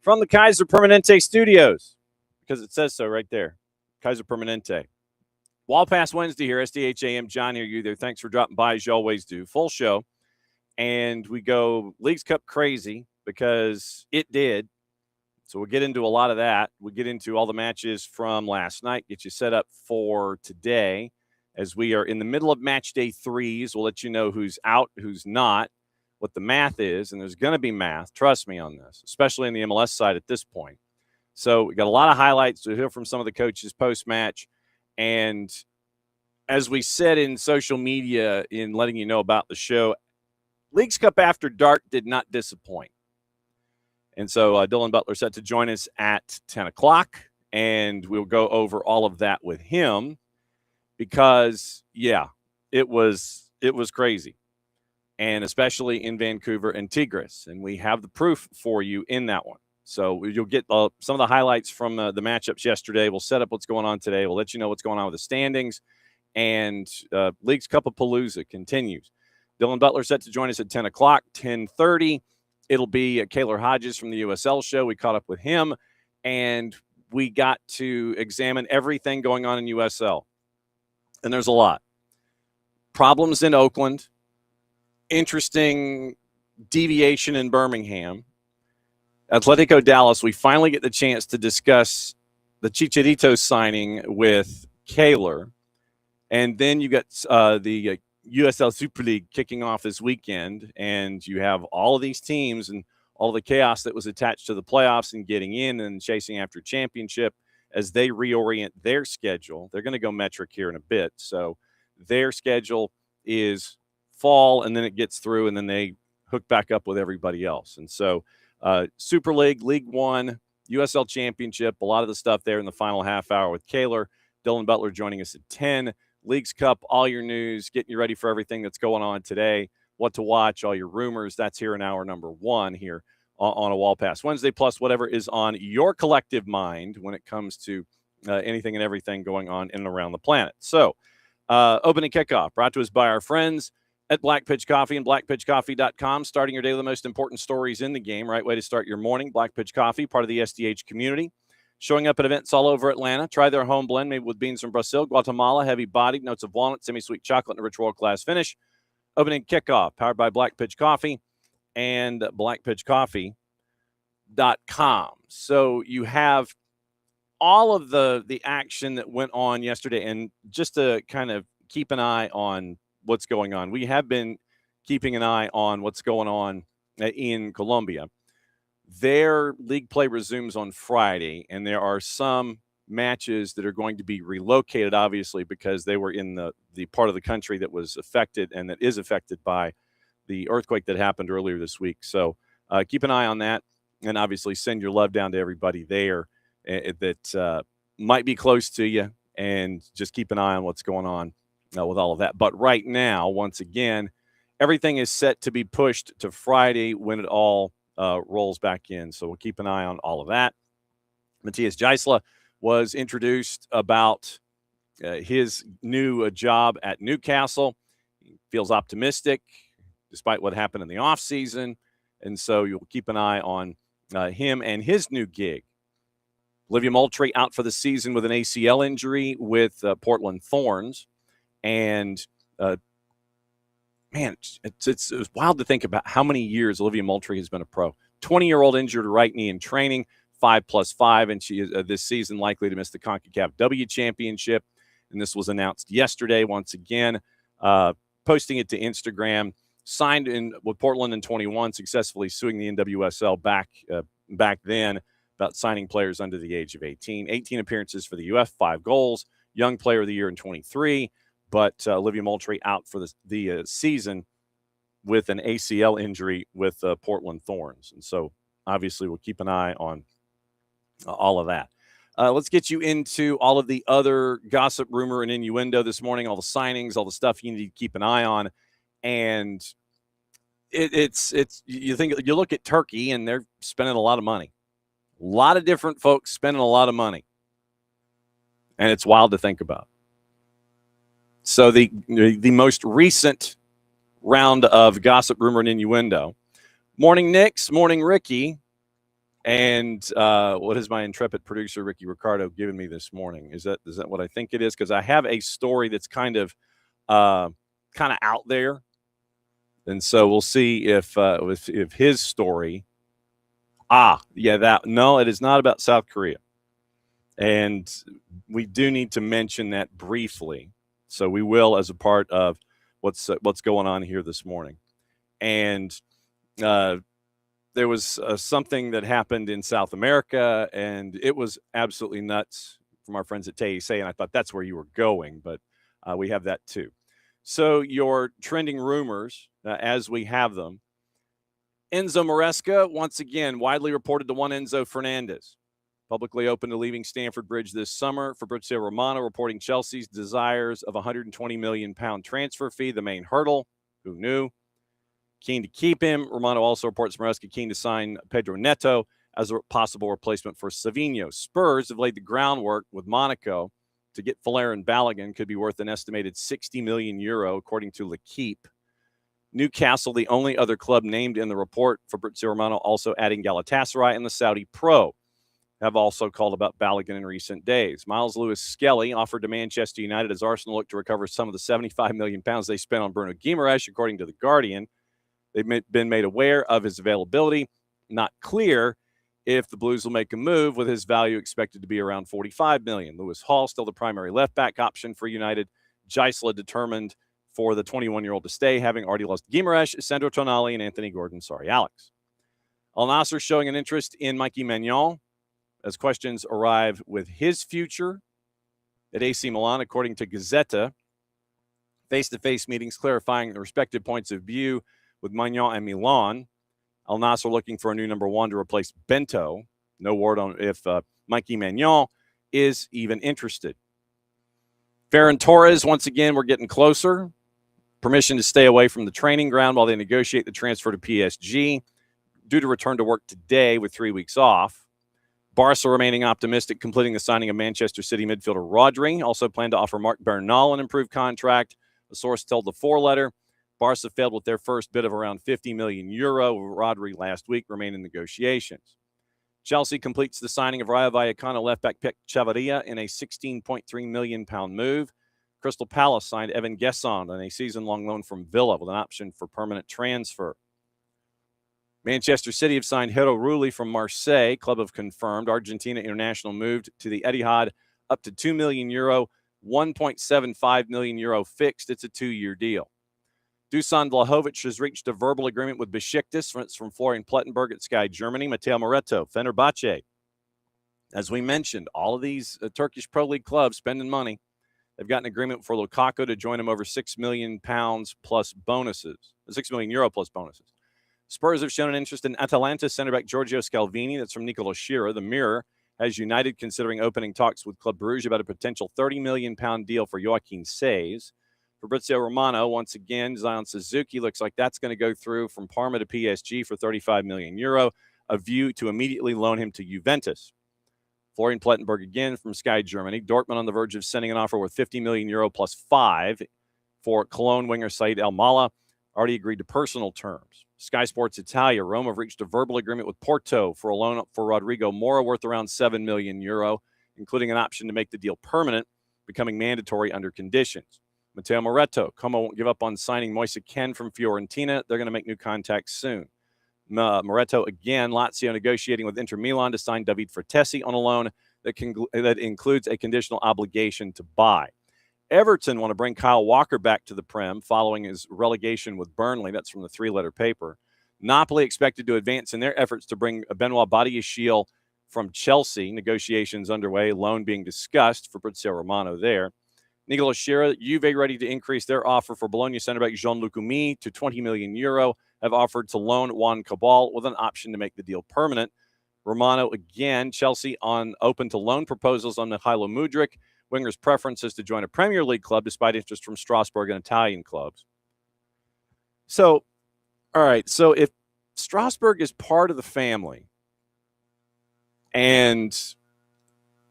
From the Kaiser Permanente Studios, because it says so right there, Kaiser Permanente. Wall Pass Wednesday here, SDH AM. John here, you there. Thanks for dropping by, as you always do. Full show. And we go Leagues Cup crazy because it did. So we'll get into a lot of that. We'll get into all the matches from last night, get you set up for today. As we are in the middle of match day threes, we'll let you know who's out, who's not, what the math is, and there's going to be math. Trust me on this, especially in the MLS side at this point. So we got a lot of highlights to hear from some of the coaches post-match. And as we said in social media in letting you know about the show, Leagues Cup After Dark did not disappoint. And so Dylan Butler set to join us at 10 o'clock, and we'll go over all of that with him because, yeah, it was crazy. And especially in Vancouver and Tigres. And we have the proof for you in that one. So you'll get some of the highlights from the matchups yesterday. We'll set up what's going on today. We'll let you know what's going on with the standings. And Leagues Cup-a-Palooza continues. Dylan Butler set to join us at 10 o'clock, 10:30. It'll be Kaylor Hodges from the USL show. We caught up with him, and we got to examine everything going on in USL. And there's a lot. Problems in Oakland. Interesting deviation in Birmingham. Atletico Dallas, we finally get the chance to discuss the Chicharito signing with Kaylor. And then you got the USL Super League kicking off this weekend. And you have all of these teams and all the chaos that was attached to the playoffs and getting in and chasing after championship as they reorient their schedule. They're going to go metric here in a bit. So their schedule is fall, and then it gets through, and then they hook back up with everybody else. And so Super League, League One, USL Championship, a lot of the stuff there in the final half hour with Kaylor. Dylan Butler joining us at 10. Leagues Cup, all your news, getting you ready for everything that's going on today, what to watch, all your rumors. That's here in hour number one here on a Wall Pass Wednesday, plus whatever is on your collective mind when it comes to anything and everything going on in and around the planet. So opening kickoff brought to us by our friends at Black Pitch Coffee and blackpitchcoffee.com. Starting your day with the most important stories in the game. Right way to start your morning. Black Pitch Coffee, part of the SDH community. Showing up at events all over Atlanta. Try their home blend made with beans from Brazil, Guatemala, heavy-bodied, notes of walnut, semi-sweet chocolate, and a rich world-class finish. Opening kickoff, powered by Black Pitch Coffee and blackpitchcoffee.com. So you have all of the action that went on yesterday, and just to kind of keep an eye on what's going on. We have been keeping an eye on what's going on in Colombia. Their league play resumes on Friday, and there are some matches that are going to be relocated, obviously, because they were in the part of the country that was affected and that is affected by the earthquake that happened earlier this week. So keep an eye on that, and obviously send your love down to everybody there that might be close to you, and just keep an eye on what's going on with all of that. But right now, once again, everything is set to be pushed to Friday when it all rolls back in. So we'll keep an eye on all of that. Matthias Geisler was introduced about his new job at Newcastle. He feels optimistic despite what happened in the offseason. And so you'll keep an eye on him and his new gig. Olivia Moultrie out for the season with an ACL injury with Portland Thorns. And, man, it's wild to think about how many years Olivia Moultrie has been a pro. 20-year-old injured right knee in training, 5+5, and she is this season likely to miss the CONCACAF W Championship. And this was announced yesterday once again, posting it to Instagram. Signed in with Portland in 21, successfully suing the NWSL back then about signing players under the age of 18. 18 appearances for the UF, 5 goals. Young Player of the Year in 23. But Olivia Moultrie out for the season with an ACL injury with Portland Thorns. And so, obviously, we'll keep an eye on all of that. Let's get you into all of the other gossip, rumor, and innuendo this morning, all the signings, all the stuff you need to keep an eye on. And it's you look at Turkey, and they're spending a lot of money. A lot of different folks spending a lot of money. And it's wild to think about. So the most recent round of gossip, rumor, and innuendo. Morning, Nix. Morning, Ricky. And what is my intrepid producer, Ricky Ricardo, giving me this morning? Is that what I think it is? Because I have a story that's kind of out there. And so we'll see if his story. No, it is not about South Korea. And we do need to mention that briefly. So we will, as a part of what's going on here this morning. And there was something that happened in South America, and it was absolutely nuts from our friends at TAC, and I thought that's where you were going, but we have that too. So your trending rumors, as we have them. Enzo Maresca, once again, widely reported to one Enzo Fernandez. Publicly open to leaving Stamford Bridge this summer. Fabrizio Romano reporting Chelsea's desires of a £120 million transfer fee, the main hurdle. Who knew? Keen to keep him. Romano also reports Maresca keen to sign Pedro Neto as a possible replacement for Savinho. Spurs have laid the groundwork with Monaco to get Flair and Balogun, could be worth an estimated €60 million, according to L'Equipe. Newcastle, the only other club named in the report. Fabrizio Romano also adding Galatasaray and the Saudi Pro have also called about Balogun in recent days. Miles Lewis-Skelly offered to Manchester United as Arsenal look to recover some of the £75 million they spent on Bruno Guimaraes, according to The Guardian. They've been made aware of his availability. Not clear if the Blues will make a move, with his value expected to be around $45 million. Lewis Hall, still the primary left-back option for United. Gisela determined for the 21-year-old to stay, having already lost Guimaraes, Sandro Tonali, and Anthony Gordon. Sorry, Alex. Al Nassr showing an interest in Mikey Maignan as questions arrive with his future at AC Milan, according to Gazzetta. Face-to-face meetings clarifying the respective points of view with Maignan and Milan. Al Nassr looking for a new number one to replace Bento. No word on if Mikey Maignan is even interested. Ferran Torres, once again, we're getting closer. Permission to stay away from the training ground while they negotiate the transfer to PSG. Due to return to work today with 3 weeks off. Barca remaining optimistic, completing the signing of Manchester City midfielder Rodri. Also plan to offer Marc Bernal an improved contract. A source told the four-letter. Barca failed with their first bid of around €50 million. Rodri last week remain in negotiations. Chelsea completes the signing of Rayo Vallecano left-back Pep Chavarria in a £16.3 million move. Crystal Palace signed Evan Gesson on a season-long loan from Villa with an option for permanent transfer. Manchester City have signed Hero Rulli from Marseille. Club have confirmed. Argentina international moved to the Etihad up to €2 million, €1.75 million fixed. It's a 2-year deal. Dusan Vlahovic has reached a verbal agreement with Besiktas from Florian Plettenberg at Sky Germany. Matteo Moretto, Fenerbahce. As we mentioned, all of these Turkish Pro League clubs spending money. They've got an agreement for Lukaku to join them over €6 million plus bonuses. €6 million plus bonuses. Spurs have shown an interest in Atalanta center back Giorgio Scalvini. That's from Nicola Shearer. The Mirror has United considering opening talks with Club Brugge about a potential £30 million deal for Joaquin Seys. Fabrizio Romano, once again, Zion Suzuki looks like that's going to go through from Parma to PSG for €35 million. A view to immediately loan him to Juventus. Florian Plettenberg again from Sky Germany. Dortmund on the verge of sending an offer worth €50 million plus 5 for Cologne winger Said El Mala. Already agreed to personal terms. Sky Sports Italia. Rome have reached a verbal agreement with Porto for a loan for Rodrigo Mora worth around €7 million, including an option to make the deal permanent, becoming mandatory under conditions. Matteo Moretto. Como won't give up on signing Moise Kean from Fiorentina. They're going to make new contacts soon. Moretto again. Lazio negotiating with Inter Milan to sign David Fertesi on a loan that includes a conditional obligation to buy. Everton want to bring Kyle Walker back to the Prem following his relegation with Burnley. That's from the three-letter paper. Napoli expected to advance in their efforts to bring Benoit Badiashile from Chelsea. Negotiations underway, loan being discussed for Fabrizio Romano there. Nicola Shearer, Juve ready to increase their offer for Bologna center back Jean-Luc Umi to €20 million, have offered to loan Juan Cabal with an option to make the deal permanent. Romano again. Chelsea open to loan proposals on Mykhailo Mudryk. Winger's preference is to join a Premier League club despite interest from Strasbourg and Italian clubs. So, all right. So if Strasbourg is part of the family and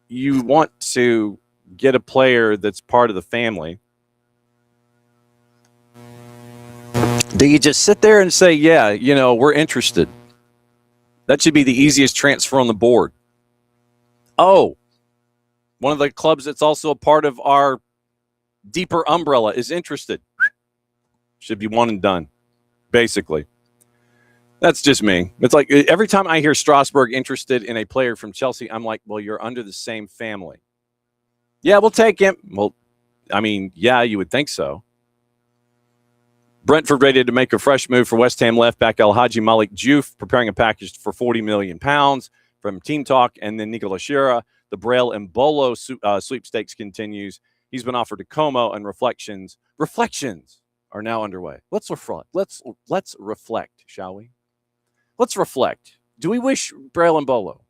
you want to get a player that's part of the family, do you just sit there and say, yeah, we're interested? That should be the easiest transfer on the board. Oh, one of the clubs that's also a part of our deeper umbrella is interested. Should be one and done, basically. That's just me. It's like every time I hear Strasbourg interested in a player from Chelsea, I'm like, well, you're under the same family. Yeah, we'll take him. Well, I mean, yeah, you would think so. Brentford ready to make a fresh move for West Ham left back El Hadji Malik Diouf, preparing a package for £40 million from Team Talk. And then Nicola Shearer, the Braille and Bolo sweepstakes continues. He's been offered to Como, and reflections are now underway. Let's reflect. Let's reflect, shall we? Let's reflect. Do we wish Braille and Bolo?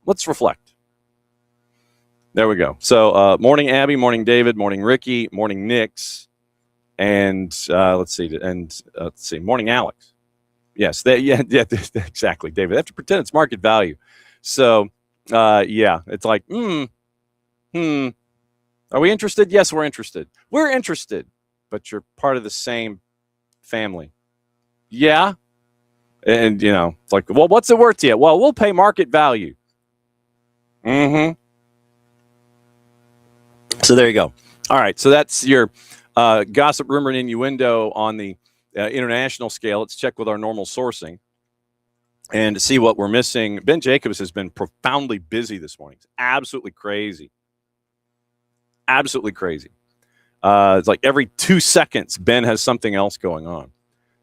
Let's reflect. There we go. So morning, Abby. Morning, David. Morning, Ricky. Morning, Nix. And let's see. Morning, Alex. Yes. Exactly, David. They have to pretend it's market value. So, it's like, Are we interested? Yes, we're interested. We're interested, but you're part of the same family. Yeah. And, it's like, well, what's it worth to you? Well, we'll pay market value. So there you go. All right. So that's your gossip, rumor, and innuendo on the international scale. Let's check with our normal sourcing and see what we're missing. Ben Jacobs has been profoundly busy this morning. It's absolutely crazy. Absolutely crazy. It's like every 2 seconds, Ben has something else going on.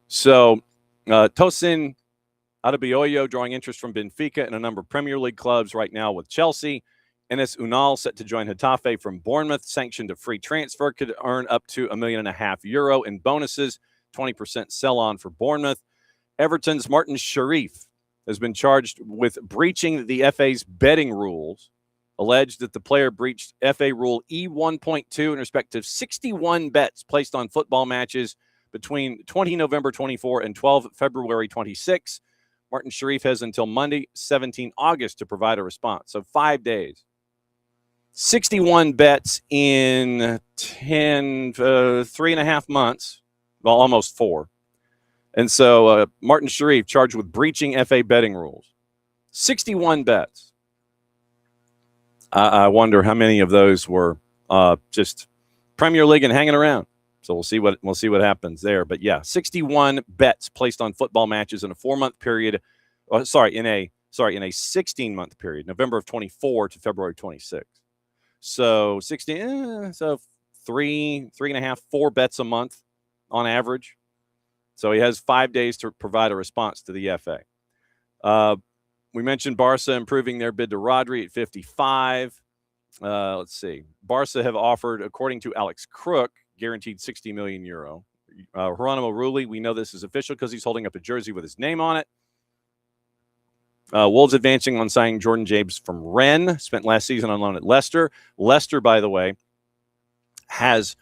So Tosin Adebayo drawing interest from Benfica and a number of Premier League clubs right now with Chelsea. Enes Unal set to join Getafe from Bournemouth, sanctioned a free transfer, could earn up to €1.5 million in bonuses, 20% sell-on for Bournemouth. Everton's Martin Sharif has been charged with breaching the FA's betting rules, alleged that the player breached FA Rule E1.2 in respect of 61 bets placed on football matches between 20 November 24 and 12 February 26. Martin Sharif has until Monday, 17 August to provide a response. So 5 days. 61 bets in 3.5 months. Well, almost 4. And so Martin Sharif charged with breaching FA betting rules. 61 bets. I wonder how many of those were just Premier League and hanging around. So we'll see what happens there. But yeah, 61 bets placed on football matches in a 4-month period. In a 16-month period, November of 24 to February 26. So 16, so 3.5, 4 bets a month on average. So he has 5 days to provide a response to the FA. We mentioned Barca improving their bid to Rodri at 55. Let's see. Barca have offered, according to Alex Crook, guaranteed €60 million. Geronimo Rulli, we know this is official because he's holding up a jersey with his name on it. Wolves advancing on signing Jordan James from Rennes, spent last season on loan at Leicester. Leicester, by the way, has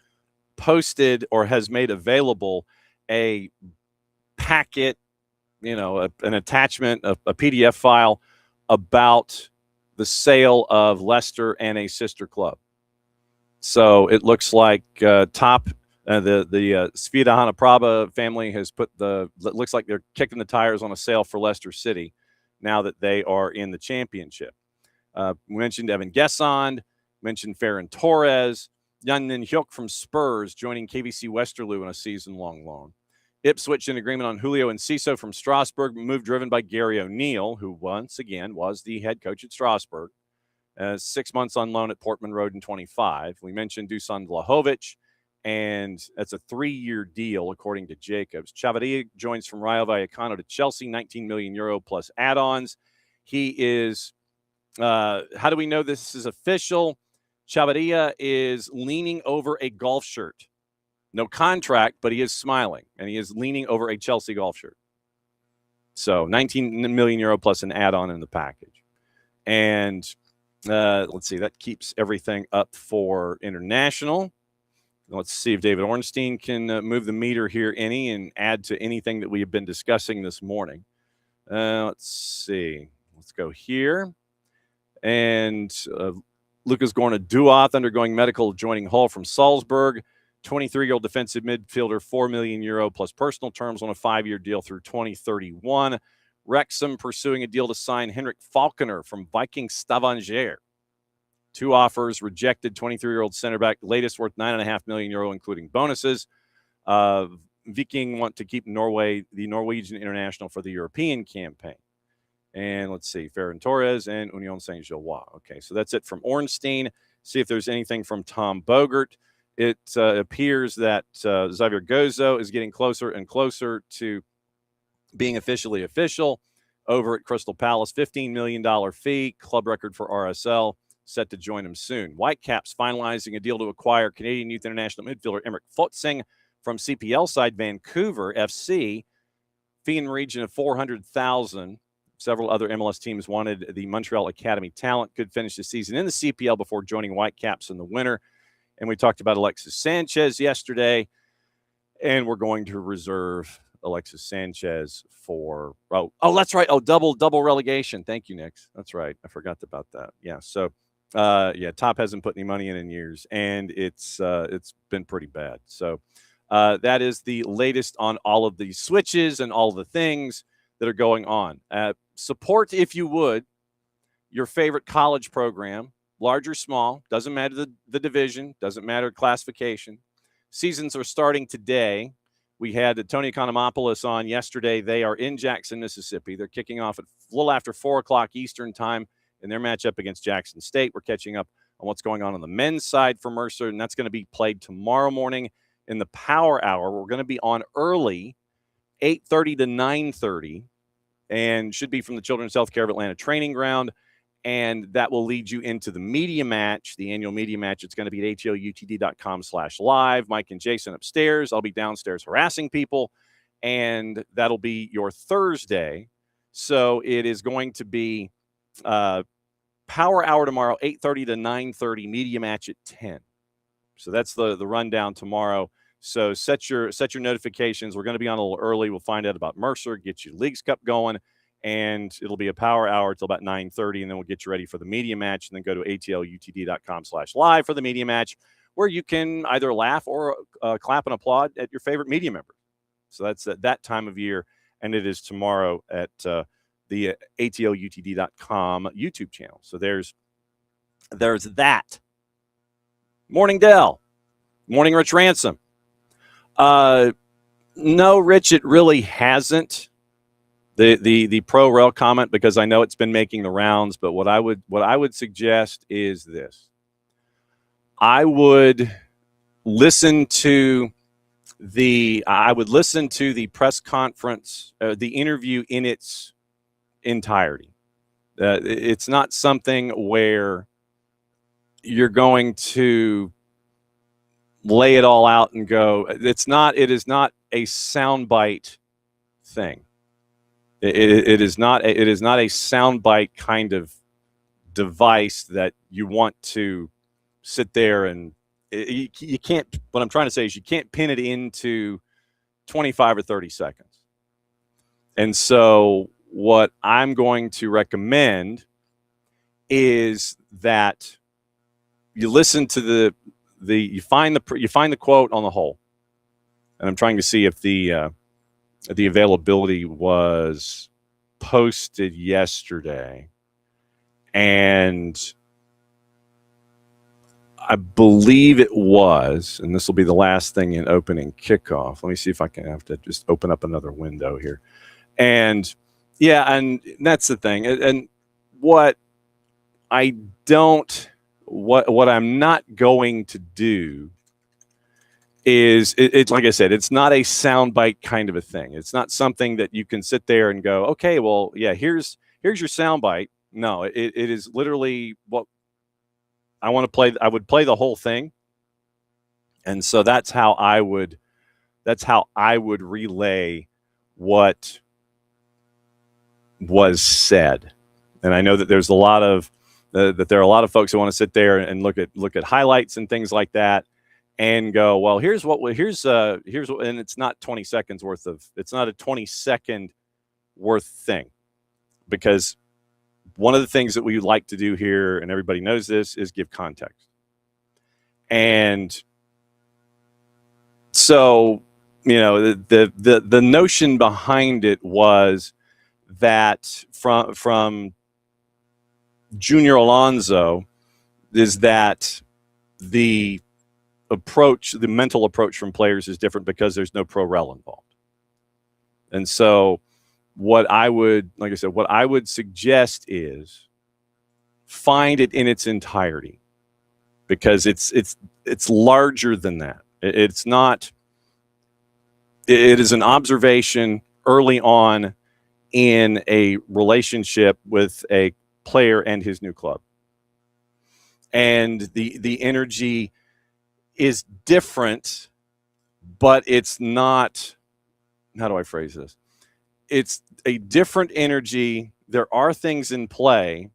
posted or has made available a packet, an attachment, a PDF file about the sale of Leicester and a sister club. So it looks like the Svida Hanapraba family has looks like they're kicking the tires on a sale for Leicester City now that they are in the championship. We mentioned Evan Gesson, mentioned Ferran Torres, Jan Hyuk from Spurs joining KVC Westerlo in a season-long loan. Ipswich in agreement on Julio Enciso from Strasbourg, move driven by Gary O'Neill, who once again was the head coach at Strasbourg. 6 months on loan at Portman Road in 25. We mentioned Dusan Vlahovic, and that's a 3-year deal, according to Jacobs. Chavarria joins from Rayo Vallecano to Chelsea, €19 million plus add-ons. He is, how do we know this is official? Chavarria is leaning over a golf shirt. No contract, but he is smiling, and he is leaning over a Chelsea golf shirt. So 19 million euro plus an add-on in the package. And let's see, that keeps everything up for international. Let's see if David Ornstein can move the meter here and add to anything that we have been discussing this morning. Let's see. Let's go here. And Lucas Gorna-Duoth undergoing medical, joining Hull from Salzburg. 23-year-old defensive midfielder, 4 million euro plus personal terms on a 5-year deal through 2031. Wrexham pursuing a deal to sign Henrik Falconer from Viking Stavanger. 2 offers rejected. 23-year-old center back, latest worth 9.5 million euro, including bonuses. Viking want to keep the Norwegian international for the European campaign. And let's see, Ferran Torres and Union Saint-Gilloise. Okay, so that's it from Ornstein. See if there's anything from Tom Bogert. It appears that Xavier Gozo is getting closer and closer to being officially official over at Crystal Palace. $15 million fee, club record for RSL, set to join him soon. Whitecaps finalizing a deal to acquire Canadian youth international midfielder Emmerich Fotsing from CPL side Vancouver FC. Fee in the region of $400,000. Several other MLS teams wanted the Montreal Academy talent. Could finish the season in the CPL before joining Whitecaps in the winter. And we talked about Alexis Sanchez yesterday, and we're going to reserve Alexis Sanchez for that's right. Double relegation. Thank you, Nix. That's right. I forgot about that. Yeah. So Top hasn't put any money in years, and it's been pretty bad. So that is the latest on all of the switches and all the things that are going on. Support, if you would, your favorite college program. Large or small, doesn't matter the division, doesn't matter classification. Seasons are starting today. We had Tony Economopoulos on yesterday. They are in Jackson, Mississippi. They're kicking off at a little after 4 o'clock Eastern time in their matchup against Jackson State. We're catching up on what's going on the men's side for Mercer, and that's going to be played tomorrow morning in the Power Hour. We're going to be on early, 8:30 to 9:30, and should be from the Children's Healthcare of Atlanta training ground. And that will lead you into the media match, the annual media match. It's going to be at ATLUTD.com/live. Mike and Jason upstairs. I'll be downstairs harassing people. And that'll be your Thursday. So it is going to be Power Hour tomorrow, 8:30 to 9:30, media match at 10. So that's the rundown tomorrow. So set your notifications. We're going to be on a little early. We'll find out about Mercer, get you Leagues Cup going. And it'll be a Power Hour till about 9:30, and then we'll get you ready for the media match, and then go to ATLUTD.com/live for the media match, where you can either laugh or clap and applaud at your favorite media member. So that's at that time of year, and it is tomorrow at the ATLUTD.com YouTube channel. So there's that. Morning, Dell. Morning, Rich Ransom. No, Rich, it really hasn't. The pro rel comment, because I know it's been making the rounds, but what I would suggest is this. I would listen to the press conference, the interview in its entirety. It's not something where you're going to lay it all out and go. It is not a soundbite thing. It is not a soundbite kind of device that you want to sit there and you can't. What I'm trying to say is you can't pin it into 25 or 30 seconds. And so what I'm going to recommend is that you listen to you find the quote on the whole. And I'm trying to see if the availability was posted yesterday, and I believe it was, and this will be the last thing in opening kickoff. Let me see if I can have to just open up another window here. And yeah, and that's the thing. And what I'm not going to do is it's like I said, it's not a soundbite kind of a thing. It's not something that you can sit there and go, okay, well, yeah, here's your soundbite. No, it is literally what I want to play. I would play the whole thing, and so that's how I would relay what was said. And I know that there's a lot of that there are a lot of folks who want to sit there and look at highlights and things like that and go, well, here's what, and it's not 20 seconds worth of, it's not a 20-second worth thing, because one of the things that we like to do here, and everybody knows this, is give context. And so, the notion behind it was that from Junior Alonso is that the mental approach from players is different because there's no pro rel involved. And so what I would suggest is find it in its entirety, because it's larger than that. It's not, it is an observation early on in a relationship with a player and his new club. And the energy is different, but it's not, how do I phrase this? It's a different energy. There are things in play,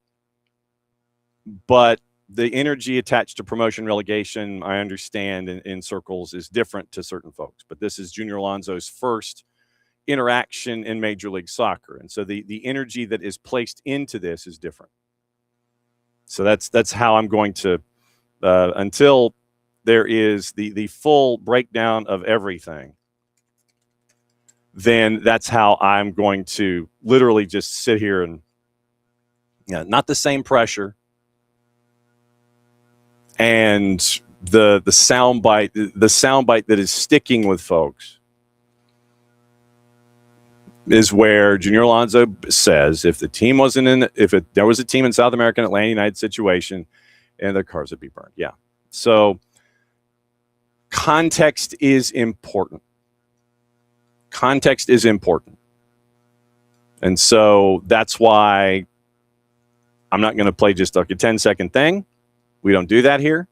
but the energy attached to promotion relegation, I understand in circles, is different to certain folks. But this is Junior Alonso's first interaction in Major League Soccer. And so the energy that is placed into this is different. So that's how I'm going to, until there is the full breakdown of everything, then that's how I'm going to literally just sit here and, not the same pressure. And the soundbite that is sticking with folks is where Junior Alonso says, if there was a team in South American Atlanta United situation, and their cars would be burned. Yeah. So context is important. Context is important. And so that's why I'm not going to play just like a 10-second thing. We don't do that here.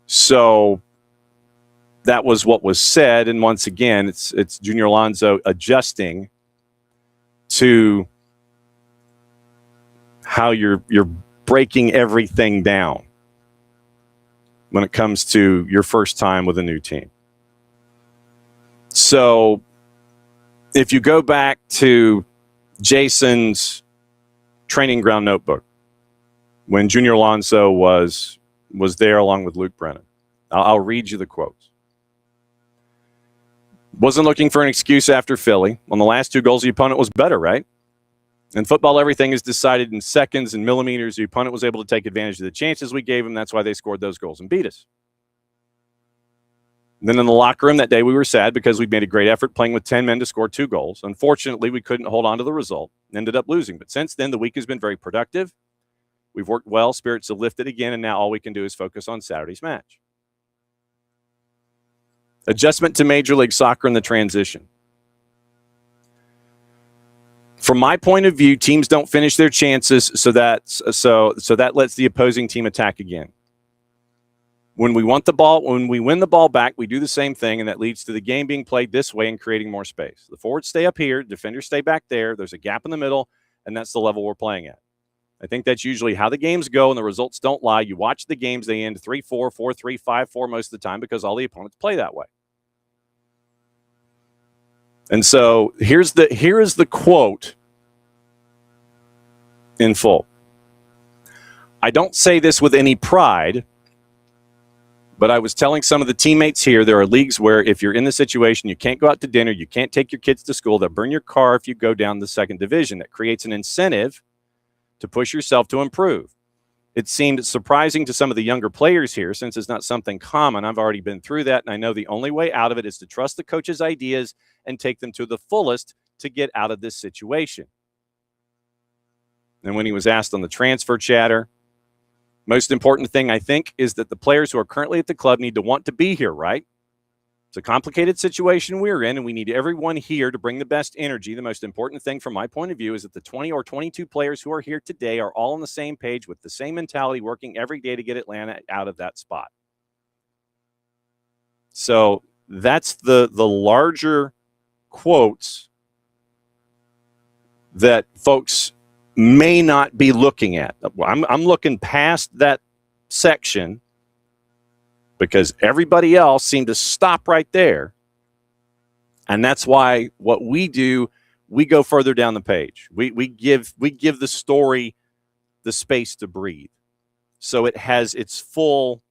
So that was what was said. And once again, it's Junior Alonso adjusting to how you're breaking everything down when it comes to your first time with a new team. So if you go back to Jason's training ground notebook, when Junior Alonso was there along with Luke Brennan, I'll read you the quotes. Wasn't looking for an excuse after Philly. On the last two goals, the opponent was better, right? In football, everything is decided in seconds and millimeters. The opponent was able to take advantage of the chances we gave them. That's why they scored those goals and beat us. And then in the locker room that day, we were sad because we'd made a great effort playing with 10 men to score 2 goals. Unfortunately, we couldn't hold on to the result and ended up losing. But since then, the week has been very productive. We've worked well. Spirits have lifted again, and now all we can do is focus on Saturday's match. Adjustment to Major League Soccer and the transition. From my point of view, teams don't finish their chances, so that lets the opposing team attack again. When we win the ball back, we do the same thing, and that leads to the game being played this way and creating more space. The forwards stay up here, defenders stay back there. There's a gap in the middle, and that's the level we're playing at. I think that's usually how the games go, and the results don't lie. You watch the games, they end 3-4, 4-3, 5-4 most of the time because all the opponents play that way. And so here is the quote in full. I don't say this with any pride, but I was telling some of the teammates here, there are leagues where if you're in the situation, you can't go out to dinner, you can't take your kids to school, they'll burn your car if you go down the second division. That creates an incentive to push yourself to improve. It seemed surprising to some of the younger players here, since it's not something common. I've already been through that, and I know the only way out of it is to trust the coach's ideas and take them to the fullest to get out of this situation. And when he was asked on the transfer chatter, most important thing, I think, is that the players who are currently at the club need to want to be here, right? It's a complicated situation we're in, and we need everyone here to bring the best energy. The most important thing from my point of view is that the 20 or 22 players who are here today are all on the same page with the same mentality, working every day to get Atlanta out of that spot. So that's the larger quotes that folks may not be looking at. I'm looking past that section because everybody else seemed to stop right there. And that's why what we do, we go further down the page. We give the story the space to breathe. So it has its full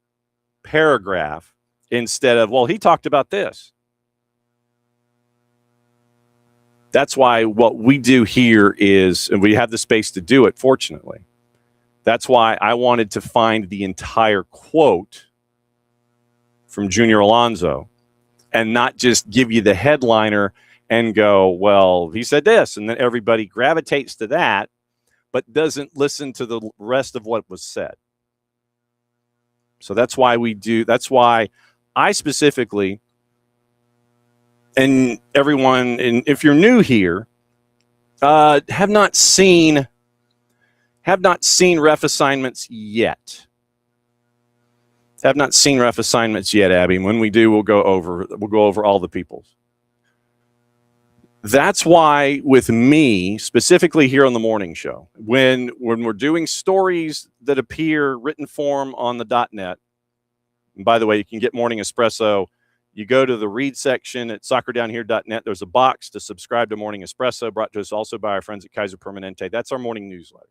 paragraph instead of, well, he talked about this. That's why what we do here is, and we have the space to do it, fortunately. That's why I wanted to find the entire quote from Junior Alonso and not just give you the headliner and go, well, he said this, and then everybody gravitates to that, but doesn't listen to the rest of what was said. So that's why that's why I specifically, and everyone, and if you're new here, have not seen ref assignments yet. Have not seen ref assignments yet, Abby. And when we do, we'll go over all the people's. That's why with me, specifically here on the morning show, when we're doing stories that appear written form on the .net, and by the way, you can get Morning Espresso. You go to the read section at soccerdownhere.net. There's a box to subscribe to Morning Espresso, brought to us also by our friends at Kaiser Permanente. That's our morning newsletter.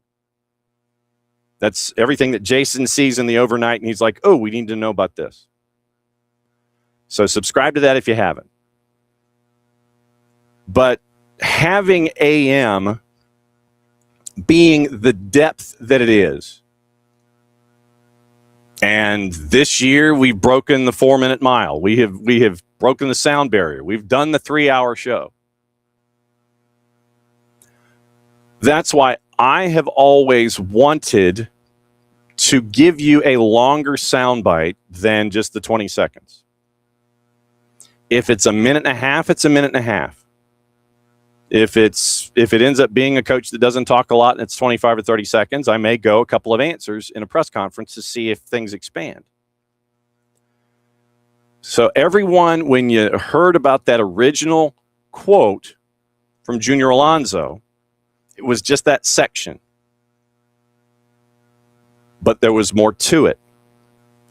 That's everything that Jason sees in the overnight, and he's like, oh, we need to know about this. So subscribe to that if you haven't. But having AM being the depth that it is, and this year we've broken the 4-minute mile. We have broken the sound barrier. We've done the 3-hour show. That's why I have always wanted to give you a longer soundbite than just the 20 seconds. If it's a minute and a half, it's a minute and a half. If it ends up being a coach that doesn't talk a lot and it's 25 or 30 seconds, I may go a couple of answers in a press conference to see if things expand. So everyone, when you heard about that original quote from Junior Alonso, it was just that section. But there was more to it.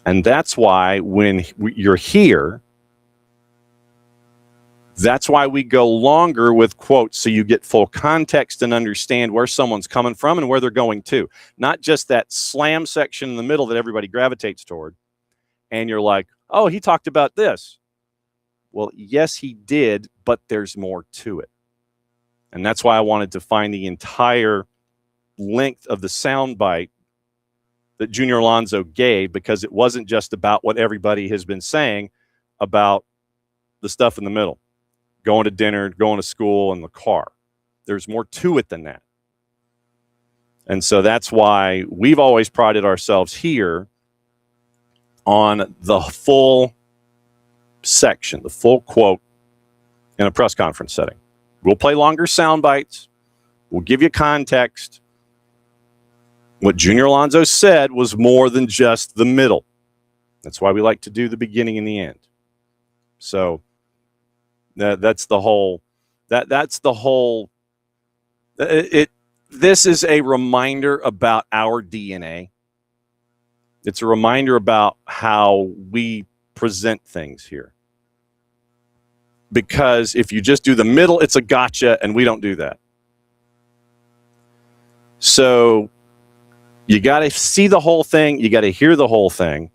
And that's why when you're here, that's why we go longer with quotes so you get full context and understand where someone's coming from and where they're going to. Not just that slam section in the middle that everybody gravitates toward. And you're like, oh, he talked about this. Well, yes, he did, but there's more to it. And that's why I wanted to find the entire length of the soundbite that Junior Alonso gave, because it wasn't just about what everybody has been saying about the stuff in the middle. Going to dinner, going to school, and the car. There's more to it than that. And so that's why we've always prided ourselves here on the full section, the full quote in a press conference setting. We'll play longer sound bites. We'll give you context. What Junior Alonso said was more than just the middle. That's why we like to do the beginning and the end. So that's the whole. This is a reminder about our DNA. It's a reminder about how we present things here. Because if you just do the middle, it's a gotcha, and we don't do that. So you got to see the whole thing. You got to hear the whole thing.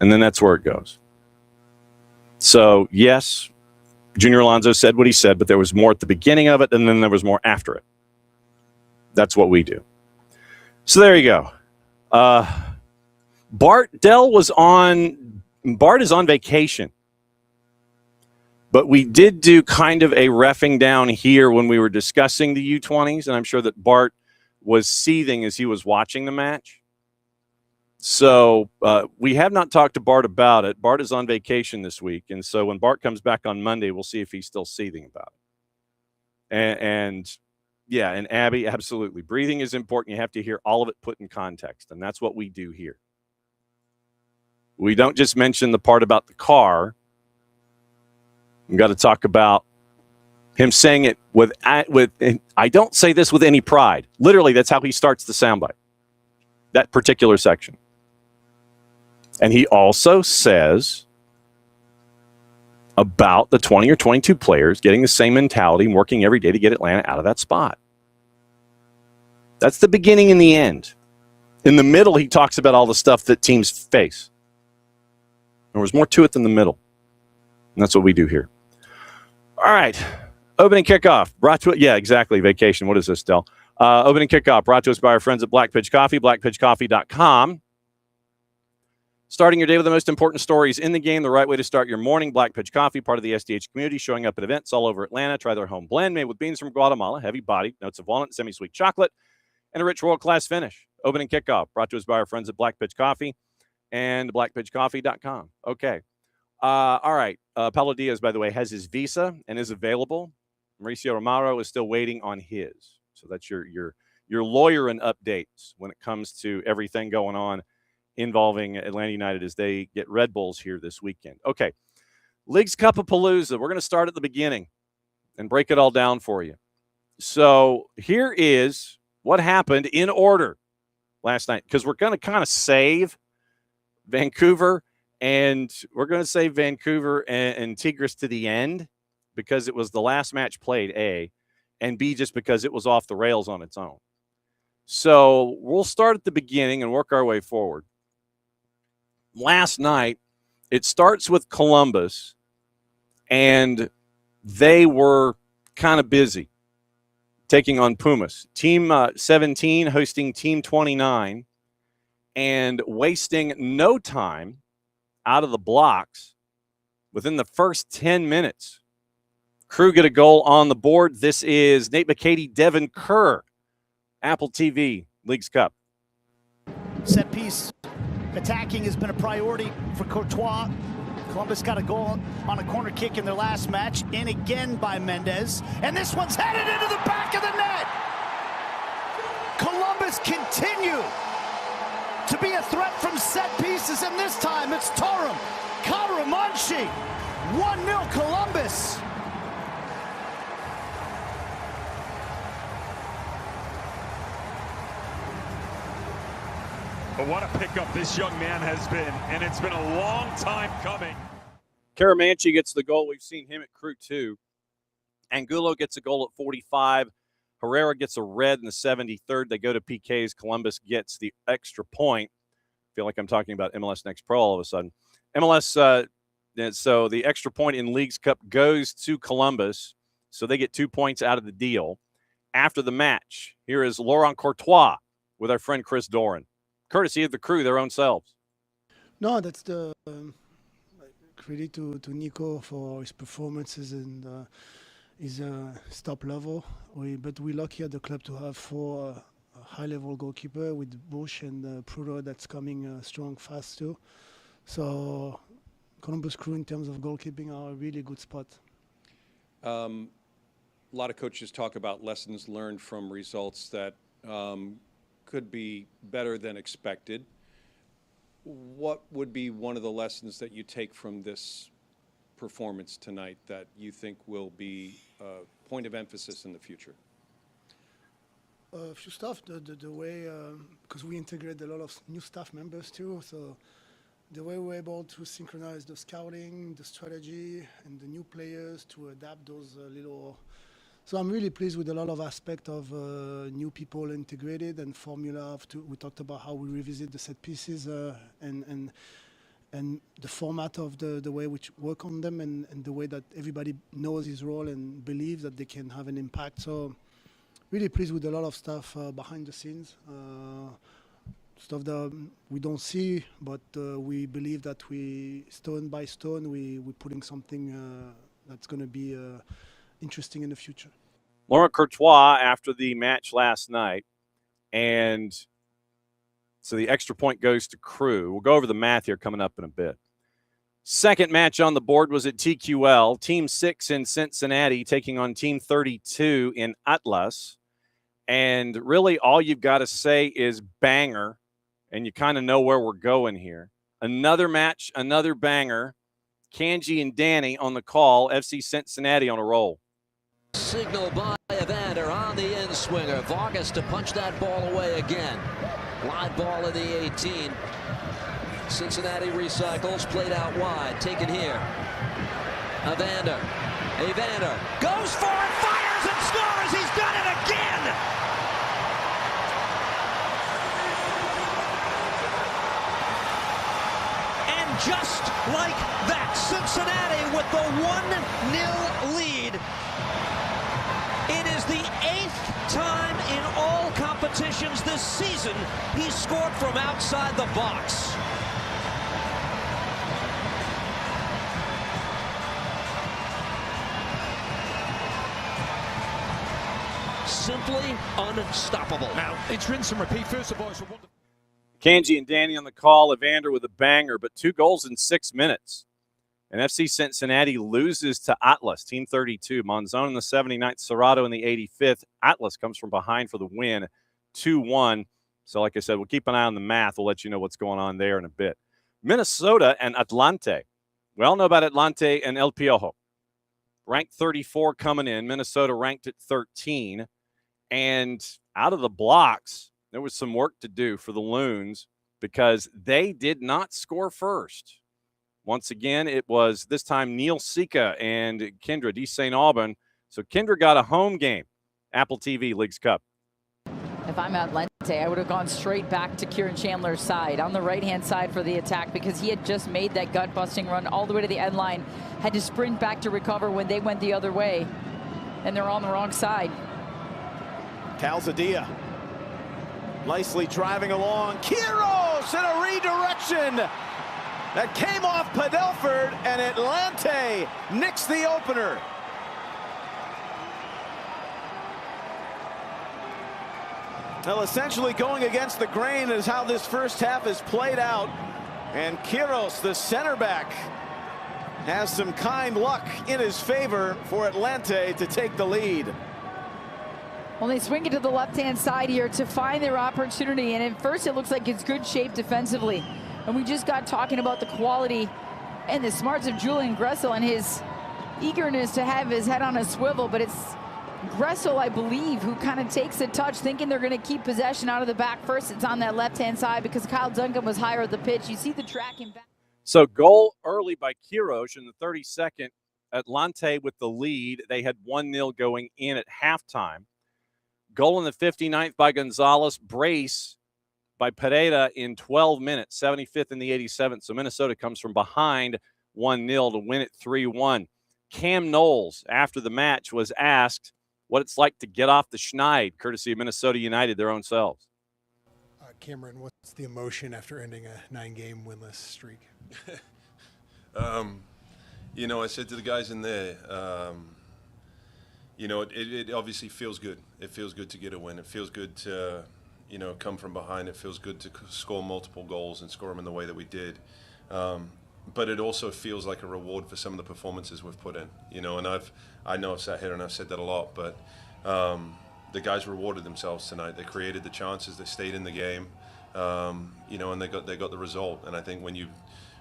And then that's where it goes. So, yes, Junior Alonso said what he said, but there was more at the beginning of it, and then there was more after it. That's what we do. So there you go. Bart is on vacation. But we did do kind of a reffing down here when we were discussing the U20s, and I'm sure that Bart was seething as he was watching the match. So we have not talked to Bart about it. Bart is on vacation this week, and so when Bart comes back on Monday, we'll see if he's still seething about it. And Abby, absolutely. Breathing is important. You have to hear all of it put in context, and that's what we do here. We don't just mention the part about the car. We've got to talk about Him saying it with, and I don't say this with any pride. Literally, that's how he starts the soundbite, that particular section. And he also says about the 20 or 22 players getting the same mentality and working every day to get Atlanta out of that spot. That's the beginning and the end. In the middle, he talks about all the stuff that teams face. There was more to it than the middle. And that's what we do here. All right. Opening kickoff brought to it. Yeah, exactly. Vacation. What is this, Del? Opening kickoff brought to us by our friends at Black Pitch Coffee, blackpitchcoffee.com. Starting your day with the most important stories in the game, the right way to start your morning. Black Pitch Coffee, part of the SDH community, showing up at events all over Atlanta. Try their home blend made with beans from Guatemala, heavy bodied, notes of walnut, semi-sweet chocolate, and a rich world-class finish. Opening kickoff brought to us by our friends at Black Pitch Coffee and blackpitchcoffee.com. Okay. All right. Paulo Diaz, by the way, has his visa and is available. Mauricio Romero is still waiting on his. So that's your lawyer and updates when it comes to everything going on involving Atlanta United as they get Red Bulls here this weekend. Okay. League's Cup-a-Palooza. We're going to start at the beginning and break it all down for you. So here is what happened in order last night, because we're going to kind of save Vancouver, and we're going to save Vancouver and Tigres to the end because it was the last match played, A, and B, just because it was off the rails on its own. So we'll start at the beginning and work our way forward. Last night, it starts with Columbus, and they were kind of busy taking on Pumas. Team 17 hosting Team 29 and wasting no time out of the blocks within the first 10 minutes. Crew get a goal on the board. This is Nate McCady, Devin Kerr, Apple TV, Leagues Cup. Set piece attacking has been a priority for Courtois. Columbus got a goal on a corner kick in their last match, in again by Mendez. And this one's headed into the back of the net. Columbus continue to be a threat from set pieces, and this time it's Torum Karamanchi. 1-0 Columbus. But what a pickup this young man has been, and it's been a long time coming. Karamanchi gets the goal. We've seen him at Crew 2. Angulo gets a goal at 45. Herrera gets a red in the 73rd. They go to PKs. Columbus gets the extra point. I feel like I'm talking about MLS Next Pro all of a sudden. MLS, so the extra point in Leagues Cup goes to Columbus, so they get 2 points out of the deal. After the match, here is Laurent Courtois with our friend Chris Doran, courtesy of the Crew, their own selves. No, that's the credit to Nico for his performances and his top level. But we're lucky at the club to have 4 high-level goalkeeper with Bush and Pruro that's coming strong, fast too. So Columbus Crew in terms of goalkeeping are a really good spot. A lot of coaches talk about lessons learned from results that could be better than expected. What would be one of the lessons that you take from this performance tonight that you think will be a point of emphasis in the future? A few stuff, the way, because we integrate a lot of new staff members too, so the way we're able to synchronize the scouting, the strategy, and the new players to adapt those little. So I'm really pleased with a lot of aspects of new people integrated and formula. We talked about how we revisit the set pieces and the format of the way we work on them and the way that everybody knows his role and believes that they can have an impact. So really pleased with a lot of stuff behind the scenes, stuff that we don't see, but we believe that we, stone by stone, we're putting something that's going to be interesting in the future. Laurent Courtois after the match last night, and so the extra point goes to Crew. We'll go over the math here coming up in a bit. Second match on the board was at TQL. Team 6 in Cincinnati taking on Team 32 in Atlas. And really all you've got to say is banger, and you kind of know where we're going here. Another match, another banger. Kanji and Danny on the call. FC Cincinnati on a roll. Signal by Evander on the in-swinger. Vargas to punch that ball away again. Live ball in the 18. Cincinnati recycles, played out wide, taken here. Evander goes for it, fires and scores. He's done it again. And just like that, Cincinnati with the 1-0 lead. It is the 8th time in all competitions this season he scored from outside the box. Simply unstoppable. Now, it's rinse and repeat. First of all, it's a wonderful. Kanji and Danny on the call. Evander with a banger, but 2 goals in 6 minutes. And FC Cincinnati loses to Atlas, Team 32. Monzon in the 79th, Serrato in the 85th. Atlas comes from behind for the win, 2-1. So, like I said, we'll keep an eye on the math. We'll let you know what's going on there in a bit. Minnesota and Atlante. We all know about Atlante and El Piojo. Ranked 34 coming in. Minnesota ranked at 13. And out of the blocks, there was some work to do for the Loons because they did not score first. Once again, it was this time Neil Sika and Kendra D. St. Aubin. So Kendra got a home game, Apple TV Leagues Cup. If I'm Atlante, I would have gone straight back to Kieran Chandler's side on the right-hand side for the attack because he had just made that gut-busting run all the way to the end line, had to sprint back to recover when they went the other way, and they're on the wrong side. Calzadilla nicely driving along. Quiros in a redirection that came off Padelford, and Atlante nicks the opener. Well, essentially going against the grain is how this first half is played out. And Quiros, the center back, has some kind luck in his favor for Atlante to take the lead. Well, they swing it to the left-hand side here to find their opportunity. And at first, it looks like it's good shape defensively. And we just got talking about the quality and the smarts of Julian Gressel and his eagerness to have his head on a swivel. But it's Gressel, I believe, who kind of takes a touch, thinking they're going to keep possession out of the back first. It's on that left-hand side because Kyle Duncan was higher at the pitch. You see the tracking back. So goal early by Quiros in the 32nd. Atlante with the lead. They had 1-0 going in at halftime. Goal in the 59th by Gonzalez. Brace by Pereira in 12 minutes, 75th in the 87th. So Minnesota comes from behind 1-0 to win it 3-1. Cam Knowles, after the match, was asked what it's like to get off the schneid, courtesy of Minnesota United, their own selves. Cameron, what's the emotion after ending a 9-game winless streak? You know, I said to the guys in there, you know, it obviously feels good. It feels good to get a win. It feels good to, you know, come from behind. It feels good to score multiple goals and score them in the way that we did. But it also feels like a reward for some of the performances we've put in. You know, and I know I've sat here and I've said that a lot, but the guys rewarded themselves tonight. They created the chances. They stayed in the game. You know, and they got the result. And I think when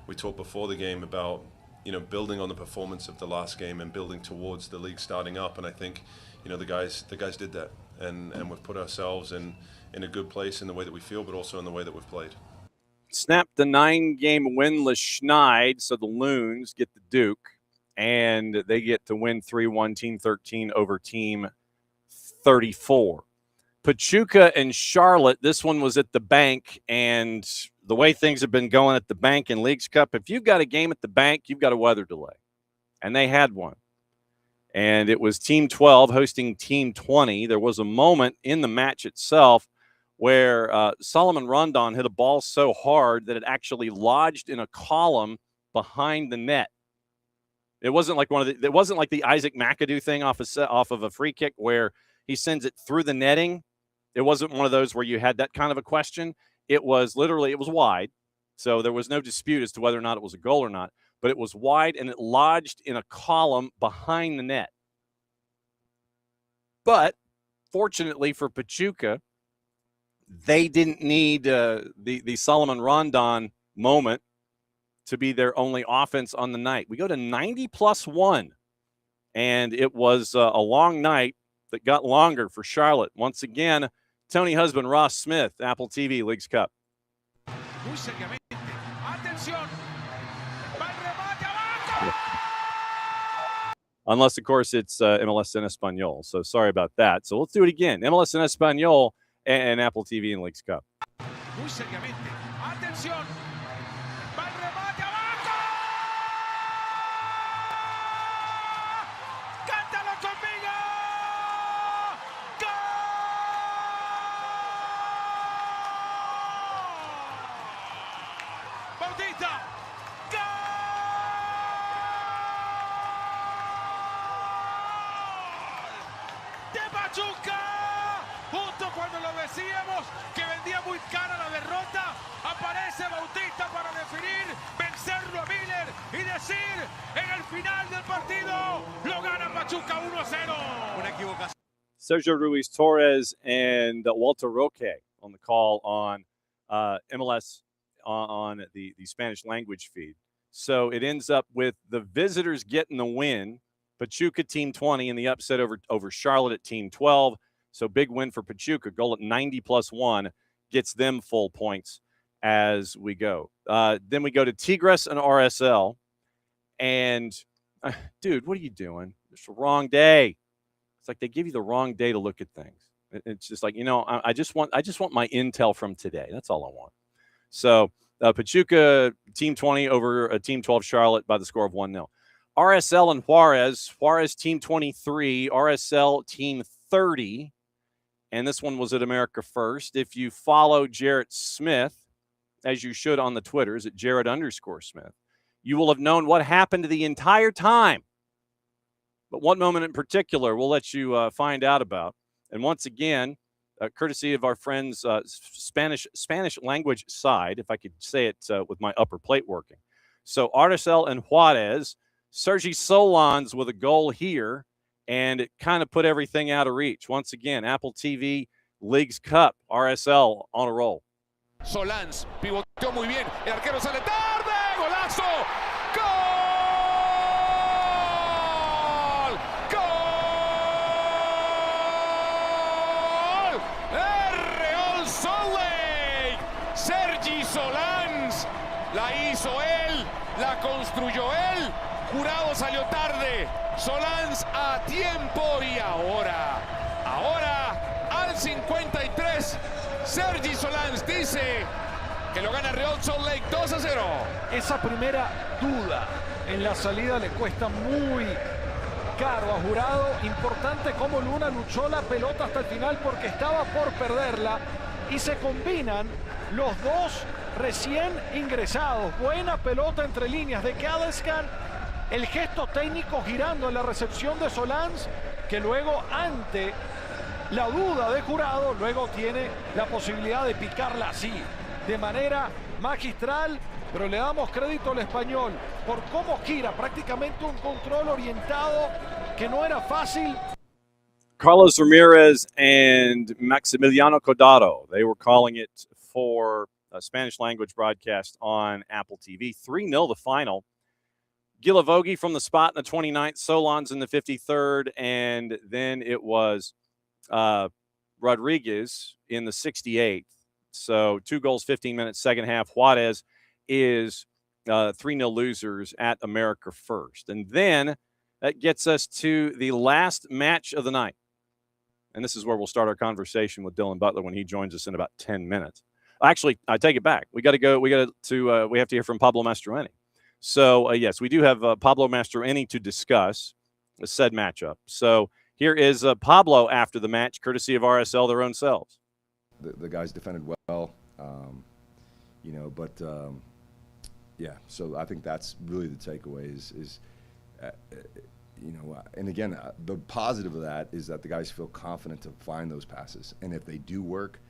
we talked before the game about, you know, building on the performance of the last game and building towards the league starting up. And I think, you know, the guys did that, and we've put ourselves in a good place in the way that we feel, but also in the way that we've played. Snapped the 9-game winless schneid, so the Loons get the Duke, and they get to win 3-1, Team 13 over Team 34. Pachuca and Charlotte, this one was at the bank, and the way things have been going at the bank in Leagues Cup, if you've got a game at the bank, you've got a weather delay. And they had one. And it was Team 12 hosting Team 20. There was a moment in the match itself where Solomon Rondon hit a ball so hard that it actually lodged in a column behind the net. It wasn't like it wasn't like the Isaac McAdoo thing off of a free kick where he sends it through the netting. It wasn't one of those where you had that kind of a question. It was literally, it was wide. So there was no dispute as to whether or not it was a goal or not. But it was wide, and it lodged in a column behind the net. But fortunately for Pachuca, they didn't need the Solomon Rondon moment to be their only offense on the night. We go to 90+1, And it was a long night that got longer for Charlotte. Once again, Tony husband Ross Smith, Apple TV Leagues Cup. Unless, of course, it's MLS en Espanol. So sorry about that. So let's do it again. MLS en Espanol and Apple TV and Leagues Cup. Justo cuando lo decíamos que vendía muy cara la derrota, aparece Bautista para definir, vencerlo a Miller y decir en el final del partido lo gana Pachuca 1-0. Una equivocación. Sergio Ruiz Torres and Walter Roque on the call on MLS on the Spanish language feed. So it ends up with the visitors getting the win. Pachuca team 20 in the upset over Charlotte at team 12. So big win for Pachuca. Goal at 90+1 gets them full points as we go. Then we go to Tigres and RSL. And, dude, what are you doing? It's the wrong day. It's like they give you the wrong day to look at things. It's just like, I just want my intel from today. That's all I want. So Pachuca team 20 over team 12 Charlotte by the score of 1-0. RSL and Juarez. Juarez team 23, RSL team 30. And this one was at America First. If you follow Jarrett Smith, as you should on the Twitters at Jarrett_Smith, you will have known what happened the entire time. But one moment in particular we'll let you find out about. And once again, courtesy of our friends Spanish language side, if I could say it with my upper plate working. So RSL and Juarez, Sergi Solans with a goal here, and it kind of put everything out of reach. Once again, Apple TV Leagues Cup, RSL on a roll. Solans pivoteó muy bien, el arquero sale tarde, golazo, gol, gol, Real Salt Lake, Sergi Solans, la hizo él, la construyó él. Jurado salió tarde, Solans a tiempo y ahora al 53, Sergi Solans dice que lo gana Real Salt Lake 2-0. Esa primera duda en la salida le cuesta muy caro a Jurado. Importante cómo Luna luchó la pelota hasta el final porque estaba por perderla y se combinan los dos recién ingresados. Buena pelota entre líneas de Cadescan. El gesto técnico girando en la recepción de Solans, que luego ante la duda de Jurado, luego tiene la posibilidad de picarla así, de manera magistral, pero le damos crédito al español por cómo gira, prácticamente un control orientado que no era fácil. Carlos Ramirez and Maximiliano Codado, they were calling it for a Spanish language broadcast on Apple TV. 3-0 the final. Gilavogi from the spot in the 29th, Solans in the 53rd, and then it was Rodriguez in the 68th. So 2 goals, 15 minutes, second half. Juarez is 3-0 losers at America First. And then that gets us to the last match of the night. And this is where we'll start our conversation with Dylan Butler when he joins us in about 10 minutes. Actually, I take it back. We have to hear from Pablo Mastroeni. So, yes, we do have Pablo Mastroeni to discuss the said matchup. So here is Pablo after the match, courtesy of RSL, their own selves. The guys defended well, yeah, so I think that's really the takeaway is and again, the positive of that is that the guys feel confident to find those passes. And if they do work,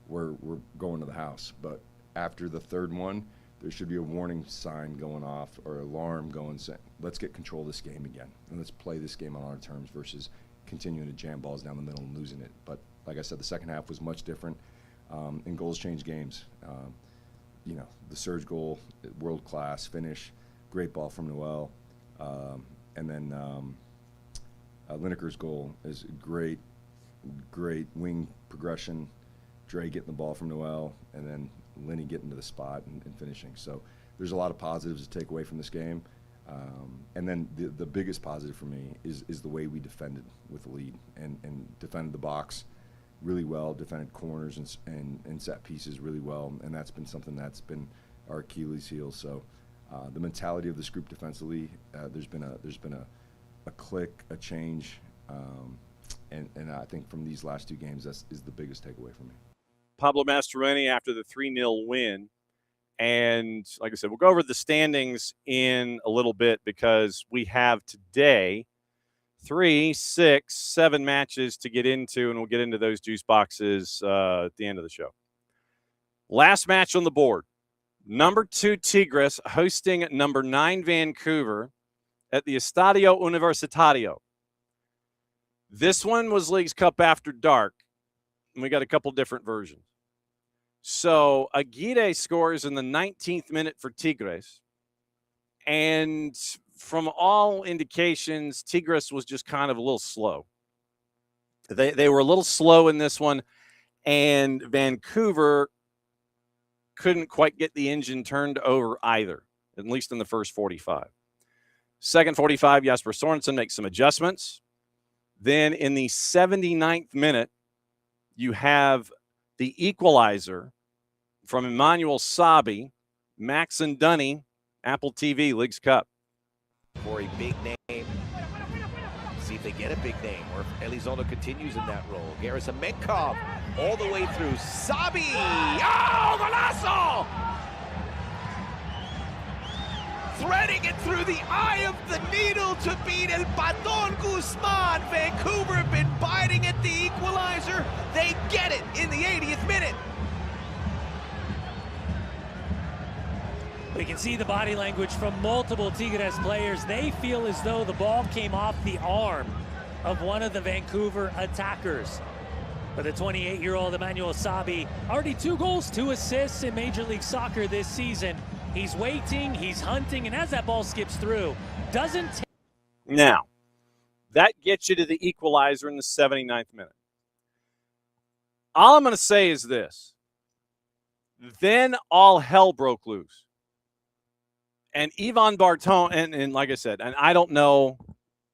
we're going to the house. But after the third one, there should be a warning sign going off or alarm going, saying, let's get control of this game again. And let's play this game on our terms versus continuing to jam balls down the middle and losing it. But like I said, the second half was much different, and goals change games. The Serge goal, world-class finish, great ball from Noel. And then, Lineker's goal is great wing progression. Dre getting the ball from Noel, and then Lenny getting to the spot and finishing. So there's a lot of positives to take away from this game. And then the biggest positive for me is the way we defended with the lead and defended the box really well, defended corners and set pieces really well, and that's been something that's been our Achilles heel. So the mentality of this group defensively, there's been a click, a change, and I think from these last two games, that is the biggest takeaway for me. Pablo Mastroeni after the 3-0 win. And like I said, we'll go over the standings in a little bit because we have today 3, 6, 7 matches to get into, and we'll get into those juice boxes at the end of the show. Last match on the board, number 2 Tigres hosting number 9 Vancouver at the Estadio Universitario. This one was Leagues Cup After Dark, and we got a couple different versions. So Aguirre scores in the 19th minute for Tigres. And from all indications, Tigres was just kind of a little slow. They were a little slow in this one, and Vancouver couldn't quite get the engine turned over either, at least in the first 45. Second 45, Jesper Sorensen makes some adjustments. Then in the 79th minute, you have the equalizer from Emmanuel Sabi, Max and Dunny, Apple TV, Leagues Cup. For a big name. See if they get a big name or if Elizondo continues in that role. Garrison Menkov all the way through. Sabi! Oh, golazo! Threading it through the eye of the needle to beat El Paton Guzman. Vancouver have been biting at the equalizer. They get it in the 80th minute. We can see the body language from multiple Tigres players. They feel as though the ball came off the arm of one of the Vancouver attackers. But the 28-year-old Emmanuel Sabi, already 2 goals, 2 assists in Major League Soccer this season. He's waiting, he's hunting, and as that ball skips through, doesn't take. Now, that gets you to the equalizer in the 79th minute. All I'm going to say is this. Then all hell broke loose. And Ivan Barton, and like I said, and I don't know,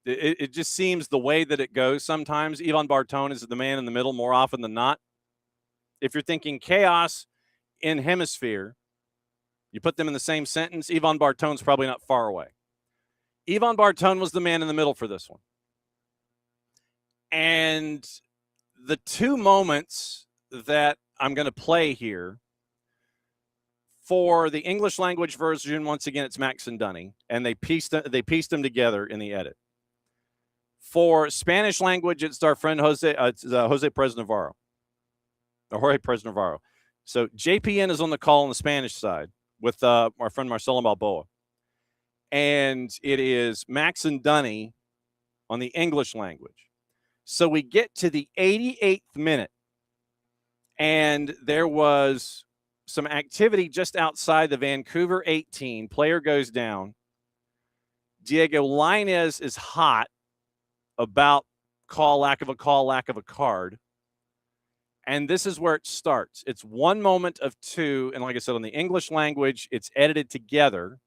it just seems the way that it goes sometimes. Ivan Barton is the man in the middle more often than not. If you're thinking chaos in hemisphere, you put them in the same sentence, Ivan Barton's probably not far away. Ivan Barton was the man in the middle for this one. And the 2 moments that I'm going to play here, for the English language version, once again, it's Max and Dunny, and they pieced them together in the edit. For Spanish language, it's our friend Jose Perez Navarro. Jorge Perez Navarro. So JPN is on the call on the Spanish side with our friend Marcelo Balboa. And it is Max and Dunny on the English language. So we get to the 88th minute, and there was some activity just outside the Vancouver 18. Player goes down. Diego Lainez is hot about lack of a card. And this is where it starts. It's 1 moment of 2. And like I said, on the English language, it's edited together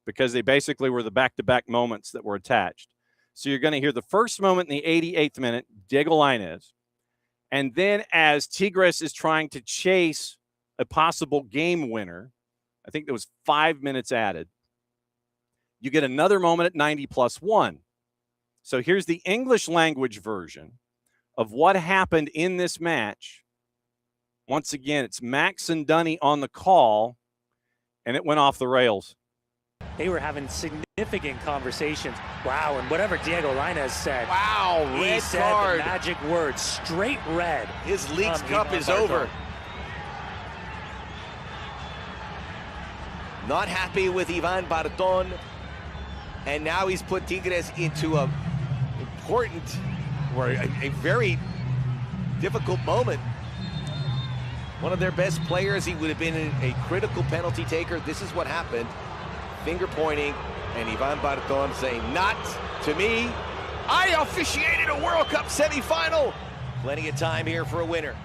because they basically were the back-to-back moments that were attached. So you're going to hear the first moment in the 88th minute, Diego Lainez. And then as Tigres is trying to chase a possible game winner, I think there was 5 minutes added. You get another moment at 90+1. So here's the English language version of what happened in this match. Once again, it's Max and Dunny on the call, and it went off the rails. They were having significant conversations. Wow, and whatever Diego Lainez said. Wow, red he said card. The magic word, straight red. His Leagues Cup is over. Not happy with Ivan Barton, and now he's put Tigres into a important, or a very difficult moment. One of their best players, he would have been a critical penalty taker. This is what happened. Finger pointing, and Ivan Barton saying, "Not to me." I officiated a World Cup semifinal. Plenty of time here for a winner.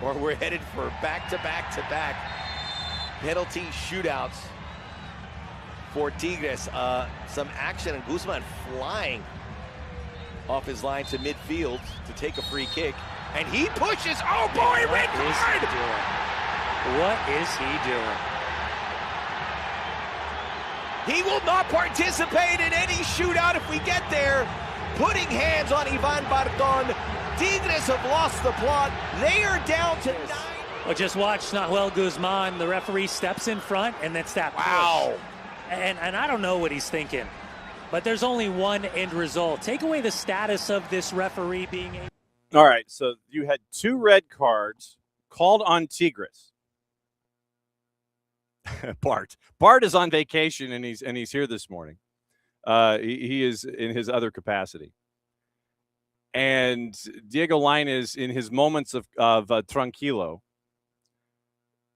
Or we're headed for back-to-back-to-back penalty shootouts for Tigres. Some action, and Guzman flying off his line to midfield to take a free kick. And he pushes. Oh, boy, red card! What is he doing? He will not participate in any shootout if we get there. Putting hands on Ivan Barton. Tigres have lost the plot. They are down to 9. Well, just watch Nahuel Guzman. The referee steps in front, and that's that push. Wow. And I don't know what he's thinking. But there's only one end result. Take away the status of this referee being a... All right, so you had 2 red cards called on Tigres. Bart is on vacation, and he's here this morning. He is in his other capacity. And Diego Lainez, in his moments of tranquilo,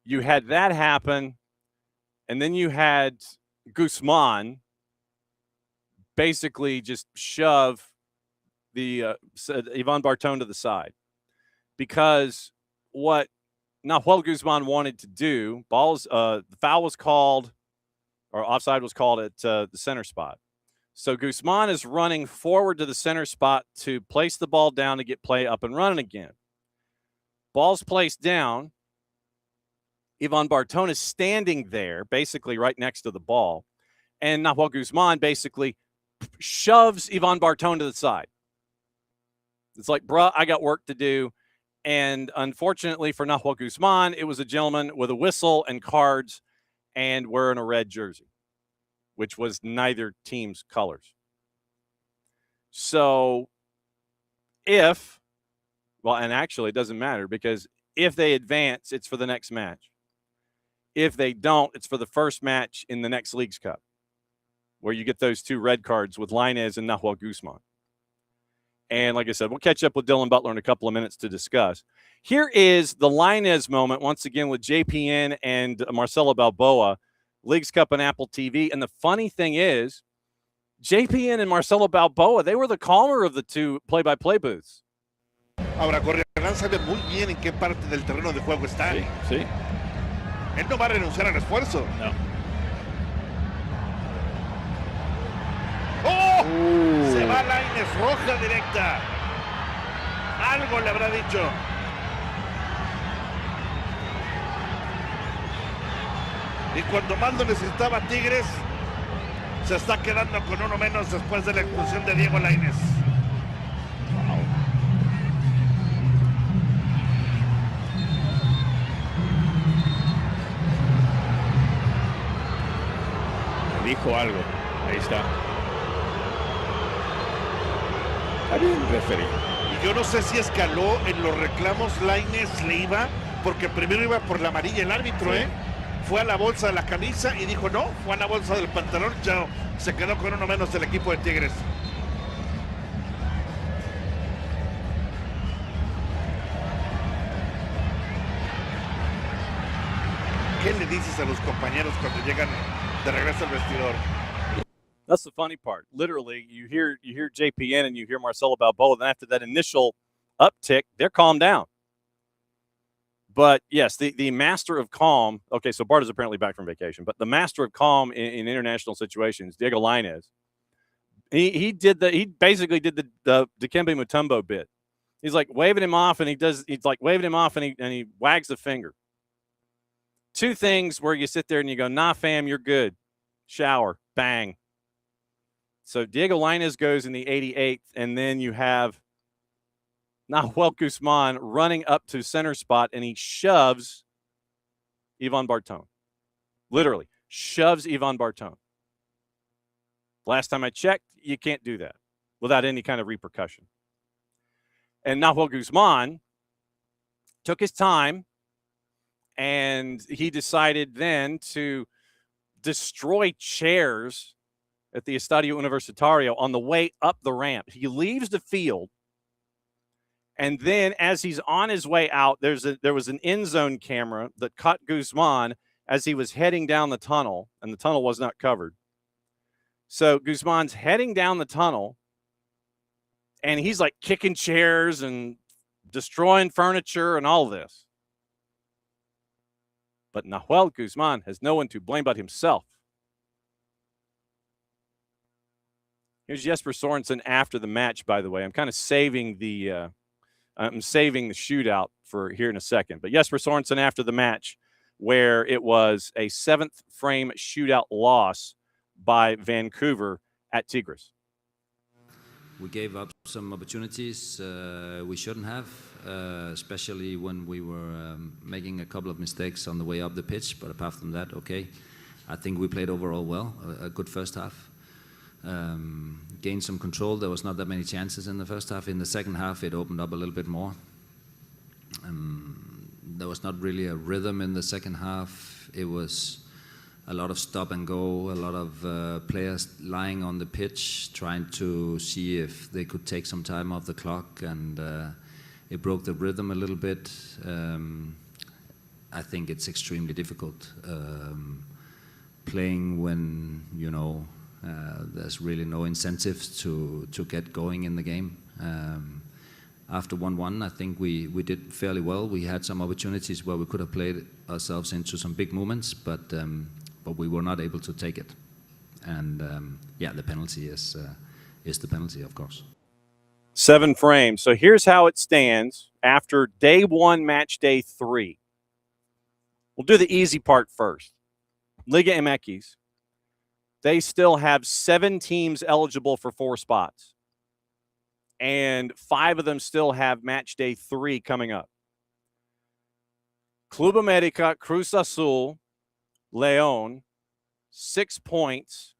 you had that happen, and then you had Guzman basically just shove the Ivan Barton to the side, because what Nahuel Guzman wanted to do, the foul was called, or offside was called at the center spot. So Guzman is running forward to the center spot to place the ball down to get play up and running again. Ball's placed down. Ivan Barton is standing there, basically right next to the ball. And Nahuel Guzman basically shoves Ivan Barton to the side. It's like, bruh, I got work to do. And unfortunately for Nahuel Guzman, it was a gentleman with a whistle and cards and wearing a red jersey, which was neither team's colors. So and actually it doesn't matter, because if they advance, it's for the next match. If they don't, it's for the first match in the next Leagues Cup, where you get those 2 red cards with Lainez and Nahuel Guzman. And like I said, we'll catch up with Dylan Butler in a couple of minutes to discuss. Here is the Lainez moment, once again, with JPN and Marcelo Balboa, Leagues Cup on Apple TV. And the funny thing is, JPN and Marcelo Balboa, they were the calmer of the 2 play-by-play booths. Ahora, Corrialán sabe muy bien en qué parte del terreno de juego está. Sí, sí. Él no va a renunciar al esfuerzo. No. ¡Oh! Se va Lainez, roja directa. Algo le habrá dicho. Y cuando más lo necesitaba Tigres, se está quedando con uno menos después de la expulsión de Diego Lainez. Dijo algo, ahí está. Está bien, referee. Y yo no sé si escaló en los reclamos Lainez Leiva, porque primero iba por la amarilla el árbitro, sí. Fue a la bolsa de la camisa y dijo no, fue a la bolsa del pantalón, chao, se quedó con uno menos del equipo de Tigres. ¿Qué le dices a los compañeros cuando llegan de regreso al vestidor? That's the funny part. Literally, you hear JPN and you hear Marcelo Balboa, then after that initial uptick, they're calmed down. But yes, the master of calm. Okay, so Bart is apparently back from vacation, but the master of calm in international situations, Diego Lainez, he basically did the Dikembe Mutombo bit. He's like waving him off, and he's like waving him off, and he wags the finger. 2 things where you sit there and you go, nah, fam, you're good. Shower, bang. So Diego Lainez goes in the 88th, and then you have Nahuel Guzman running up to center spot, and he shoves Ivan Barton. Literally, shoves Ivan Barton. Last time I checked, you can't do that without any kind of repercussion. And Nahuel Guzman took his time, and he decided then to destroy chairs at the Estadio Universitario on the way up the ramp. He leaves the field, and then as he's on his way out, there was an end zone camera that caught Guzman as he was heading down the tunnel, and the tunnel was not covered. So Guzman's heading down the tunnel, And he's like kicking chairs and destroying furniture and all this. But Nahuel Guzman has no one to blame but himself. Here's Jesper Sorensen after the match, by the way. I'm kind of saving the shootout for here in a second. But Jesper Sorensen after the match, where it was a 7th frame shootout loss by Vancouver at Tigres. We gave up some opportunities we shouldn't have, especially when we were making a couple of mistakes on the way up the pitch. But apart from that, okay. I think we played overall well, a good first half. Gained some control. There was not that many chances in the first half. In the second half, it opened up a little bit more. There was not really a rhythm in the second half. It was a lot of stop and go, a lot of players lying on the pitch, trying to see if they could take some time off the clock, and it broke the rhythm a little bit. I think it's extremely difficult playing when, you know, there's really no incentives to get going in the game. After 1-1, I think we did fairly well. We had some opportunities where we could have played ourselves into some big moments, but we were not able to take it. And yeah, the penalty is the penalty, of course. 7 frames. So here's how it stands after day 1, match day 3. We'll do the easy part first. Liga MX. They still have 7 teams eligible for 4 spots. And 5 of them still have match day 3 coming up. Club America, Cruz Azul, León, 6 points.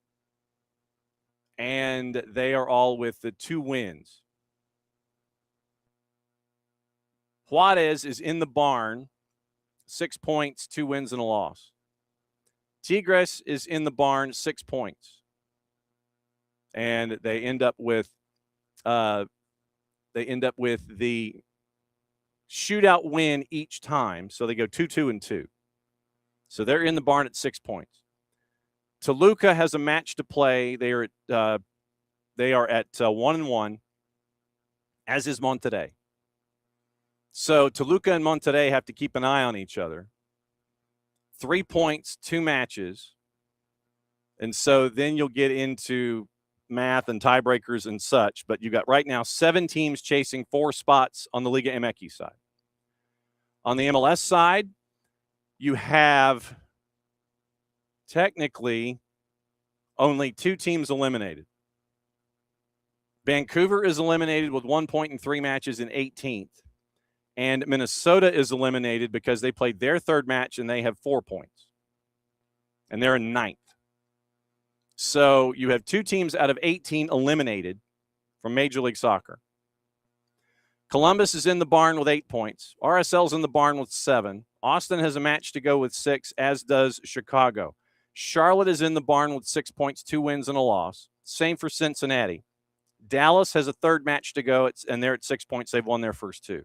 And they are all with the 2 wins. Hodges is in the barn, 6 points, 2 wins, and a loss. Tigres is in the barn, 6 points. And they end up with the shootout win each time. So they go 2-2-2. So they're in the barn at 6 points. Toluca has a match to play. They are at 1-1, as is Monterrey. So Toluca and Monterrey have to keep an eye on each other. 3 points, 2 matches. And so then you'll get into math and tiebreakers and such. But you got right now 7 teams chasing 4 spots on the Liga MX side. On the MLS side, you have technically only 2 teams eliminated. Vancouver is eliminated with 1 point in 3 matches in 18th. And Minnesota is eliminated because they played their 3rd match and they have 4 points. And they're in 9th. So you have 2 teams out of 18 eliminated from Major League Soccer. Columbus is in the barn with 8 points. RSL's in the barn with 7. Austin has a match to go with 6, as does Chicago. Charlotte is in the barn with 6 points, 2 wins, and a loss. Same for Cincinnati. Dallas has a 3rd match to go, and they're at 6 points. They've won their first 2.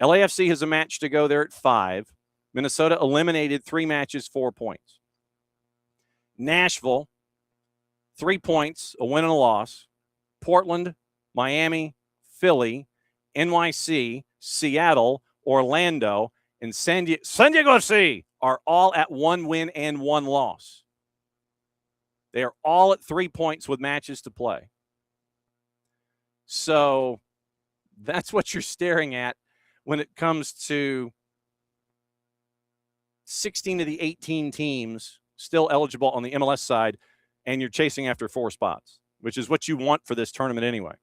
LAFC has a match to go. They're at 5. Minnesota eliminated 3 matches, 4 points. Nashville, 3 points, a win and a loss. Portland, Miami, Philly, NYC, Seattle, Orlando, and San Diego FC are all at 1 win and 1 loss. They are all at 3 points with matches to play. So that's what you're staring at when it comes to 16 of the 18 teams still eligible on the MLS side, and you're chasing after 4 spots, which is what you want for this tournament anyway.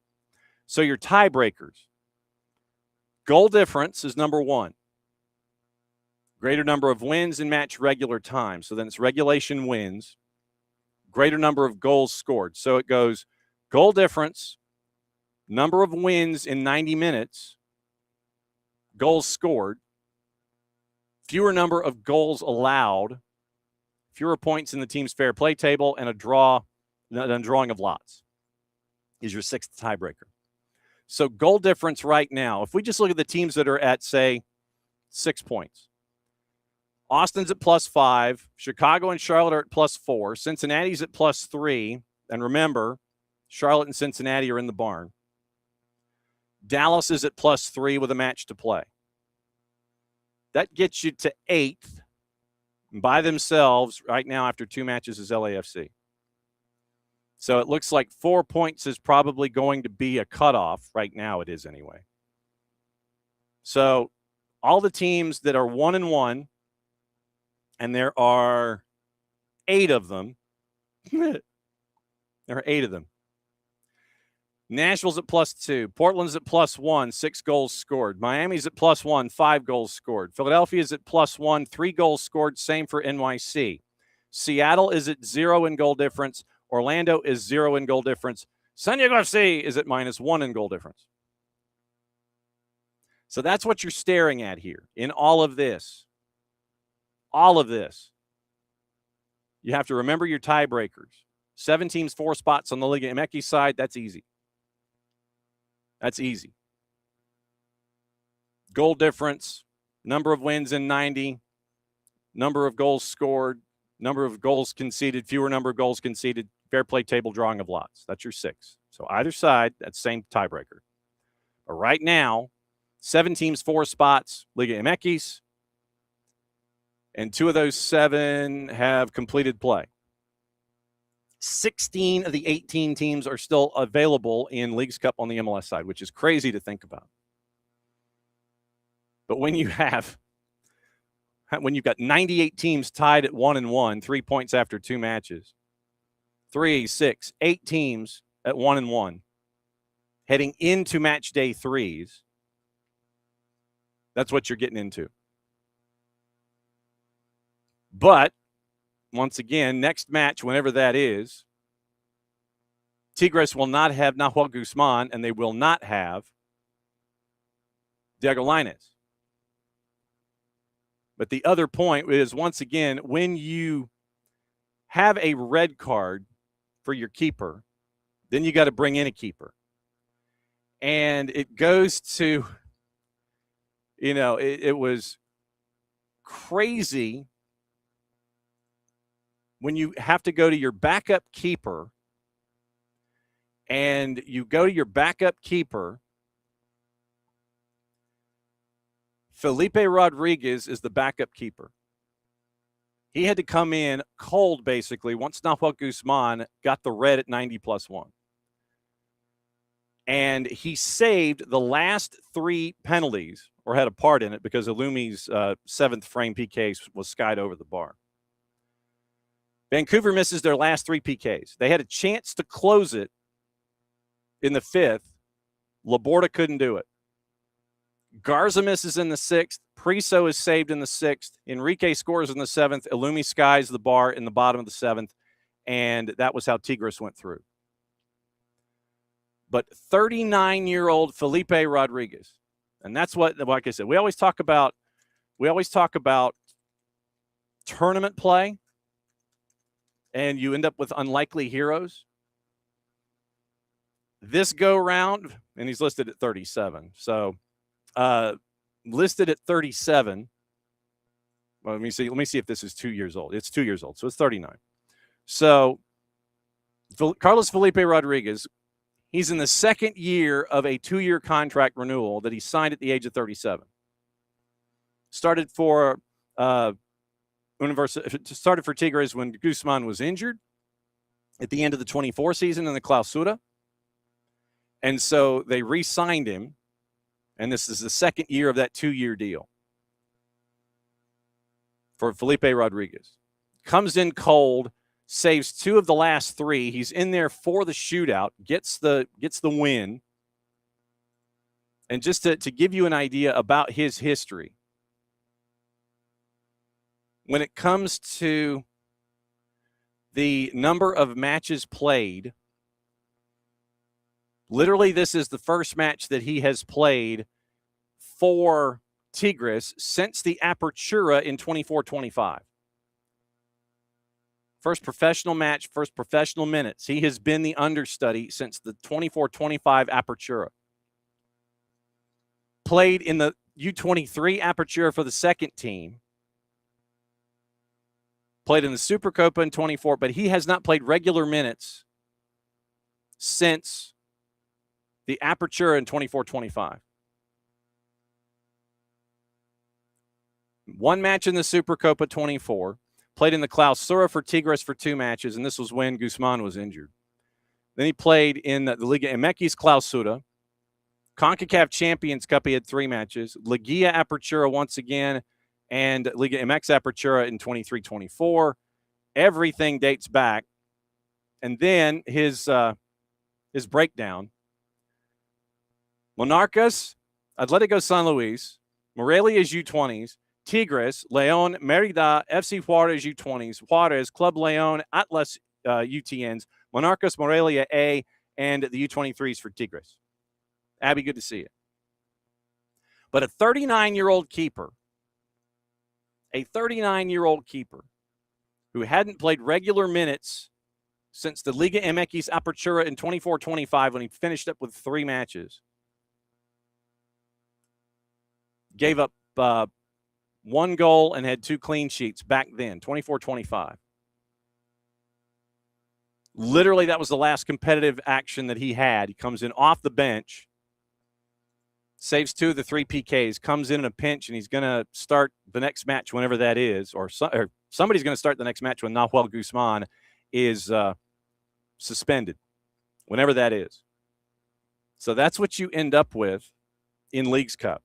So your tiebreakers. Goal difference is number 1. Greater number of wins in match regular time. So then it's regulation wins. Greater number of goals scored. So it goes goal difference, number of wins in 90 minutes, goals scored, fewer number of goals allowed, fewer points in the team's fair play table, and a drawing of lots is your 6th tiebreaker. So goal difference right now, if we just look at the teams that are at, say, 6 points. Austin's at +5. Chicago and Charlotte are at +4. Cincinnati's at +3. And remember, Charlotte and Cincinnati are in the barn. Dallas is at +3 with a match to play. That gets you to 8th by themselves right now after 2 matches is LAFC. So it looks like 4 points is probably going to be a cutoff. Right now it is anyway. So all the teams that are 1-1, and there are 8 of them. There are 8 of them. Nashville's at +2. Portland's at +1, 6 goals scored. Miami's at +1, 5 goals scored. Philadelphia's at +1, 3 goals scored. Same for NYC. Seattle is at 0 in goal difference. Orlando is 0 in goal difference. San Diego FC is at -1 in goal difference. So that's what you're staring at here in all of this. All of this. You have to remember your tiebreakers. 7 teams, 4 spots on the Liga MX side. That's easy. That's easy. Goal difference, number of wins in 90, number of goals scored, number of goals conceded, fewer number of goals conceded, fair play table drawing of lots. That's your 6. So either side, that's same tiebreaker. But right now, 7 teams, 4 spots, Liga MX, and 2 of those 7 have completed play. 16 of the 18 teams are still available in Leagues Cup on the MLS side, which is crazy to think about. But when you've got 98 teams tied at 1-1, 3 points after 2 matches, 3, 6, 8 teams at 1-1, heading into match day 3s, that's what you're getting into. But once again, next match, whenever that is, Tigres will not have Nahuel Guzman, and they will not have Diego Lainez. But the other point is, once again, when you have a red card for your keeper, then you got to bring in a keeper. And it goes to, it was crazy when you have to go to your backup keeper, and you go to your backup keeper, Felipe Rodriguez is the backup keeper. He had to come in cold, basically, once Nahuel Guzman got the red at 90+1. And he saved the last 3 penalties, or had a part in it, because Ilumi's 7th frame PK was skied over the bar. Vancouver misses their last 3 PKs. They had a chance to close it in the 5th. Laborda couldn't do it. Garza misses in the 6th. Priso is saved in the 6th. Enrique scores in the 7th. Ilumi skies the bar in the bottom of the 7th. And that was how Tigres went through. But 39-year-old Felipe Rodriguez, and that's what, like I said, we always talk about tournament play, and you end up with unlikely heroes. This go round, and he's listed at 37. So listed at 37. Well, let me see if this is 2 years old. It's 2 years old, so it's 39. So Carlos Felipe Rodriguez, he's in the 2nd year of a 2-year contract renewal that he signed at the age of 37. Started for Tigres when Guzman was injured at the end of the 24 season in the Clausura. And so they re-signed him, and this is the 2nd year of that 2-year deal for Felipe Rodriguez. Comes in cold, saves 2 of the last 3. He's in there for the shootout, gets the win. And just to give you an idea about his history, when it comes to the number of matches played, literally this is the first match that he has played for Tigres since the Apertura in 24-25. First professional match, first professional minutes. He has been the understudy since the 24-25 Apertura. Played in the U23 Apertura for the 2nd team. Played in the Supercopa in 24, but he has not played regular minutes since the Apertura in 24-25. One match in the Supercopa 24. Played in the Clausura for Tigres for 2 matches, and this was when Guzman was injured. Then he played in the Liga MX Clausura. CONCACAF Champions Cup, he had 3 matches. Liguilla Apertura once again, and Liga MX Apertura in 23-24. Everything dates back. And then his breakdown. Monarcas, Atlético San Luis, Morelia's U20s, Tigres, León, Mérida, FC Juárez U20s, Juárez, Club León, Atlas UTNs, Monarcas, Morelia A, and the U23s for Tigres. Abby, good to see you. But a 39-year-old keeper, who hadn't played regular minutes since the Liga MX Apertura in 24-25 when he finished up with 3 matches, gave up 1 goal and had 2 clean sheets back then, 24-25. Literally, that was the last competitive action that he had. He comes in off the bench, saves 2 of the 3 PKs, comes in a pinch, and he's going to start the next match whenever that is, or somebody's going to start the next match when Nahuel Guzman is suspended, whenever that is. So that's what you end up with in Leagues Cup.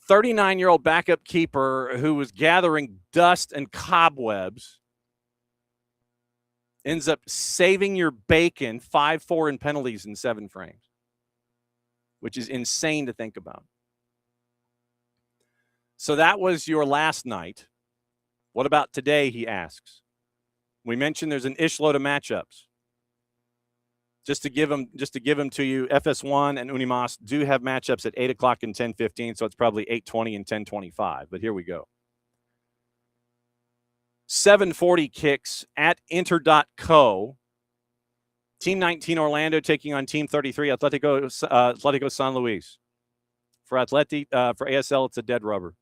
39-year-old backup keeper who was gathering dust and cobwebs ends up saving your bacon 5-4 in penalties in 7 frames, which is insane to think about. So that was your last night. What about today, he asks. We mentioned there's an ish load of matchups. Just to give them to you, FS1 and Unimas do have matchups at 8 o'clock and 10:15, so it's probably 8:20 and 10:25. But here we go. 7:40 kicks at Inter.co. Team 19 Orlando taking on Team 33 Atletico San Luis. For ASL, it's a dead rubber.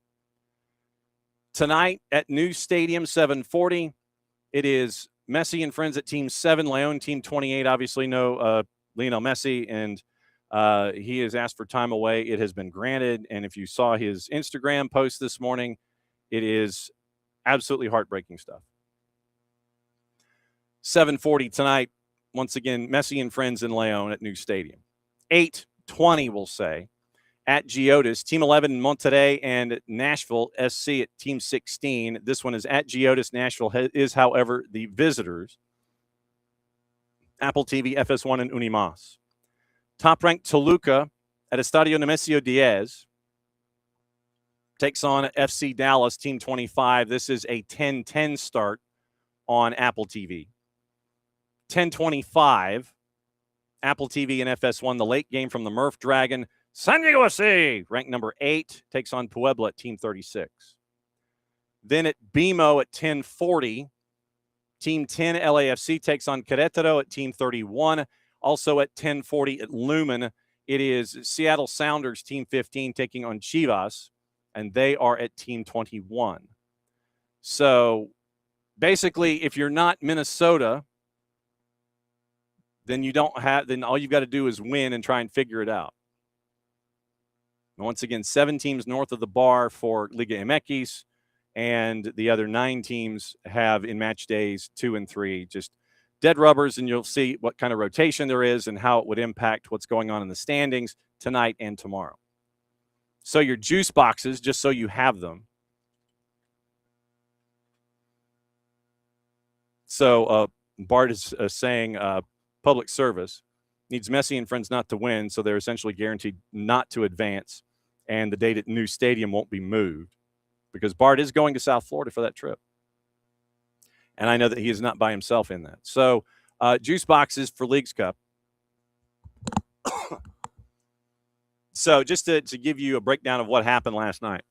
Tonight at New Stadium, 7:40, it is Messi and friends at Team 7, León Team 28. Obviously, no Lionel Messi, and he has asked for time away. It has been granted, and if you saw his Instagram post this morning, it is absolutely heartbreaking stuff. 7:40 tonight, once again, Messi and friends in León at New Stadium. 8:20, we'll say, at Geodis. Team 11, Monterrey, and Nashville SC at Team 16. This one is at Geodis. Nashville is, however, the visitors. Apple TV, FS1, and Unimas. Top-ranked Toluca at Estadio Nemesio Diaz takes on FC Dallas, Team 25. This is a 10:10 start on Apple TV. 10:25, Apple TV and FS1, the late game from the Murph Dragon. San Diego SC, ranked number 8, takes on Puebla at Team 36. Then at BMO at 10:40, Team 10 LAFC takes on Querétaro at Team 31. Also at 10:40 at Lumen, it is Seattle Sounders, Team 15, taking on Chivas, and they are at Team 21. So basically, if you're not Minnesota, then all you've got to do is win and try and figure it out. Once again, 7 teams north of the bar for Liga MX, and the other 9 teams have in match days 2 and 3, just dead rubbers, and you'll see what kind of rotation there is and how it would impact what's going on in the standings tonight and tomorrow. So your juice boxes, just so you have them. So Bart is saying public service needs Messi and friends not to win, so they're essentially guaranteed not to advance, and the date at New Stadium won't be moved because Bart is going to South Florida for that trip. And I know that he is not by himself in that. So juice boxes for Leagues Cup. So just to give you a breakdown of what happened last night.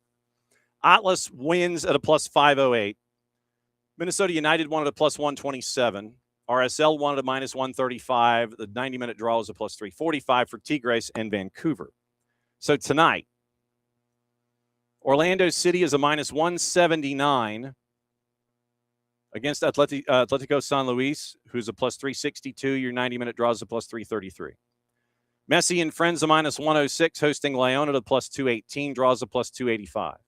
Atlas wins at a plus 508. Minnesota United won at a plus 127. RSL won at a minus 135. The 90-minute draw is a plus 345 for Tigres and Vancouver. So tonight, Orlando City is a minus 179 against Atletico San Luis, who's a plus 362. Your 90-minute draw is a plus 333. Messi and Friends a -106, hosting León at a +218, draws a +285.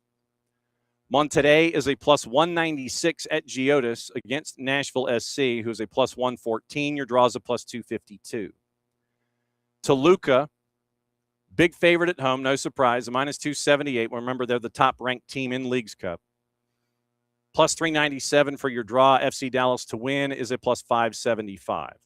Monterrey is a +196 at Geodis against Nashville SC, who's a +114. Your draws a +252. Toluca, big favorite at home, no surprise, a -278. Remember, they're the top-ranked team in Leagues Cup. +397 for your draw. FC Dallas to win is a +575.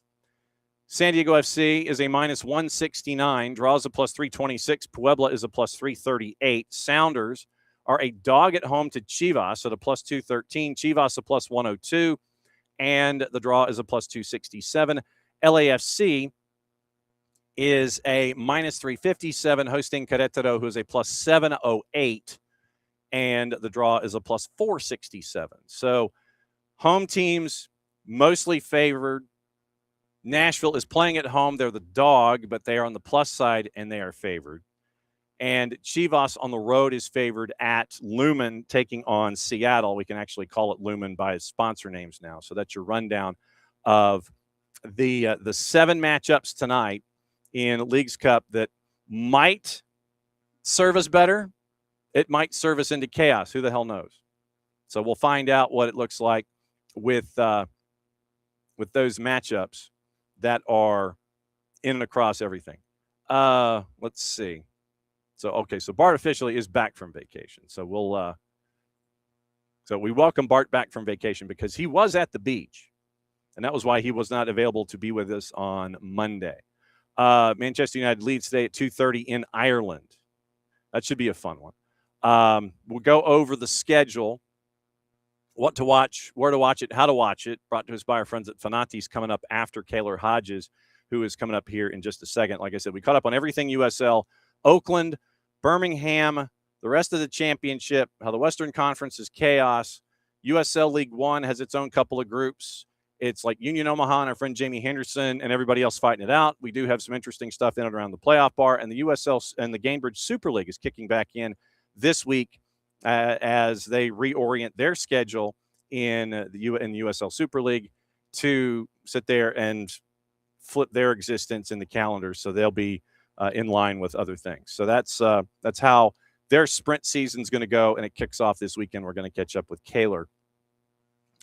San Diego FC is a -169, draws a +326. Puebla is a +338. Sounders are a dog at home to Chivas at a +213. Chivas a +102, and the draw is a +267. LAFC is a -357, hosting Querétaro, who is a +708, and the draw is a +467. So home teams mostly favored. Nashville is playing at home. They're the dog, but they are on the plus side, and they are favored. And Chivas on the road is favored at Lumen, taking on Seattle. We can actually call it Lumen by its sponsor names now. So that's your rundown of the 7 matchups tonight in Leagues Cup that might serve us better. It might serve us into chaos. Who the hell knows? So we'll find out what it looks like with those matchups that are in and across everything. Let's see. So Bart officially is back from vacation. So we welcome Bart back from vacation because he was at the beach, and that was why he was not available to be with us on Monday. Manchester United leads today at 2:30 in Ireland. That should be a fun one. We'll go over the schedule, what to watch, where to watch it, how to watch it, brought to us by our friends at Fanati's, coming up after Kaylor Hodges, who is coming up here in just a second. Like I said, we caught up on everything USL, Oakland, Birmingham, the rest of the championship, how the Western Conference is chaos. USL League One has its own couple of groups. It's like Union Omaha and our friend Jamie Henderson and everybody else fighting it out. We do have some interesting stuff in and around the playoff bar, and the USL and the Gainbridge Super League is kicking back in this week as they reorient their schedule in the USL Super League to sit there and flip their existence in the calendar, so they'll be in line with other things. So that's how their sprint season's going to go, and it kicks off this weekend. We're going to catch up with Kaylor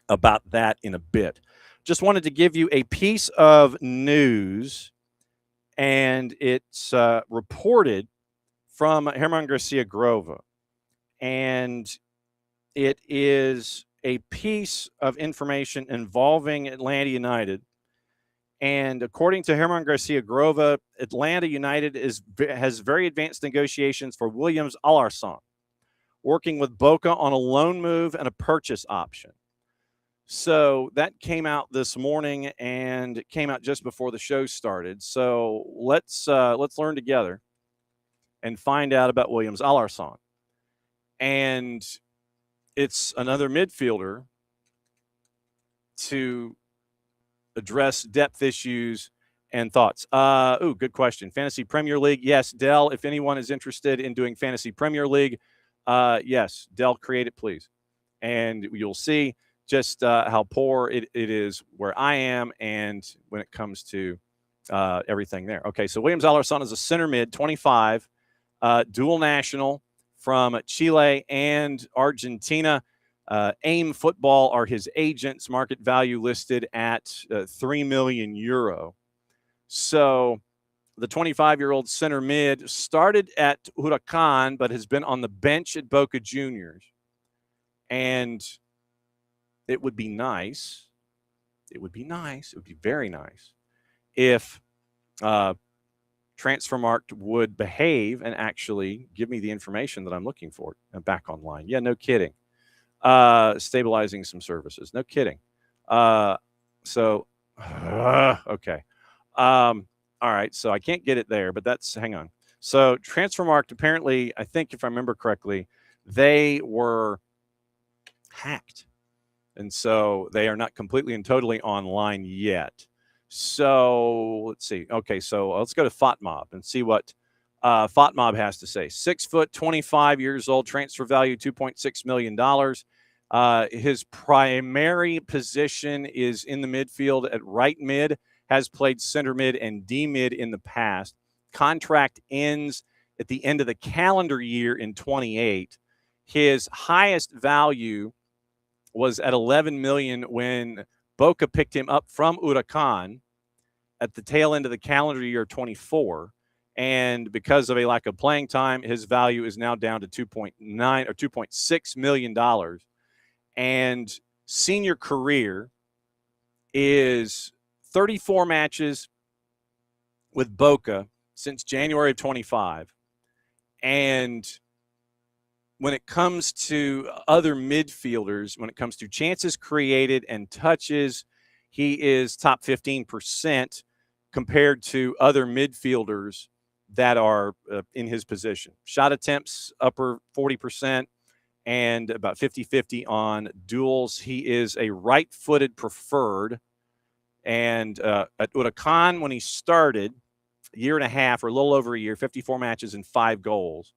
about that in a bit. Just wanted to give you a piece of news, and it's reported from Herman Garcia Grova, and it is a piece of information involving Atlanta United. And according to Herman Garcia Grova, Atlanta United has very advanced negotiations for Williams Alarsson, working with Boca on a loan move and a purchase option. So that came out this morning, and it came out just before the show started. So let's learn together and find out about Williams Alarsson. And it's another midfielder to address depth issues and thoughts. Good question. Fantasy Premier League. Yes, Dell, if anyone is interested in doing Fantasy Premier League, yes, Dell, create it, please. And you'll see just how poor it is where I am and when it comes to everything there. Okay, so Williams Alarsson is a center mid, 25, dual national from Chile and Argentina. AIM Football are his agents, market value listed at 3 million euro. So the 25-year-old center mid started at Huracan, but has been on the bench at Boca Juniors. And it would be nice. It would be very nice if Transfermarkt would behave and actually give me the information that I'm looking for back online. Yeah, no kidding. Stabilizing some services. No kidding. Okay. All right. So I can't get it there, but hang on. So Transfermarkt, apparently, I think if I remember correctly, they were hacked. And so they are not completely and totally online yet. So let's see. Okay. So let's go to FOTMob and see what FOTMob has to say. 6 foot, 25 years old, transfer value $2.6 million. His primary position is in the midfield at right mid, has played center mid and D mid in the past. contract ends at the end of the calendar year in 28. His highest value was at $11 million when Boca picked him up from Huracan at the tail end of the calendar year 24. And because of a lack of playing time, his value is now down to $2.9 or $2.6 million. And senior career is 34 matches with Boca since January of 25. And when it comes to other midfielders, when it comes to chances created and touches, he is top 15% compared to other midfielders that are in his position. Shot attempts, upper 40%, and about 50-50 on duels. He is a right-footed preferred. And at Huracan, when he started, a year and a half or a little over a year, 54 matches and 5 goals.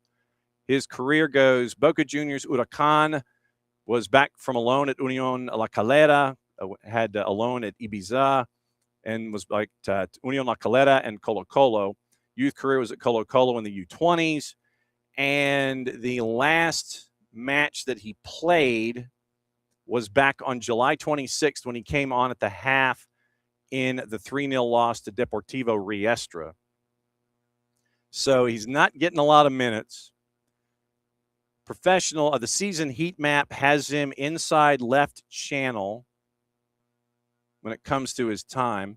His career goes Boca Juniors, Huracan, was back from a loan at Union La Calera, had a loan at Ibiza, and was like Union La Calera and Colo-Colo. Youth career was at Colo-Colo in the U20s. And the last match that he played was back on July 26th when he came on at the half in the 3-0 loss to Deportivo Riestra. So he's not getting a lot of minutes. Professional of the season heat map has him inside left channel when it comes to his time.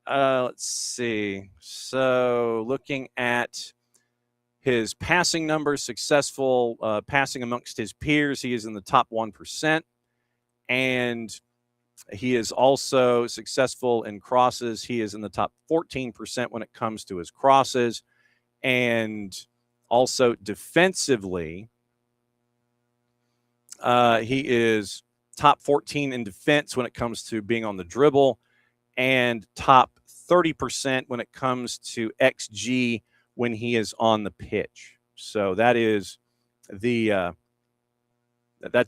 Let's see. So looking at his passing numbers, successful passing amongst his peers, he is in the top 1%. And he is also successful in crosses. He is in the top 14% when it comes to his crosses. And also defensively, he is top 14 in defense when it comes to being on the dribble and top 30% when it comes to XG when he is on the pitch. So that is that's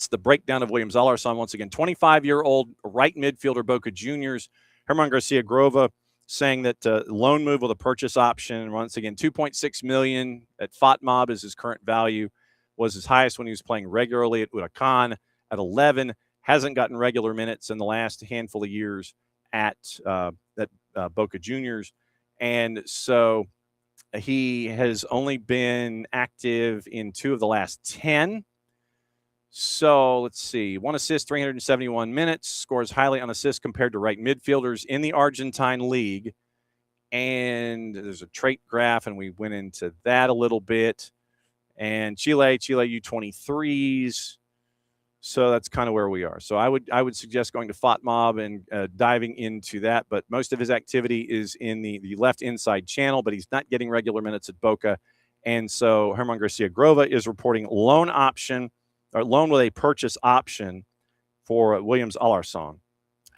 the breakdown of Williams Alarzón. Once again, 25-year-old right midfielder, Boca Juniors. Herman Garcia Grova saying that loan move with a purchase option. Once again, $2.6 million at FOTMOB is his current value. Was his highest when he was playing regularly at Huracan at 11. Hasn't gotten regular minutes in the last handful of years at Boca Juniors. And so he has only been active in 2 of the last 10. So let's see. 1 assist, 371 minutes. Scores highly on assists compared to right midfielders in the Argentine league. And there's a trait graph, and we went into that a little bit. And Chile U23s. So that's kind of where we are. So I would suggest going to FOTMOB and diving into that. But most of his activity is in the left inside channel, but he's not getting regular minutes at Boca. And so Herman Garcia Grova is reporting loan option or loan with a purchase option for Williams Alarzón.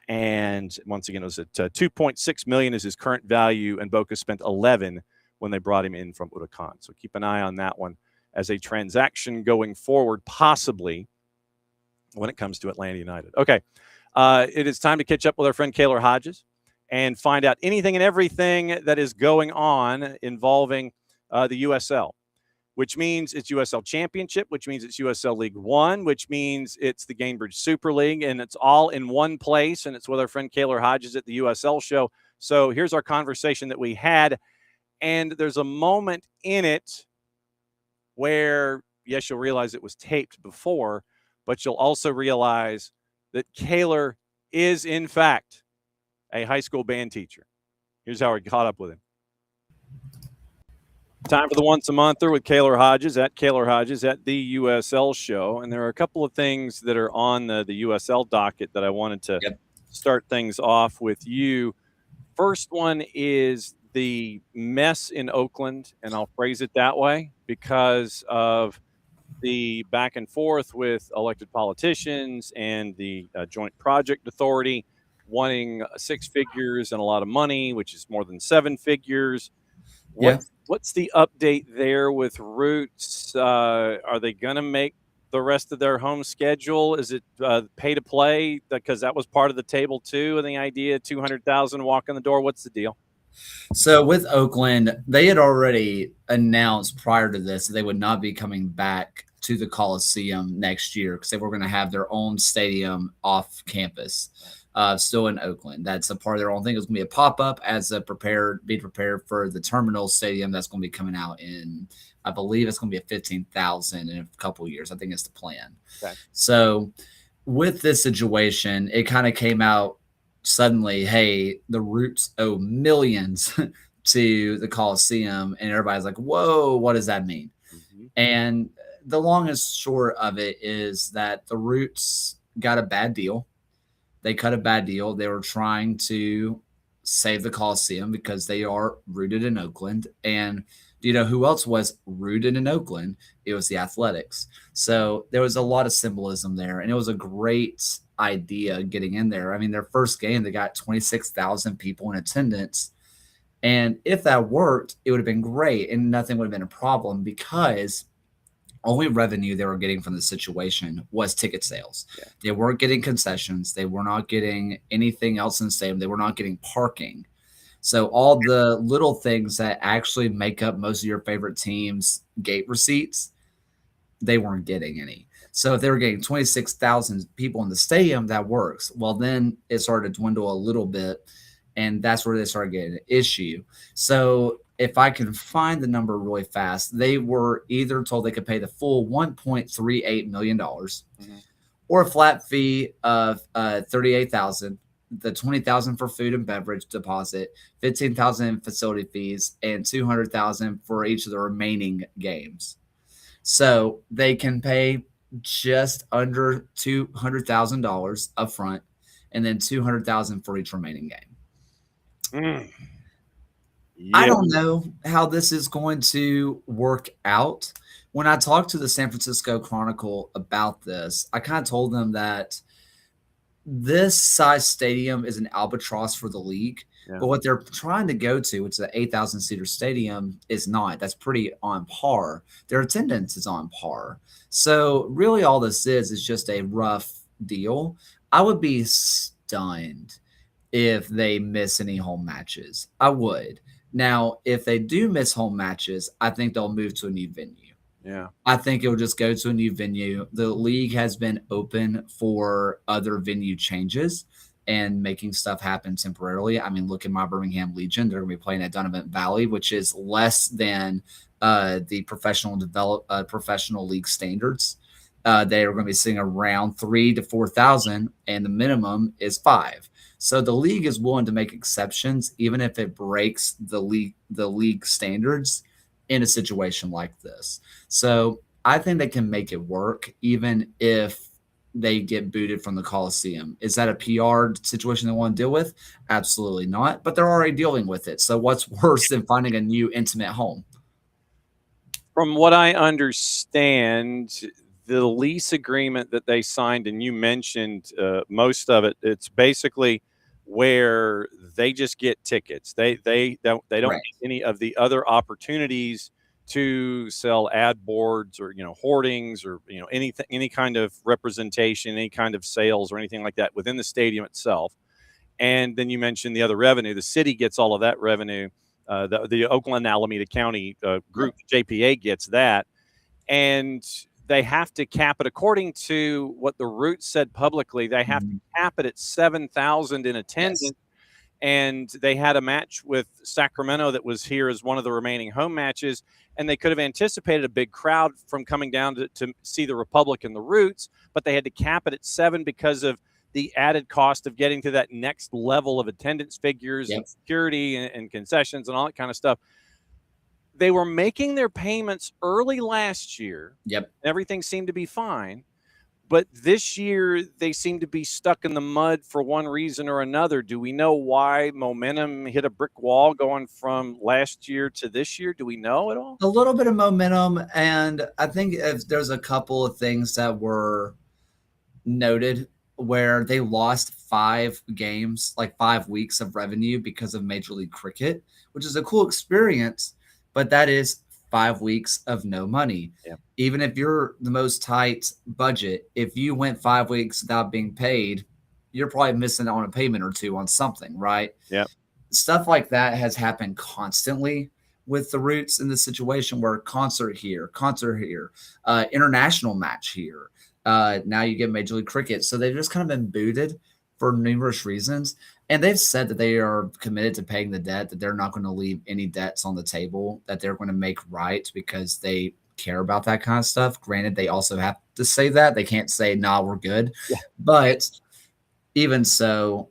And once again, it was at $2.6 million is his current value, and Boca spent 11 when they brought him in from Huracan. So keep an eye on that one as a transaction going forward, possibly when it comes to Atlanta United. Okay, it is time to catch up with our friend Kaylor Hodges and find out anything and everything that is going on involving the USL, which means it's USL Championship, which means it's USL League One, which means it's the Gainbridge Super League, and it's all in one place, and it's with our friend Kaylor Hodges at the USL show. So here's our conversation that we had, and there's a moment in it where, yes, you'll realize it was taped before, but you'll also realize that Kaylor is, in fact, a high school band teacher. Here's how we caught up with him. Time for the Once a Monther with Kaylor Hodges at the USL show. And there are a couple of things that are on the USL docket that I wanted to start things off with you. First one is the mess in Oakland, and I'll phrase it that way because of the back and forth with elected politicians and the Joint Project Authority wanting 6 figures and a lot of money, which is more than 7 figures. What's the update there with Roots? Are they going to make the rest of their home schedule? Is it pay to play? Because that was part of the table too, and the idea 200,000 walk in the door. What's the deal? So with Oakland, they had already announced prior to this that they would not be coming back to the Coliseum next year because they were going to have their own stadium off campus, still in Oakland. That's a part of their own thing. It was going to be a pop-up as be prepared for the Terminal Stadium that's going to be coming out in, I believe it's going to be at 15,000 in a couple of years. I think it's the plan. Okay. So with this situation, it kind of came out suddenly, hey, the Roots owe millions to the Coliseum, and everybody's like, whoa, what does that mean? And the long and short of it is that the Roots got a bad deal. They cut a bad deal. They were trying to save the Coliseum because they are rooted in Oakland. And do you know who else was rooted in Oakland? It was the Athletics. So there was a lot of symbolism there, and it was a great idea getting in there. I mean, their first game, they got 26,000 people in attendance. And if that worked, it would have been great, and nothing would have been a problem because only revenue they were getting from the situation was ticket sales. Yeah. They weren't getting concessions. They were not getting anything else in the stadium. They were not getting parking. So all the little things that actually make up most of your favorite team's gate receipts, they weren't getting any. So if they were getting 26,000 people in the stadium, that works. Well, then it started to dwindle a little bit, and that's where they started getting an issue. So if I can find the number really fast, they were either told they could pay the full $1.38 million or a flat fee of $38,000, the $20,000 for food and beverage deposit, $15,000 in facility fees, and $200,000 for each of the remaining games. So they can pay just under $200,000 up front, and then $200,000 for each remaining game. Yeah. I don't know how this is going to work out. When I talked to the San Francisco Chronicle about this, I kind of told them that this size stadium is an albatross for the league. Yeah. But what they're trying to go to, which is an 8,000-seater stadium, is not. That's pretty on par. Their attendance is on par. So really all this is just a rough deal. I would be stunned if they miss any home matches. I would. Now, if they do miss home matches, I think they'll move to a new venue. Yeah. I think it'll just go to a new venue. The league has been open for other venue changes and making stuff happen temporarily. I mean, look at my Birmingham Legion. They're going to be playing at Donovan Valley, which is less than the professional league standards. They are going to be sitting around 3,000 to 4,000, and the minimum is 5. So the league is willing to make exceptions, even if it breaks the league standards in a situation like this. So I think they can make it work, even if they get booted from the Coliseum. Is that a PR situation they want to deal with? Absolutely not. But they're already dealing with it. So what's worse than finding a new intimate home? From what I understand, the lease agreement that they signed, and you mentioned most of it, it's basically where they just get tickets. They don't right. Get any of the other opportunities to sell ad boards or hoardings or anything, any kind of representation, any kind of sales or anything like that within the stadium itself. And then you mentioned the other revenue. The city gets all of that revenue. The Oakland Alameda County group, JPA, gets that, and they have to cap it according to what the Roots said publicly. They have to cap it at 7,000 in attendance. Yes. And they had a match with Sacramento that was here as one of the remaining home matches, and they could have anticipated a big crowd from coming down to see the Republic and the Roots, but they had to cap it at 7 because of the added cost of getting to that next level of attendance figures and security and concessions and all that kind of stuff. They were making their payments early last year. Yep. Everything seemed to be fine. But this year, they seem to be stuck in the mud for one reason or another. Do we know why momentum hit a brick wall going from last year to this year? Do we know at all? A little bit of momentum. And I think there's a couple of things that were noted where they lost 5 games, like 5 weeks of revenue because of Major League Cricket, which is a cool experience. But that is 5 weeks of no money. Yeah. Even if you're the most tight budget, if you went 5 weeks without being paid, you're probably missing on a payment or two on something, right? Yeah. stuff like that has happened constantly with the Roots in the situation where concert here, international match here. Now you get Major League Cricket. So they've just kind of been booted for numerous reasons. And they've said that they are committed to paying the debt, that they're not going to leave any debts on the table, that they're going to make right because they care about that kind of stuff. Granted, they also have to say that. They can't say, nah, we're good. Yeah. But even so,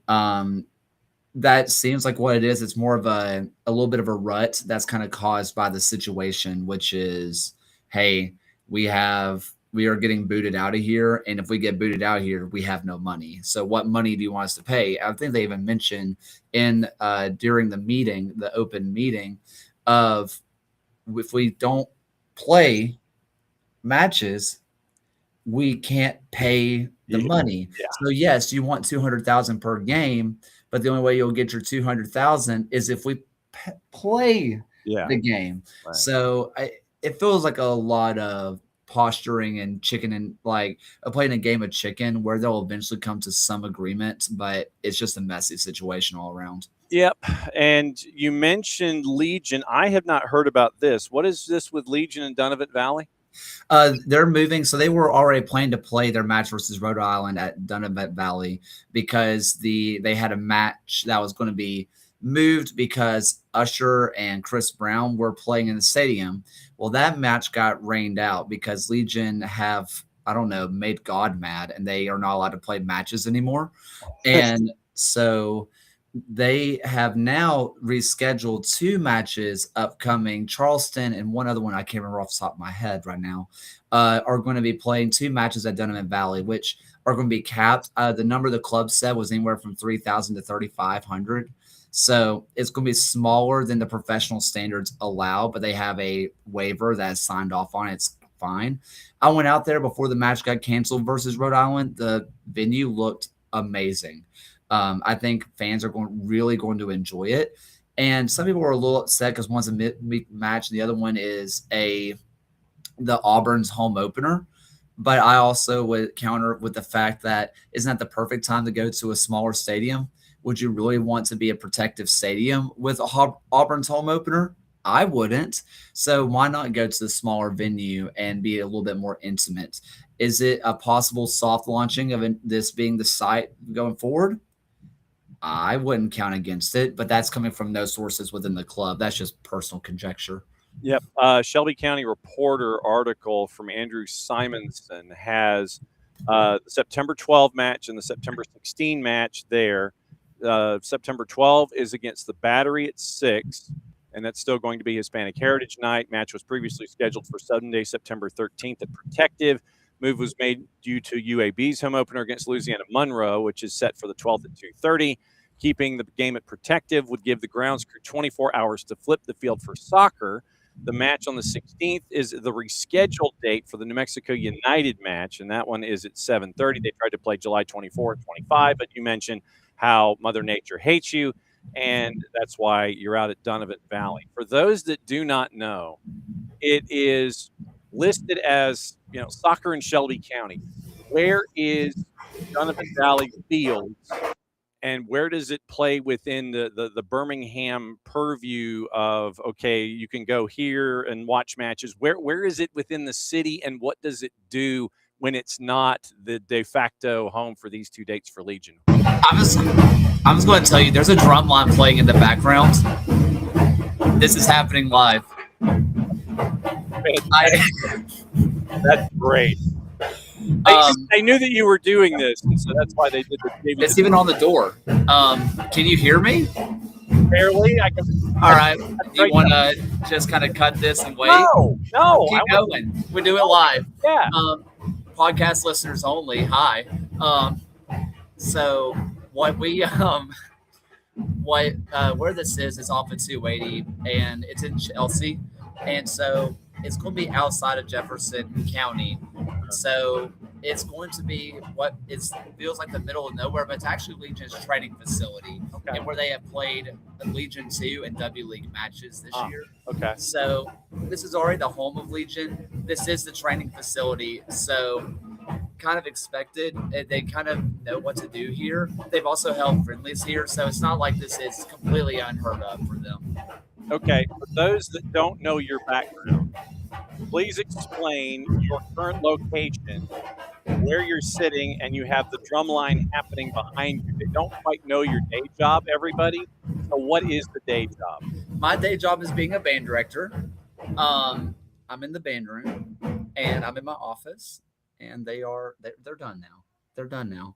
that seems like what it is. It's more of a little bit of a rut that's kind of caused by the situation, which is, hey, we are getting booted out of here. And if we get booted out of here, we have no money. So what money do you want us to pay? I think they even mentioned during the meeting, the open meeting, of if we don't play matches, we can't pay the money. Yeah. So yes, you want $200,000 per game, but the only way you'll get your $200,000 is if we play the game. Right. So it feels like a lot of posturing and chicken and like playing a game of chicken where they'll eventually come to some agreement, but it's just a messy situation all around. Yep. And you mentioned Legion. I have not heard about this. What is this with Legion and Donovan Valley? They're moving. So they were already planning to play their match versus Rhode Island at Donovan Valley because they had a match that was going to be moved because Usher and Chris Brown were playing in the stadium. Well, that match got rained out because Legion have, I don't know, made God mad and they are not allowed to play matches anymore. And so they have now rescheduled 2 matches upcoming. Charleston and one other one I can't remember off the top of my head right now are going to be playing 2 matches at Donovan Valley, which are going to be capped. The number the club said was anywhere from 3,000 to 3,500. So it's going to be smaller than the professional standards allow, but they have a waiver that is signed off on it. It's fine. I went out there before the match got canceled versus Rhode Island. The venue looked amazing. I think fans are really going to enjoy it. And some people were a little upset because one's a midweek match and the other one is the Auburn's home opener. But I also would counter with the fact that isn't that the perfect time to go to a smaller stadium? Would you really want to be a protective stadium with Auburn's home opener? I wouldn't. So why not go to the smaller venue and be a little bit more intimate? Is it a possible soft launching of this being the site going forward? I wouldn't count against it, but that's coming from no sources within the club. That's just personal conjecture. Yep. Shelby County Reporter article from Andrew Simonson has the September 12 match and the September 16 match there. September 12 is against the Battery at 6, and that's still going to be Hispanic Heritage Night. Match was previously scheduled for Sunday, September 13th at Protective. Move was made due to UAB's home opener against Louisiana Monroe, which is set for the 12th at 2:30. Keeping the game at Protective would give the grounds crew 24 hours to flip the field for soccer. The match on the 16th is the rescheduled date for the New Mexico United match, and that one is at 7:30. They tried to play July 24 and 25, but you mentioned how Mother Nature hates you, and that's why you're out at Donovan Valley. For those that do not know, it is listed as, soccer in Shelby County. Where is Donovan Valley Fields, and where does it play within the Birmingham purview of, okay, you can go here and watch matches? Where is it within the city, and what does it do when it's not the de facto home for these 2 dates for Legion? I'm just going to tell you, there's a drum line playing in the background. This is happening live. That's great. They knew that you were doing this, and so that's why they did the. It's even on the door. Can you hear me? Barely. All right. You want to just kind of cut this and wait? No. Keep going. We do it live. Yeah. Podcast listeners only. Hi. So what we where this is off of 280 and it's in Chelsea, and so it's going to be outside of Jefferson County. So it's going to be feels like the middle of nowhere, but it's actually Legion's training facility, and where they have played Legion 2 and W League matches this year. Okay. So this is already the home of Legion. This is the training facility. So kind of expected. They kind of know what to do here. They've also held friendlies here, so it's not like this is completely unheard of for them. Okay, for those that don't know your background, please explain your current location, where you're sitting, and you have the drum line happening behind you. They don't quite know your day job, everybody. So what is the day job? My day job is being a band director. I'm in the band room, and I'm in my office, and they're done now. They're done now.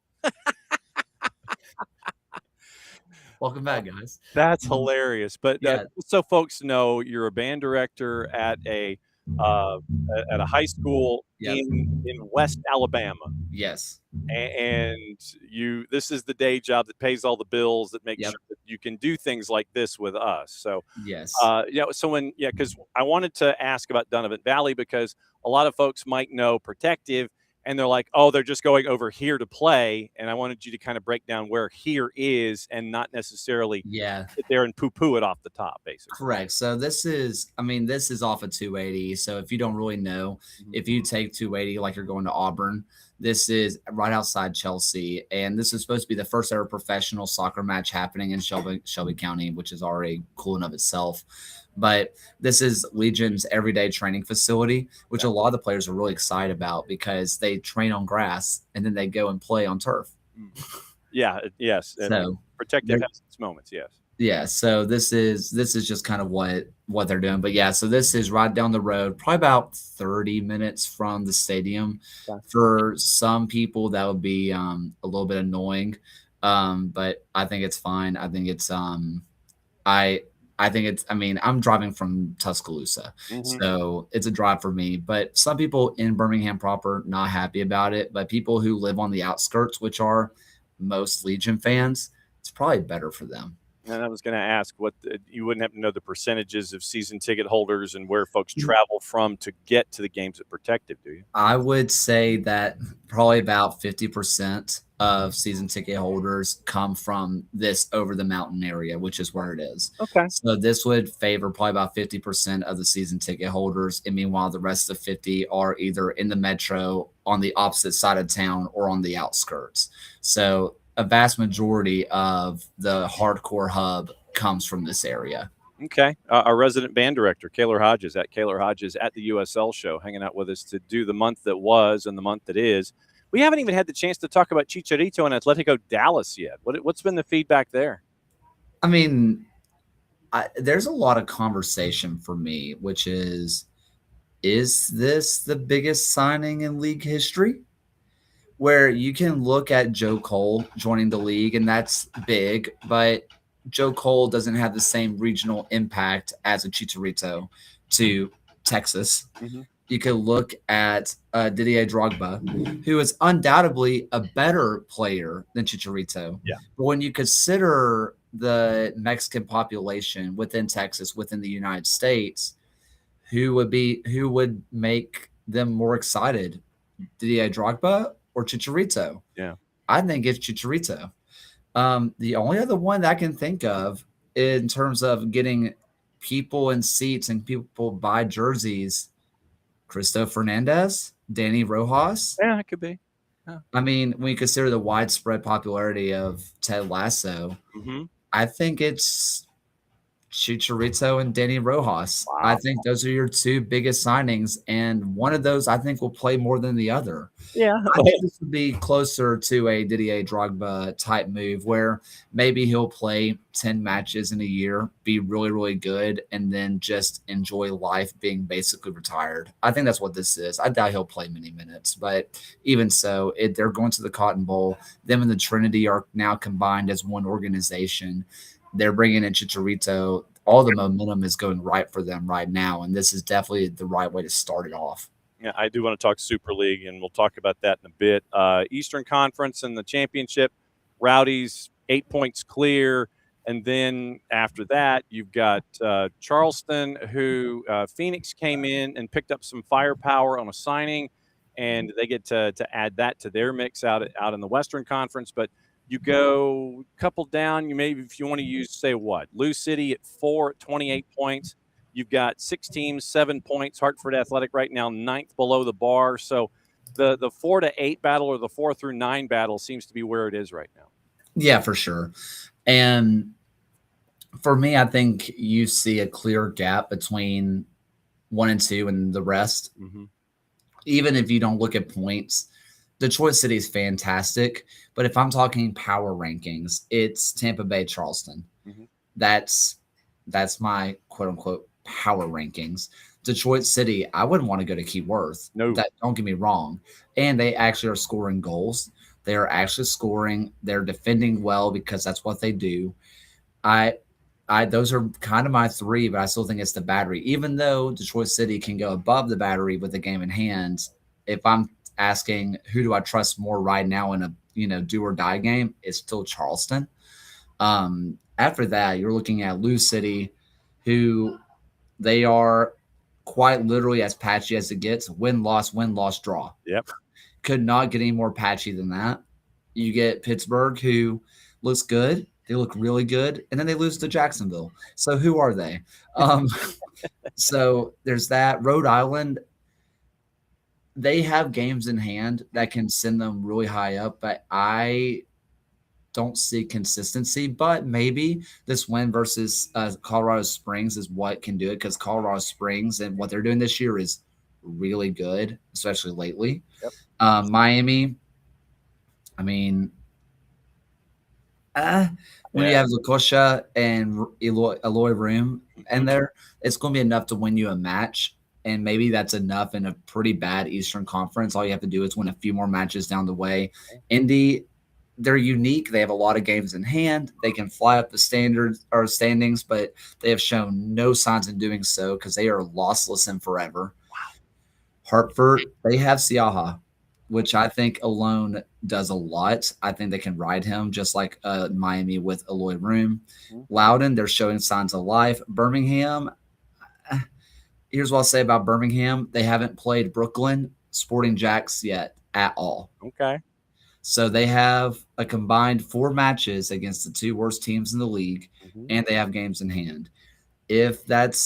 Welcome back, guys. That's hilarious. But Yeah. so folks know, you're a band director at a high school in West Alabama. Yes. And this is the day job that pays all the bills, that makes sure that you can do things like this with us. So yes. Because I wanted to ask about Donovan Valley, because a lot of folks might know Protective, and they're like, oh, they're just going over here to play. And I wanted you to kind of break down where here is, and not necessarily sit there and poo-poo it off the top, basically. Correct. So this is off of 280. So if you don't really know, if you take 280 like you're going to Auburn, this is right outside Chelsea. And this is supposed to be the first ever professional soccer match happening in Shelby County, which is already cool in of itself. But this is Legion's everyday training facility, which a lot of the players are really excited about, because they train on grass and then they go and play on turf. Yes. So Protective has its moments, yes. Yeah, so this is just kind of what they're doing. But yeah, so this is right down the road, probably about 30 minutes from the stadium. For some people, that would be a little bit annoying, but I think it's fine. I think it's I'm driving from Tuscaloosa, so it's a drive for me. But some people in Birmingham proper not happy about it. But people who live on the outskirts, which are most Legion fans, it's probably better for them. And I was going to ask, what you wouldn't have to know the percentages of season ticket holders and where folks travel from to get to the games at Protective, do you? I would say that probably about 50% of season ticket holders come from this over the mountain area, which is where it is. Okay. So this would favor probably about 50% of the season ticket holders. And meanwhile, the rest of 50 are either in the metro, on the opposite side of town, or on the outskirts. So a vast majority of the hardcore hub comes from this area. Okay. Our resident band director, Kaylor Hodges, at the USL show, hanging out with us to do the month that was and the month that is. We haven't even had the chance to talk about Chicharito and Atletico Dallas yet. What's been the feedback there? I mean, there's a lot of conversation for me, which is this the biggest signing in league history? Where you can look at Joe Cole joining the league, and that's big, but Joe Cole doesn't have the same regional impact as a Chicharito to Texas. You could look at Didier Drogba, who is undoubtedly a better player than Chicharito. Yeah. But when you consider the Mexican population within Texas, within the United States, who would make them more excited, Didier Drogba or Chicharito? Yeah, I think it's Chicharito. The only other one that I can think of in terms of getting people in seats and people buy jerseys, Cristo Fernandez, Danny Rojas. Yeah, it could be. Yeah. I mean, when you consider the widespread popularity of Ted Lasso, I think it's Chicharito and Danny Rojas. Wow. I think those are your two biggest signings, and one of those I think will play more than the other. Yeah. I think this would be closer to a Didier Drogba type move, where maybe he'll play 10 matches in a year, be really, really good, and then just enjoy life being basically retired. I think that's what this is. I doubt he'll play many minutes, but even so, they're going to the Cotton Bowl. Them and the Trinity are now combined as one organization. They're bringing in Chicharito. All the momentum is going right for them right now, and this is definitely the right way to start it off. Yeah, I do want to talk Super League, and we'll talk about that in a bit. Eastern Conference and the championship, Rowdies 8 points clear. And then after that, you've got Charleston, who Phoenix came in and picked up some firepower on a signing, and they get to add that to their mix out in the Western Conference. But you go a couple down, you maybe, if you want to use, say, Lou City at 4 at 28 points. You've got 6 teams, 7 points. Hartford Athletic right now 9th below the bar. So the 4 to 8 battle or the 4 through 9 battle seems to be where it is right now. Yeah, for sure. And for me, I think you see a clear gap between 1 and 2 and the rest. Mm-hmm. Even if you don't look at points, Detroit City is fantastic. But if I'm talking power rankings, it's Tampa Bay, Charleston. Mm-hmm. That's my quote unquote power rankings. Detroit City, I wouldn't want to go to Keyworth. No. Don't get me wrong. And they actually are scoring goals. They are actually scoring. They're defending well because that's what they do. Those are kind of my 3, but I still think it's the Battery. Even though Detroit City can go above the Battery with the game in hand, if I'm asking who do I trust more right now in a do or die game, it's still Charleston. After that, you're looking at Lou City, who they are quite literally as patchy as it gets. Win, loss, draw. Yep. Could not get any more patchy than that. You get Pittsburgh, who looks good. They look really good. And then they lose to Jacksonville. So who are they? So there's that. Rhode Island, they have games in hand that can send them really high up, but I don't see consistency. But maybe this win versus Colorado Springs is what can do it, because Colorado Springs and what they're doing this year is really good, especially lately. Yep. Miami, I mean, when you have Lukosha and Eloy Room in there, it's going to be enough to win you a match. And maybe that's enough in a pretty bad Eastern Conference. All you have to do is win a few more matches down the way. Indy, they're unique. They have a lot of games in hand. They can fly up the standings, but they have shown no signs of doing so because they are lossless and forever. Wow. Hartford, they have Siaha, which I think alone does a lot. I think they can ride him just like Miami with Eloy Room. Mm-hmm. Loudon, they're showing signs of life. Birmingham, here's what I'll say about Birmingham. They haven't played Brooklyn Sporting Jacks yet at all. Okay. So they have a combined 4 matches against the 2 worst teams in the league, and they have games in hand. If that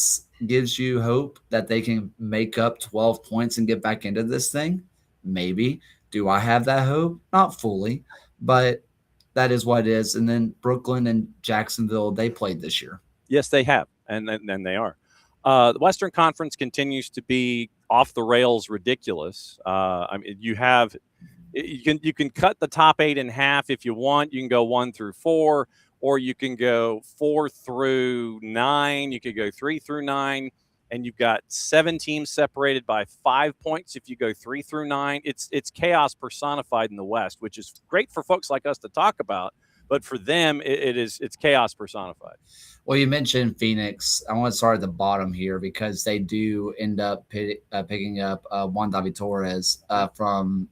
gives you hope that they can make up 12 points and get back into this thing, maybe. Do I have that hope? Not fully, but that is what it is. And then Brooklyn and Jacksonville, they played this year. Yes, they have, and they are. The Western Conference continues to be off the rails ridiculous. I mean, you can cut the top 8 in half if you want. You can go 1 through 4, or you can go 4 through 9. You could go 3 through 9, and you've got 7 teams separated by 5 points if you go 3 through 9. It's chaos personified in the West, which is great for folks like us to talk about. But for them, it's chaos personified. Well, you mentioned Phoenix. I want to start at the bottom here because they do end up picking up Juan David Torres from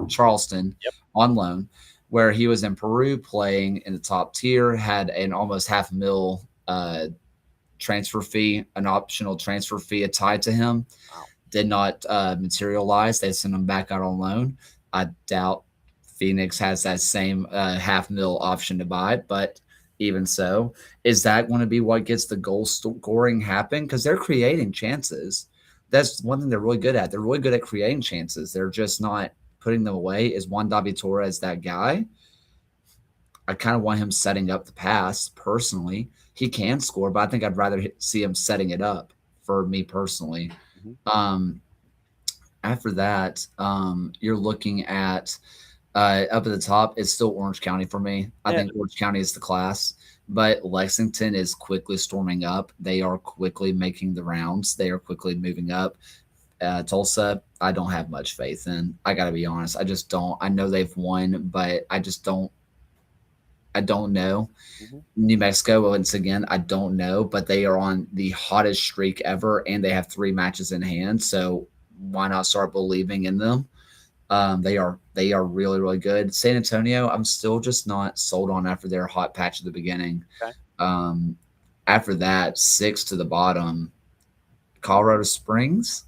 Charleston on loan, where he was in Peru playing in the top tier, had an almost $500,000 transfer fee, an optional transfer fee tied to him. Wow. Did not materialize. They sent him back out on loan. I doubt Phoenix has that same $500,000 option to buy, but even so, is that going to be what gets the goal scoring happen? Because they're creating chances. That's one thing they're really good at. They're really good at creating chances. They're just not putting them away. Is Juan David Torres that guy? I kind of want him setting up the pass personally. He can score, but I think I'd rather see him setting it up for me personally. Mm-hmm. After that, you're looking at up at the top, it's still Orange County for me. I think Orange County is the class, but Lexington is quickly storming up. They are quickly making the rounds. They are quickly moving up. Tulsa, I don't have much faith in. I got to be honest. I just don't. I know they've won, but I just don't. I don't know. Mm-hmm. New Mexico, once again, I don't know, but they are on the hottest streak ever, and they have 3 matches in hand. So why not start believing in them? They are really, really good. San Antonio, I'm still just not sold on after their hot patch at the beginning. Okay. After that, 6 to the bottom, Colorado Springs,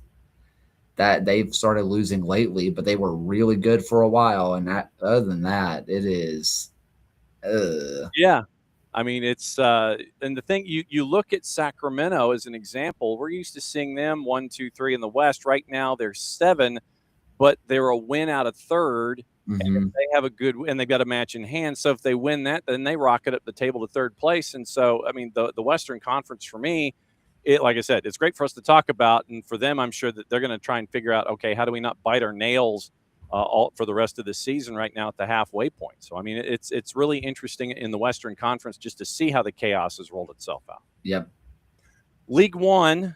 that they've started losing lately, but they were really good for a while. And other than that, it is. Yeah. I mean, it's and the thing you look at Sacramento as an example. We're used to seeing them 1, 2, 3 in the West. Right now, they're 7. but they're a win out of third. And Mm-hmm. if they have a good, and they've got a match in hand. So if they win that, then they rocket up the table to third place. And so, I mean, the Western Conference for me, like I said, it's great for us to talk about. And for them, I'm sure that they're going to try and figure out, okay, how do we not bite our nails all for the rest of the season right now at the halfway point? So, I mean, it's really interesting in the Western Conference just to see how the chaos has rolled itself out. Yep. League One,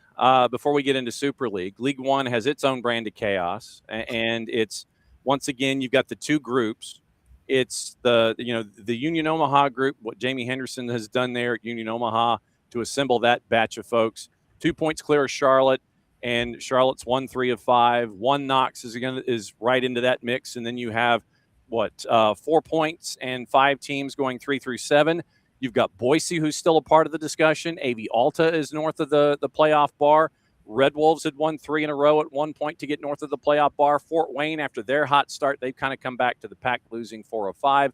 before we get into Super League, League One has its own brand of chaos, and it's, once again, you've got the two groups. It's the Union Omaha group, what Jamie Henderson has done there at Union Omaha to assemble that batch of folks. 2 points clear of Charlotte, and Charlotte's 1-3 of 5. One Knox is right into that mix, and then you have 4 points and 5 teams going 3 through 7. You've got Boise, who's still a part of the discussion. AV Alta is north of the playoff bar. Red Wolves had won 3 in a row at one point to get north of the playoff bar. Fort Wayne, after their hot start, they've kind of come back to the pack, losing 4 of 5.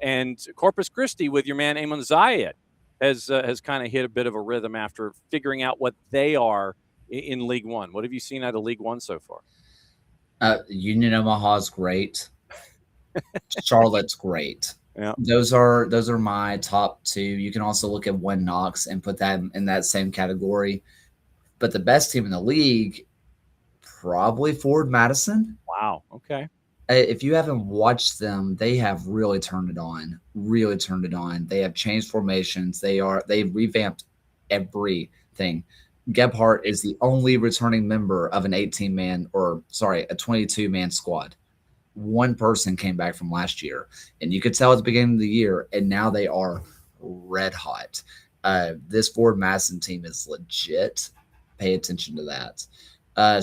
And Corpus Christi, with your man Amon Zayed, has kind of hit a bit of a rhythm after figuring out what they are in League One. What have you seen out of League One so far? Union Omaha's great. Charlotte's great. Yeah. Those are my top 2. You can also look at One Knox and put that in that same category. But the best team in the league, probably Forward Madison. Wow. Okay. If you haven't watched them, they have really turned it on. Really turned it on. They have changed formations. They've revamped everything. Gebhardt is the only returning member of an 22-man squad. One person came back from last year, and you could tell at the beginning of the year, and now they are red hot. This Forward Madison team is legit. Pay attention to that.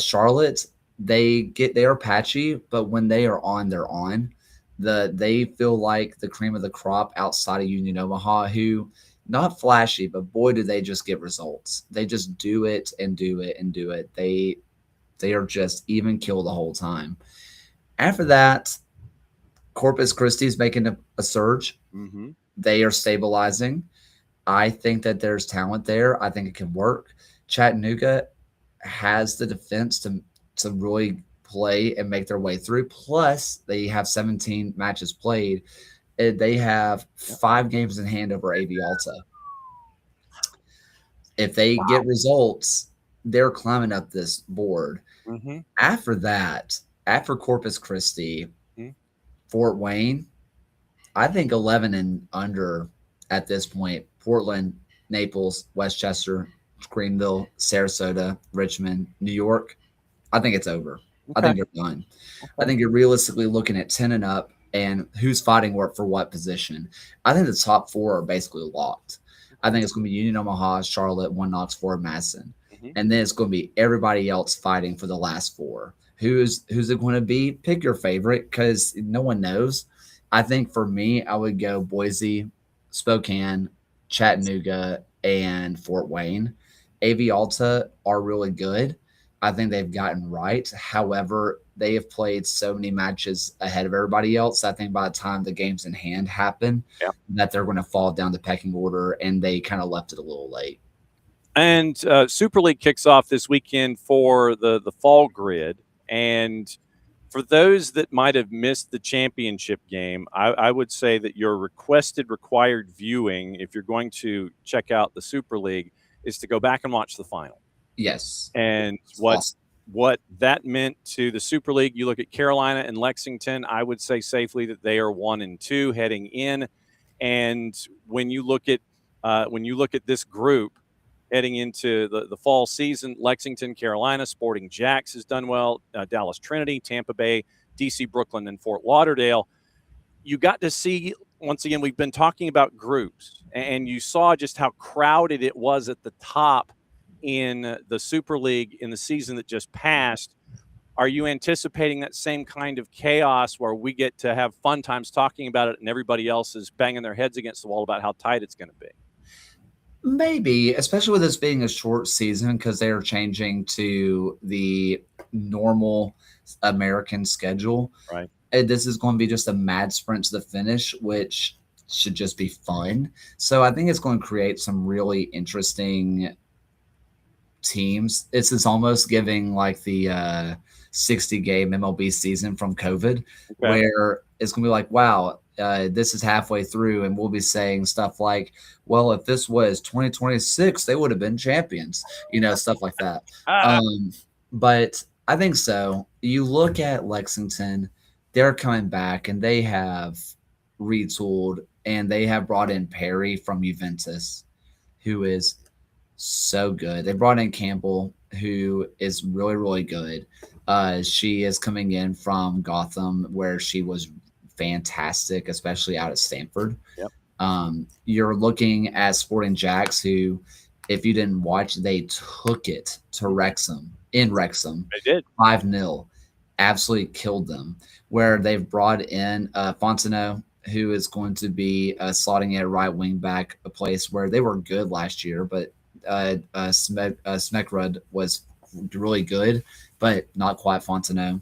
Charlotte, they are patchy, but when they are on, they're on. They feel like the cream of the crop outside of Union Omaha, who not flashy, but boy, do they just get results. They just do it and do it and do it. They are just even kill the whole time. After that, Corpus Christi is making a surge. Mm-hmm. They are stabilizing. I think that there's talent there. I think it can work. Chattanooga has the defense to really play and make their way through. Plus, they have 17 matches played. They have 5 games in hand over AV Alta. If they get results, they're climbing up this board. Mm-hmm. After that, after Corpus Christi, Fort Wayne, I think 11 and under at this point. Portland, Naples, Westchester, Greenville, Sarasota, Richmond, New York. I think it's over. Okay. I think they're done. Okay. I think you're realistically looking at 10 and up and who's fighting for what position. I think the top 4 are basically locked. I think it's going to be Union Omaha, Charlotte, One Knox, Forward Madison. Mm-hmm. And then it's going to be everybody else fighting for the last 4. Who's it going to be? Pick your favorite because no one knows. I think for me, I would go Boise, Spokane, Chattanooga, and Fort Wayne. AV Alta are really good. I think they've gotten right. However, they have played so many matches ahead of everybody else. I think by the time the games in hand happen, that they're going to fall down the pecking order, and they kind of left it a little late. And Super League kicks off this weekend for the fall grid. And for those that might have missed the championship game, I would say that your required viewing, if you're going to check out the Super League, is to go back and watch the final. Yes. And what that meant to the Super League, you look at Carolina and Lexington, I would say safely that they are 1 and 2 heading in. And when you look at this group heading into the fall season, Lexington, Carolina, Sporting Jacks has done well, Dallas Trinity, Tampa Bay, DC, Brooklyn, and Fort Lauderdale. You got to see, once again, we've been talking about groups, and you saw just how crowded it was at the top in the Super League in the season that just passed. Are you anticipating that same kind of chaos where we get to have fun times talking about it and everybody else is banging their heads against the wall about how tight it's going to be? Maybe, especially with this being a short season because they are changing to the normal American schedule. Right. And this is going to be just a mad sprint to the finish, which should just be fun. So I think it's going to create some really interesting teams. It's almost giving like the 60-game MLB season from COVID, where it's going to be like, wow, this is halfway through, and we'll be saying stuff like, well, if this was 2026, they would have been champions, stuff like that. But I think so. You look at Lexington, they're coming back, and they have retooled, and they have brought in Perry from Juventus, who is so good. They brought in Campbell, who is really, really good. She is coming in from Gotham, where she was fantastic, especially out at Stanford. Yep. You're looking at Sporting Jacks, who, if you didn't watch, they took it to Wrexham. In Wrexham. They did. 5-0. Absolutely killed them. Where they've brought in Fontenot, who is going to be slotting in a right wing back, a place where they were good last year, but Smekrud was really good, but not quite Fontenot.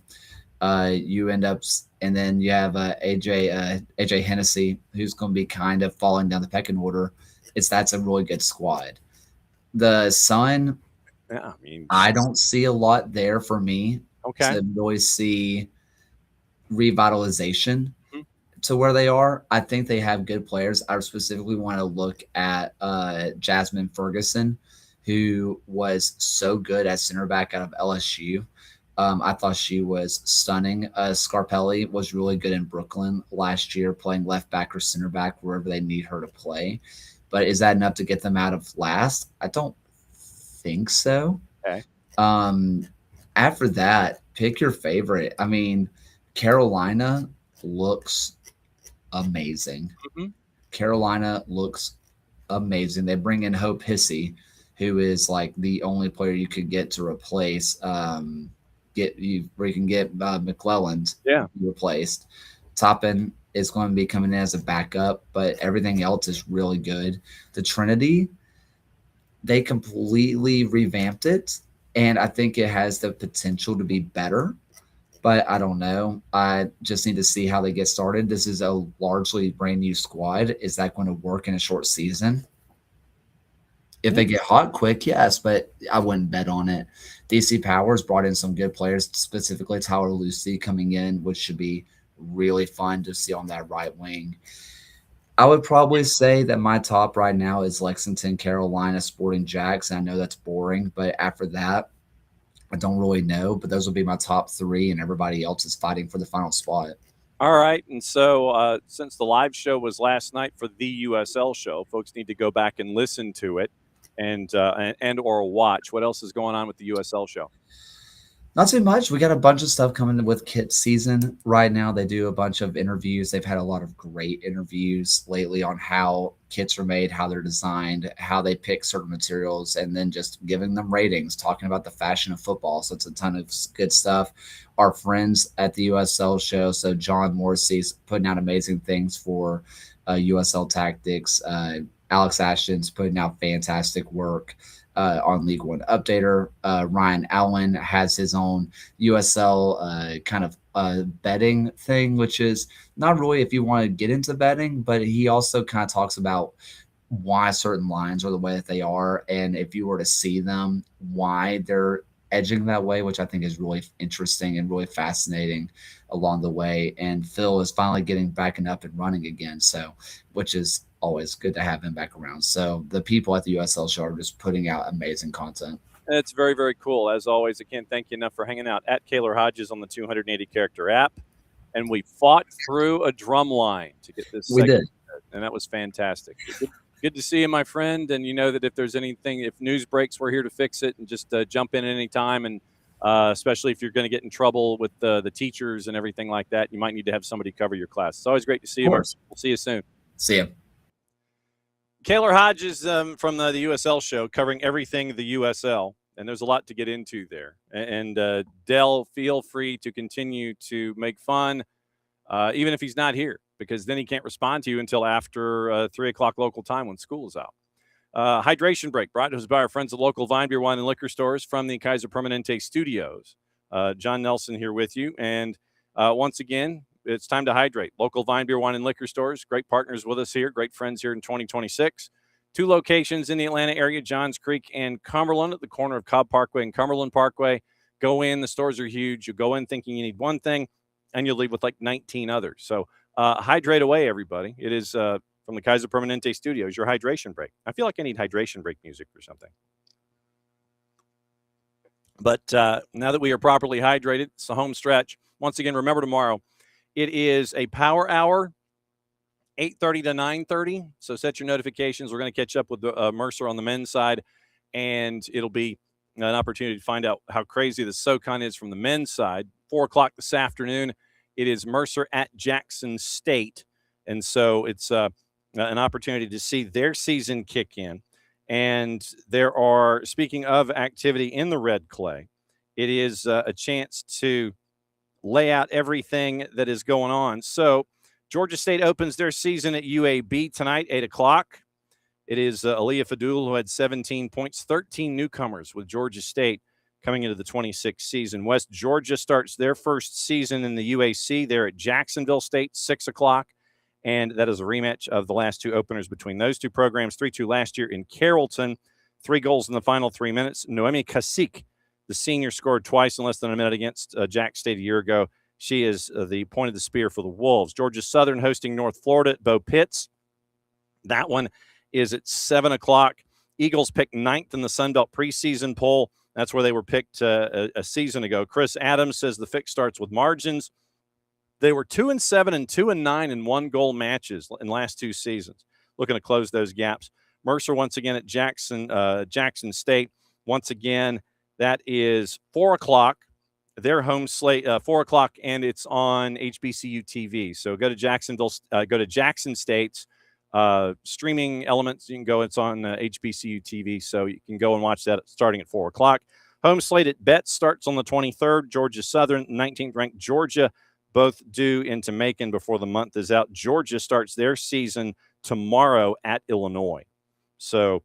You end up, and then you have AJ Hennessy, who's going to be kind of falling down the pecking order. That's a really good squad. The Sun, I don't see a lot there for me to really see revitalization to where they are. I think they have good players. I specifically want to look at Jasmine Ferguson, who was so good at center back out of LSU. I thought she was stunning. Scarpelli was really good in Brooklyn last year, playing left back or center back wherever they need her to play. But is that enough to get them out of last? I don't think so. Okay. After that, pick your favorite. I mean, Carolina looks amazing. Carolina looks amazing. They bring in Hope Hissey, who is like the only player you could get to replace where you can get McClelland replaced. Toppin is going to be coming in as a backup, but everything else is really good. The Trinity, they completely revamped it, and I think it has the potential to be better, but I don't know. I just need to see how they get started. This is a largely brand new squad. Is that going to work in a short season? If they get hot quick, yes, but I wouldn't bet on it. DC Powers brought in some good players, specifically Tyler Lucy coming in, which should be really fun to see on that right wing. I would probably say that my top right now is Lexington, Carolina, Sporting Jacks. I know that's boring, but after that, I don't really know. But those will be my top three, and everybody else is fighting for the final spot. All right. And so since the live show was last night for the USL show, folks need to go back and listen to it and or watch. What else is going on with the USL show? Not too much. We got a bunch of stuff coming with kit season right now. They do a bunch of interviews. They've had a lot of great interviews lately on how kits are made, how they're designed, how they pick certain materials, and then just giving them ratings, talking about the fashion of football. So it's a ton of good stuff. Our friends at the USL show, so John Morrissey's putting out amazing things for USL Tactics. Alex Ashton's putting out fantastic work on League One Updater. Ryan Allen has his own USL kind of betting thing, which is not really if you want to get into betting, but he also kind of talks about why certain lines are the way that they are, and if you were to see them, why they're edging that way, which I think is really interesting and really fascinating along the way. And Phil is finally getting back and up and running again, so which is always good to have him back around. So the people at the USL show are just putting out amazing content. It's very, very cool. As always, I can't thank you enough for hanging out at Kaylor Hodges on the 280-character app. And we fought through a drum line to get this We did. And that was fantastic. Good to see you, my friend. And you know that if there's anything, if news breaks, we're here to fix it, and just jump in at any time. And especially if you're going to get in trouble with the teachers and everything like that, you might need to have somebody cover your class. It's always great to see you. We'll see you soon. See you. Kaylor Hodges from the USL show, covering everything the USL, and there's a lot to get into there. And Dell, feel free to continue to make fun, even if he's not here, because then he can't respond to you until after 3 o'clock local time when school is out. Hydration break brought to us by our friends at local Vine Beer, Wine, and Liquor stores from the Kaiser Permanente studios. John Nelson here with you. And once again, it's time to hydrate. Local Vine Beer, Wine, and Liquor stores, great partners with us here, great friends here in 2026. 2 locations in the Atlanta area, Johns Creek and Cumberland, at the corner of Cobb Parkway and Cumberland Parkway. Go in, the stores are huge. You go in thinking you need one thing, and you'll leave with like 19 others. So hydrate away, everybody. It is from the Kaiser Permanente Studios, your hydration break. I feel like I need hydration break music or something. But now that we are properly hydrated, it's the home stretch. Once again, remember tomorrow, it is a power hour, 8:30 to 9:30. So set your notifications. We're going to catch up with Mercer on the men's side, and it'll be an opportunity to find out how crazy the SoCon is from the men's side. 4 o'clock this afternoon, it is Mercer at Jackson State. And so it's an opportunity to see their season kick in. And there are, speaking of activity in the red clay, it is a chance to lay out everything that is going on. So Georgia State opens their season at UAB tonight, 8 o'clock. It is Aaliyah Fadul, who had 17 points, 13 newcomers with Georgia State coming into the 26th season. West Georgia starts their first season in the UAC. They're at Jacksonville State, 6 o'clock. And that is a rematch of the last 2 openers between those 2 programs. 3-2 last year in Carrollton. 3 goals in the final 3 minutes. Noemi Kasik, the senior, scored twice in less than a minute against Jack State a year ago. She is the point of the spear for the Wolves. Georgia Southern hosting North Florida at Bo Pitts. That one is at 7 o'clock. Eagles picked 9th in the Sun Belt preseason poll. That's where they were picked a season ago. Chris Adams says the fix starts with margins. They were 2-7 and 2-9 in 1-goal matches in last 2 seasons. Looking to close those gaps. Mercer once again at Jackson State. Once again, that is 4 o'clock. Their home slate, 4 o'clock, and it's on HBCU TV. So go to Jackson State's streaming elements. You can go. It's on HBCU TV, so you can go and watch that starting at 4 o'clock. Home slate at Betts starts on the 23rd. Georgia Southern, 19th ranked Georgia, both due into Macon before the month is out. Georgia starts their season tomorrow at Illinois. So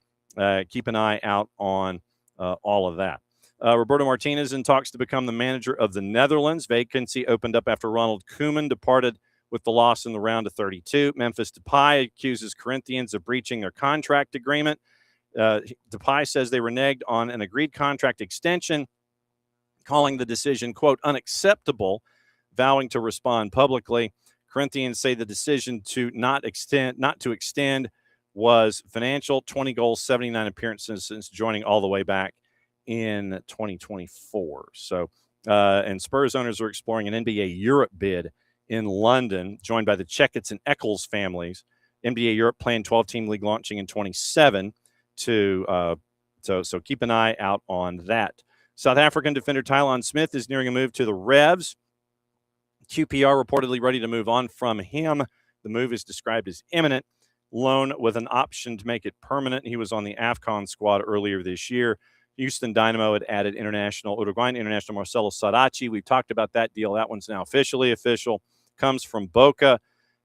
keep an eye out on all of that. Roberto Martinez in talks to become the manager of the Netherlands. Vacancy opened up after Ronald Koeman departed with the loss in the round of 32. Memphis Depay accuses Corinthians of breaching their contract agreement. Depay says they reneged on an agreed contract extension, calling the decision, quote, unacceptable, vowing to respond publicly. Corinthians say the decision to not to extend was financial. 20 goals, 79 appearances since joining all the way back in 2024. So, and Spurs owners are exploring an NBA Europe bid in London, joined by the Checketts and Eccles families. NBA Europe playing 12-team league launching in 27. So keep an eye out on that. South African defender Tylon Smith is nearing a move to the Revs. QPR reportedly ready to move on from him. The move is described as imminent. Loan with an option to make it permanent. He was on the AFCON squad earlier this year. Houston Dynamo had added Uruguayan international Marcelo Sarachi. We've talked about that deal. That one's now officially official. Comes from Boca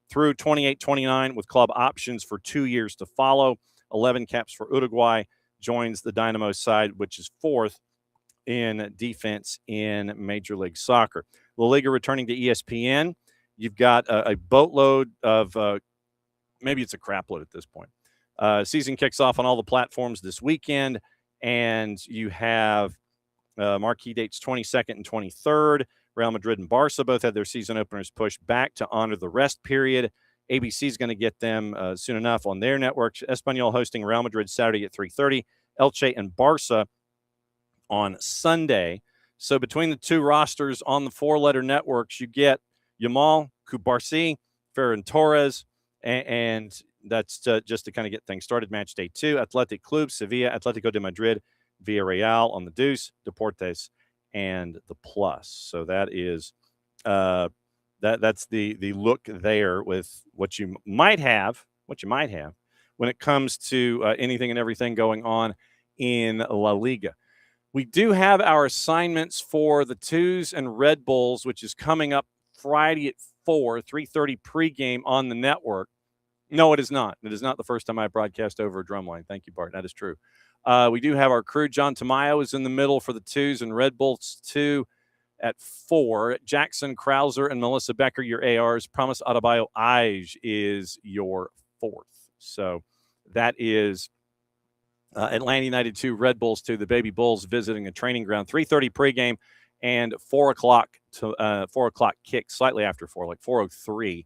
through 28-29 with club options for 2 years to follow. 11 caps for Uruguay. Joins the Dynamo side, which is 4th in defense in Major League Soccer. La Liga returning to ESPN. You've got a boatload of, maybe it's a crap load at this point. Season kicks off on all the platforms this weekend, and you have marquee dates 22nd and 23rd. Real Madrid and Barca both had their season openers pushed back to honor the rest period. ABC is going to get them soon enough on their network. Espanyol hosting Real Madrid Saturday at 3:30. Elche and Barca on Sunday. So between the 2 rosters on the 4-letter networks, you get Yamal, Cubarsí, Ferran Torres, and that's just to kind of get things started. Match day 2, Athletic Club, Sevilla, Atletico de Madrid, Villarreal on the Deuce, Deportes, and the Plus. So that is that's the look there with what you might have when it comes to anything and everything going on in La Liga. We do have our assignments for the Twos and Red Bulls, which is coming up Friday at 3:30 pregame on the network. No, it is not. It is not the first time I broadcast over a drumline. Thank you, Bart. That is true. We do have our crew. John Tamayo is in the middle for the Twos and Red Bulls 2 at 4. Jackson Krauser and Melissa Becker, your ARs. Promise Adebayo Ige is your 4th. So that is Atlanta United 2, Red Bulls 2. The Baby Bulls visiting a training ground. 3:30 pregame and 4 o'clock kick, slightly after 4, like 4:03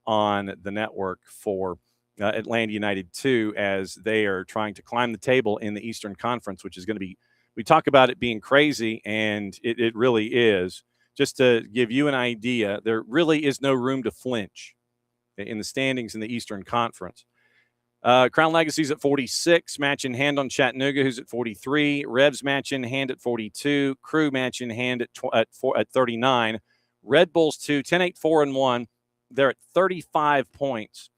on the network for Atlanta United 2 as they are trying to climb the table in the Eastern Conference, which is going to be, we talk about it being crazy, and it really is. Just to give you an idea, there really is no room to flinch in the standings in the Eastern Conference. Crown Legacy's at 46, match in hand on Chattanooga, who's at 43. Revs match in hand at 42. Crew match in hand at 39. Red Bulls 2, 10-8, 4-1. They're at 35 points.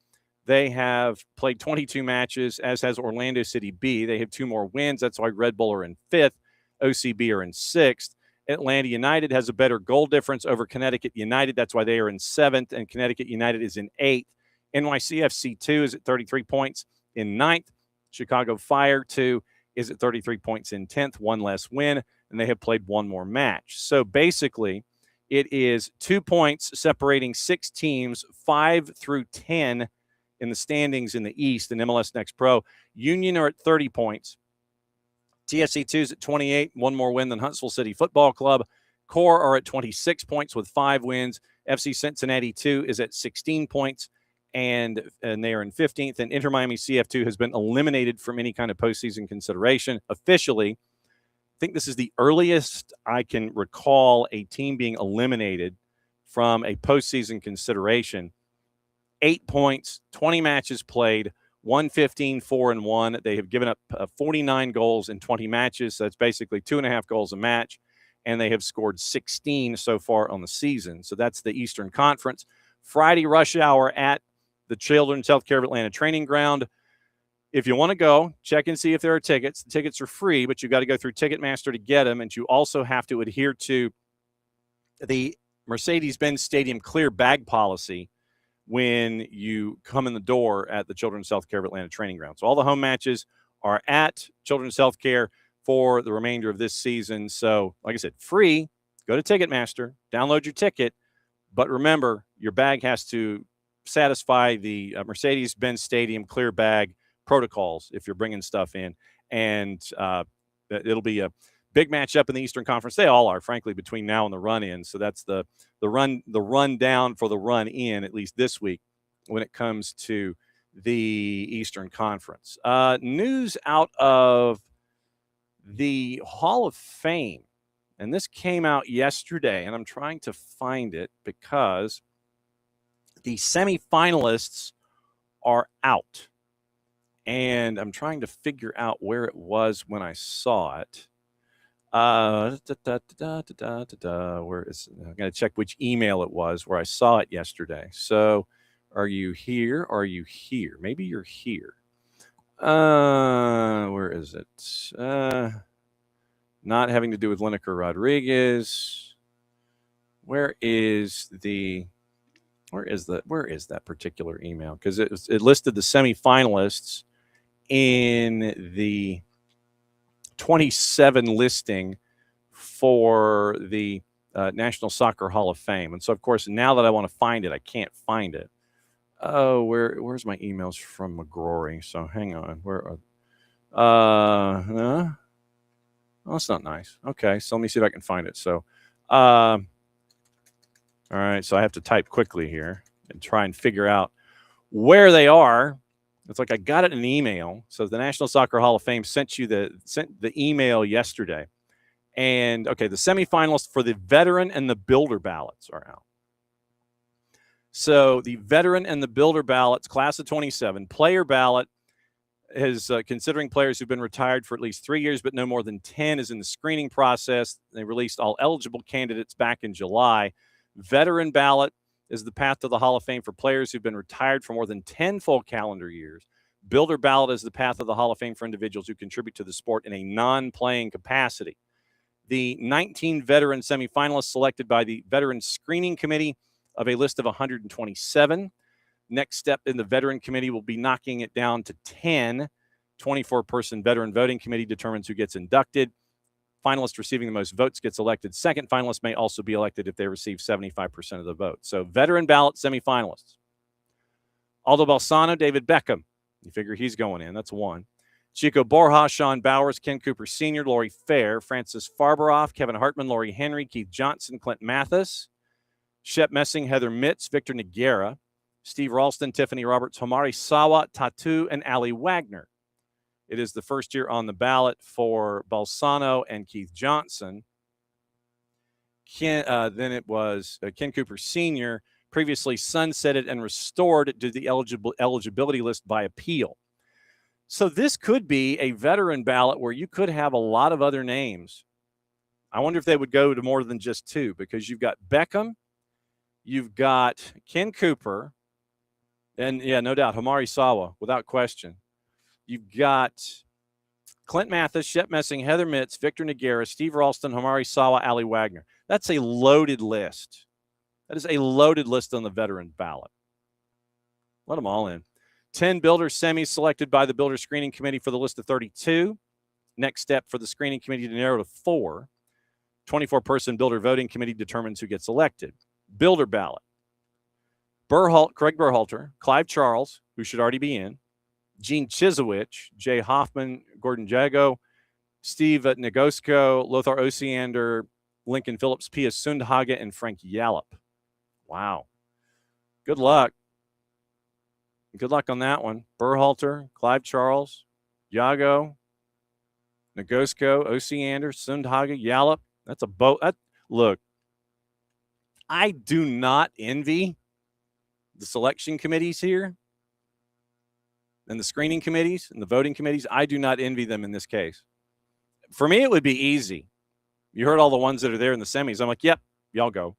They have played 22 matches, as has Orlando City B. They have 2 more wins. That's why Red Bull are in 5th. OCB are in 6th. Atlanta United has a better goal difference over Connecticut United. That's why they are in 7th, and Connecticut United is in 8th. NYCFC 2 is at 33 points in 9th. Chicago Fire 2 is at 33 points in 10th, 1 less win, and they have played 1 more match. So basically, it is 2 points separating 6 teams, 5 through 10 in the standings in the East in MLS Next Pro. Union are at 30 points. TSC 2 is at 28, 1 more win than Huntsville City Football Club. Core are at 26 points with 5 wins. FC Cincinnati 2 is at 16 points, and they are in 15th. And Inter Miami CF2 has been eliminated from any kind of postseason consideration officially. I think this is the earliest I can recall a team being eliminated from a postseason consideration. 8 points, 20 matches played, 115, 4-1. They have given up 49 goals in 20 matches. So that's basically 2.5 goals a match. And they have scored 16 so far on the season. So that's the Eastern Conference. Friday rush hour at the Children's Healthcare of Atlanta training ground. If you want to go, check and see if there are tickets. The tickets are free, but you've got to go through Ticketmaster to get them. And you also have to adhere to the Mercedes-Benz Stadium clear bag policy when you come in the door at the Children's Healthcare of Atlanta training ground. So all the home matches are at Children's Healthcare for the remainder of this season. So, like I said, free. Go to Ticketmaster, download your ticket. But remember, your bag has to satisfy the Mercedes-Benz Stadium clear bag protocols if you're bringing stuff in. And it'll be a big matchup in the Eastern Conference. They all are, frankly, between now and the run-in. So that's the run down for the run in, at least this week, when it comes to the Eastern Conference. News out of the Hall of Fame, and this came out yesterday, and I'm trying to find it because the semifinalists are out, and I'm trying to figure out where it was when I saw it. Where is it? I'm going to check which email it was where I saw it yesterday. So, are you here? Are you here? Maybe you're here. Where is it? Not having to do with Lineker Rodriguez. Where is that particular email? Because it listed the semifinalists in the 27 listing for the National Soccer Hall of Fame. And so, of course, now that I want to find it, I can't find it. Oh, where's my emails from McGrory? So hang on. Where are oh, that's not nice. Okay, so let me see if I can find it. So all right, so I have to type quickly here and try and figure out where they are. It's like I got it in an email. So the National Soccer Hall of Fame sent the email yesterday. And, okay, the semifinalists for the veteran and the builder ballots are out. So the veteran and the builder ballots, class of 27, player ballot is considering players who've been retired for at least 3 years, but no more than 10 is in the screening process. They released all eligible candidates back in July. Veteran ballot is the path to the Hall of Fame for players who've been retired for more than 10 full calendar years. Builder ballot is the path of the Hall of Fame for individuals who contribute to the sport in a non-playing capacity. The 19 veteran semifinalists selected by the Veteran Screening Committee of a list of 127. Next step in the Veteran Committee will be knocking it down to 10. 24-person Veteran Voting Committee determines who gets inducted. Finalist receiving the most votes gets elected. Second finalist may also be elected if they receive 75% of the vote. So veteran ballot semifinalists. Aldo Balsano, David Beckham. You figure he's going in. That's one. Chico Borja, Sean Bowers, Ken Cooper Sr., Lori Fair, Francis Farberoff, Kevin Hartman, Lori Henry, Keith Johnson, Clint Mathis, Shep Messing, Heather Mitz, Victor Noguera, Steve Ralston, Tiffany Roberts, Homari Sawa, Tatu, and Allie Wagner. It is the first year on the ballot for Balsano and Keith Johnson. Then it was Ken Cooper Sr., previously sunsetted and restored to the eligibility list by appeal. So this could be a veteran ballot where you could have a lot of other names. I wonder if they would go to more than just two, because you've got Beckham, you've got Ken Cooper, and yeah, no doubt, Homari Sawa, without question. You've got Clint Mathis, Shep Messing, Heather Mitz, Victor Noguera, Steve Ralston, Homari Sawa, Allie Wagner. That's a loaded list. That is a loaded list on the veteran ballot. Let them all in. 10 builder semis selected by the builder screening committee for the list of 32. Next step for the screening committee to narrow to 4. 24-person builder voting committee determines who gets elected. Builder ballot. Craig Berhalter, Clive Charles, who should already be in, Gene Chisowich, Jay Hoffman, Gordon Jago, Steve Nagosko, Lothar Osiander, Lincoln Phillips, Pia Sundhage, and Frank Yallop. Wow. Good luck. Good luck on that one. Berhalter, Clive Charles, Yago, Nagosko, Osiander, Sundhage, Yallop. That's a boat. Look, I do not envy the selection committees here and the screening committees and the voting committees. I do not envy them in this case. For me, it would be easy. You heard all the ones that are there in the semis. I'm like, yep, y'all go.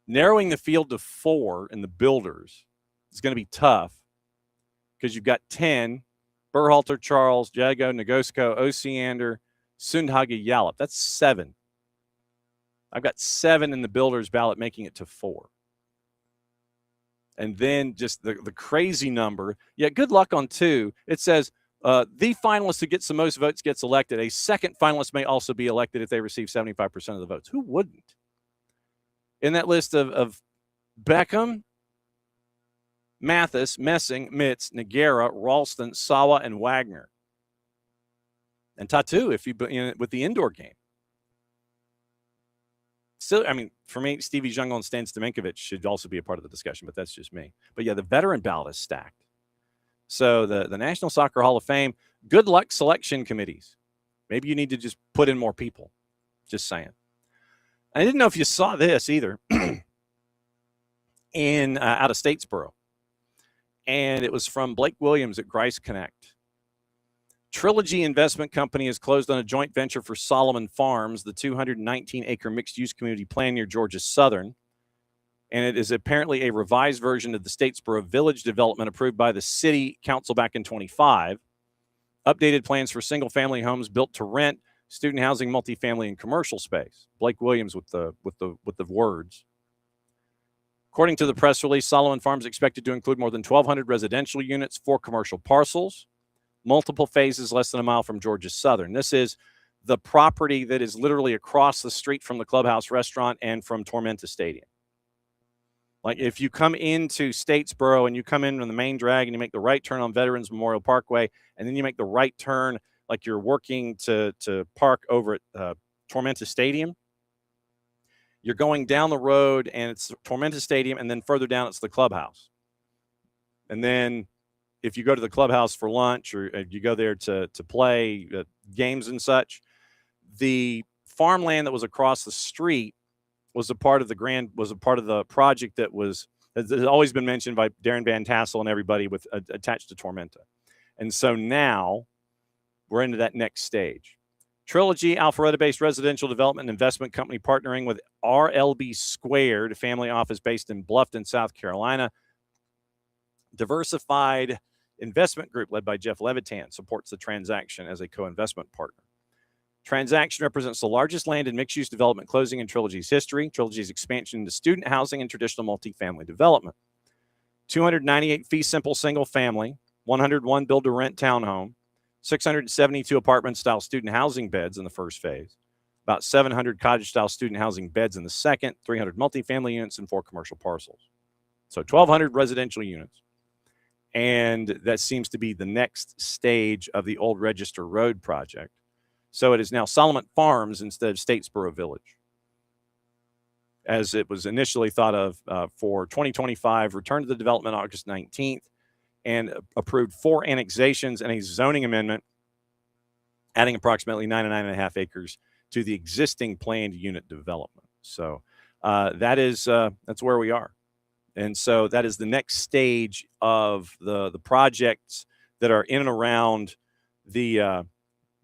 Narrowing the field to 4 in the builders is going to be tough because you've got 10, Berhalter, Charles, Jago, Nagosko, Osiander, Sundhage, Yallop. That's 7. I've got 7 in the builders ballot, making it to 4. And then just the crazy number. Yeah, good luck on 2. It says the finalist who gets the most votes gets elected. A second finalist may also be elected if they receive 75% of the votes. Who wouldn't? In that list of Beckham, Mathis, Messing, Mitz, Noguera, Ralston, Sawa, and Wagner. And Tatu, if you with the indoor game. Still, I mean, for me, Stevie Jungle and Stan Stamenkovic should also be a part of the discussion, but that's just me. But yeah, the veteran ballot is stacked. So the National Soccer Hall of Fame, good luck selection committees. Maybe you need to just put in more people. Just saying. I didn't know if you saw this either in out of Statesboro. And it was from Blake Williams at Grice Connect. Trilogy Investment Company has closed on a joint venture for Solomon Farms, the 219-acre mixed-use community plan near Georgia Southern. And it is apparently a revised version of the Statesboro Village development approved by the city council back in 25. Updated plans for single-family homes built to rent, student housing, multifamily, and commercial space. Blake Williams with the words. According to the press release, Solomon Farms expected to include more than 1,200 residential units, 4 commercial parcels, multiple phases less than a mile from Georgia Southern. This is the property that is literally across the street from the Clubhouse restaurant and from Tormenta Stadium. Like if you come into Statesboro and you come in from the main drag and you make the right turn on Veterans Memorial Parkway, and then you make the right turn like you're working to park over at Tormenta Stadium, you're going down the road and it's Tormenta Stadium, and then further down it's the Clubhouse. And then if you go to the Clubhouse for lunch or you go there to play games and such, the farmland that was across the street was a part of the project that has always been mentioned by Darren Van Tassel and everybody with attached to Tormenta. And so now we're into that next stage. Trilogy, Alpharetta-based residential development and investment company partnering with RLB Squared, a family office based in Bluffton, South Carolina. Diversified Investment Group, led by Jeff Levitan, supports the transaction as a co-investment partner. Transaction represents the largest land and mixed-use development closing in Trilogy's history. Trilogy's expansion into student housing and traditional multifamily development. 298 fee-simple single-family, 101 build-to-rent townhome, 672 apartment-style student housing beds in the first phase, about 700 cottage-style student housing beds in the second, 300 multifamily units, and 4 commercial parcels. So 1,200 residential units. And that seems to be the next stage of the old Register Road project. So it is now Solomon Farms instead of Statesboro Village, as it was initially thought of for 2025, returned to the development August 19th, and approved 4 annexations and a zoning amendment, adding approximately 9.5 acres to the existing planned unit development. So that's where we are. And so that is the next stage of the projects that are in and around the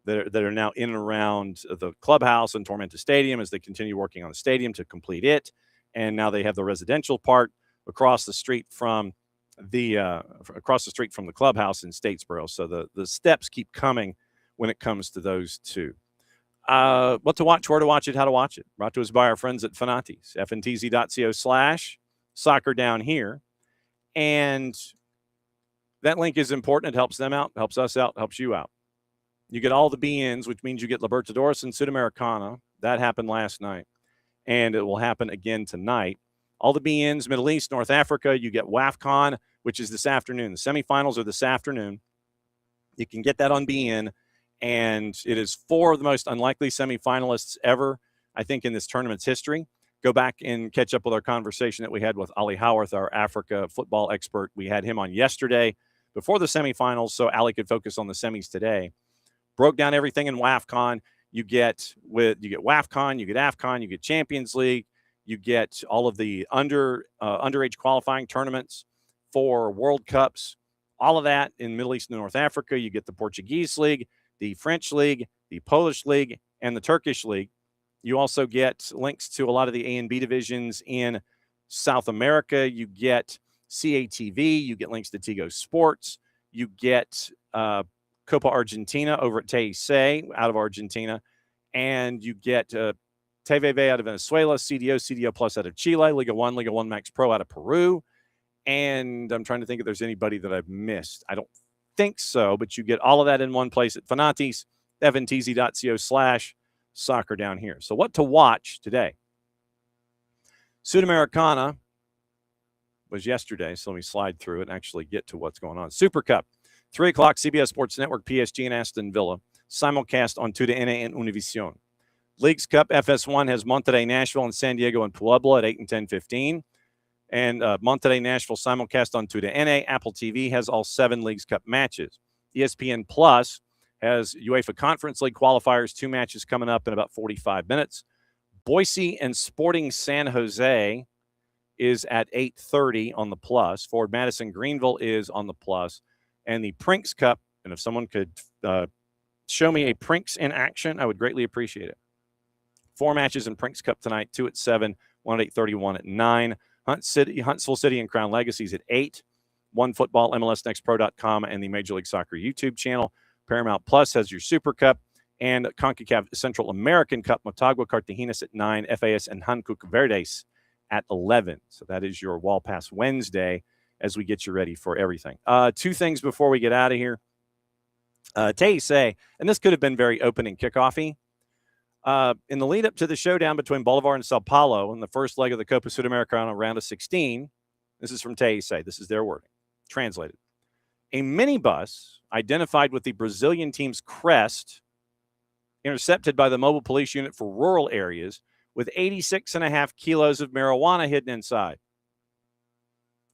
that are now in and around the clubhouse and Tormenta Stadium, as they continue working on the stadium to complete it. And now they have the residential part across the street from the clubhouse in Statesboro. So the steps keep coming when it comes to those two. What to watch, where to watch it, how to watch it. Brought to us by our friends at Fanatis, fntz.co/soccer down here. And that link is important. It helps them out, helps us out, helps you out. You get all the BNs, which means you get Libertadores and Sudamericana. That happened last night, and it will happen again tonight. All the BNs, Middle East, North Africa. You get WAFCON, which is this afternoon. The semifinals are this afternoon. You can get that on BN, and it is 4 of the most unlikely semifinalists ever, I think, in this tournament's history. Go back and catch up with our conversation that we had with Ali Howarth, our Africa football expert. We had him on yesterday before the semifinals, so Ali could focus on the semis today. Broke down everything in WAFCON. You get WAFCON, you get AFCON, you get Champions League, you get all of the underage qualifying tournaments for World Cups, all of that in Middle East and North Africa. You get the Portuguese League, the French League, the Polish League, and the Turkish League. You also get links to a lot of the A and B divisions in South America. You get CATV. You get links to Tigo Sports. You get Copa Argentina over at TEC out of Argentina. And you get TVV out of Venezuela, CDO Plus out of Chile, Liga 1 Max Pro out of Peru. And I'm trying to think if there's anybody that I've missed. I don't think so, but you get all of that in one place at Fanatis, fntz.co/soccer down here. So what to watch today? Sudamericana was yesterday, so let me slide through it and actually get to what's going on. Super Cup, 3 o'clock, CBS Sports Network, PSG and Aston Villa. Simulcast on TUDN and Univision. Leagues Cup, FS1 has Monterrey, Nashville, and San Diego and Puebla at 8 and 10:15. And Monterrey, Nashville simulcast on TUDN. Apple TV has all 7 Leagues Cup matches. ESPN Plus has UEFA Conference League qualifiers, 2 matches coming up in about 45 minutes. Boise and Sporting San Jose is at 8:30 on the Plus. Ford Madison Greenville is on the Plus. And the Prinks Cup, and if someone could show me a Prinks in action, I would greatly appreciate it. 4 matches in Prinks Cup tonight, 2 at 7, 1 at 8:30, 1 at 9. Huntsville City and Crown Legacies at 8. One Football, MLSNextPro.com, and the Major League Soccer YouTube channel. Paramount Plus has your Super Cup and CONCACAF Central American Cup, Motagua Cartagenas at 9, FAS and Hankook Verdes at 11. So that is your Wall Pass Wednesday as we get you ready for everything. 2 things before we get out of here. TEC, and this could have been very open and kickoffy. In the lead up to the showdown between Bolivar and Sao Paulo in the first leg of the Copa Sudamericana round of 16, this is from TEC. This is their wording. Translated. A minibus identified with the Brazilian team's crest intercepted by the mobile police unit for rural areas with 86.5 kilos of marijuana hidden inside.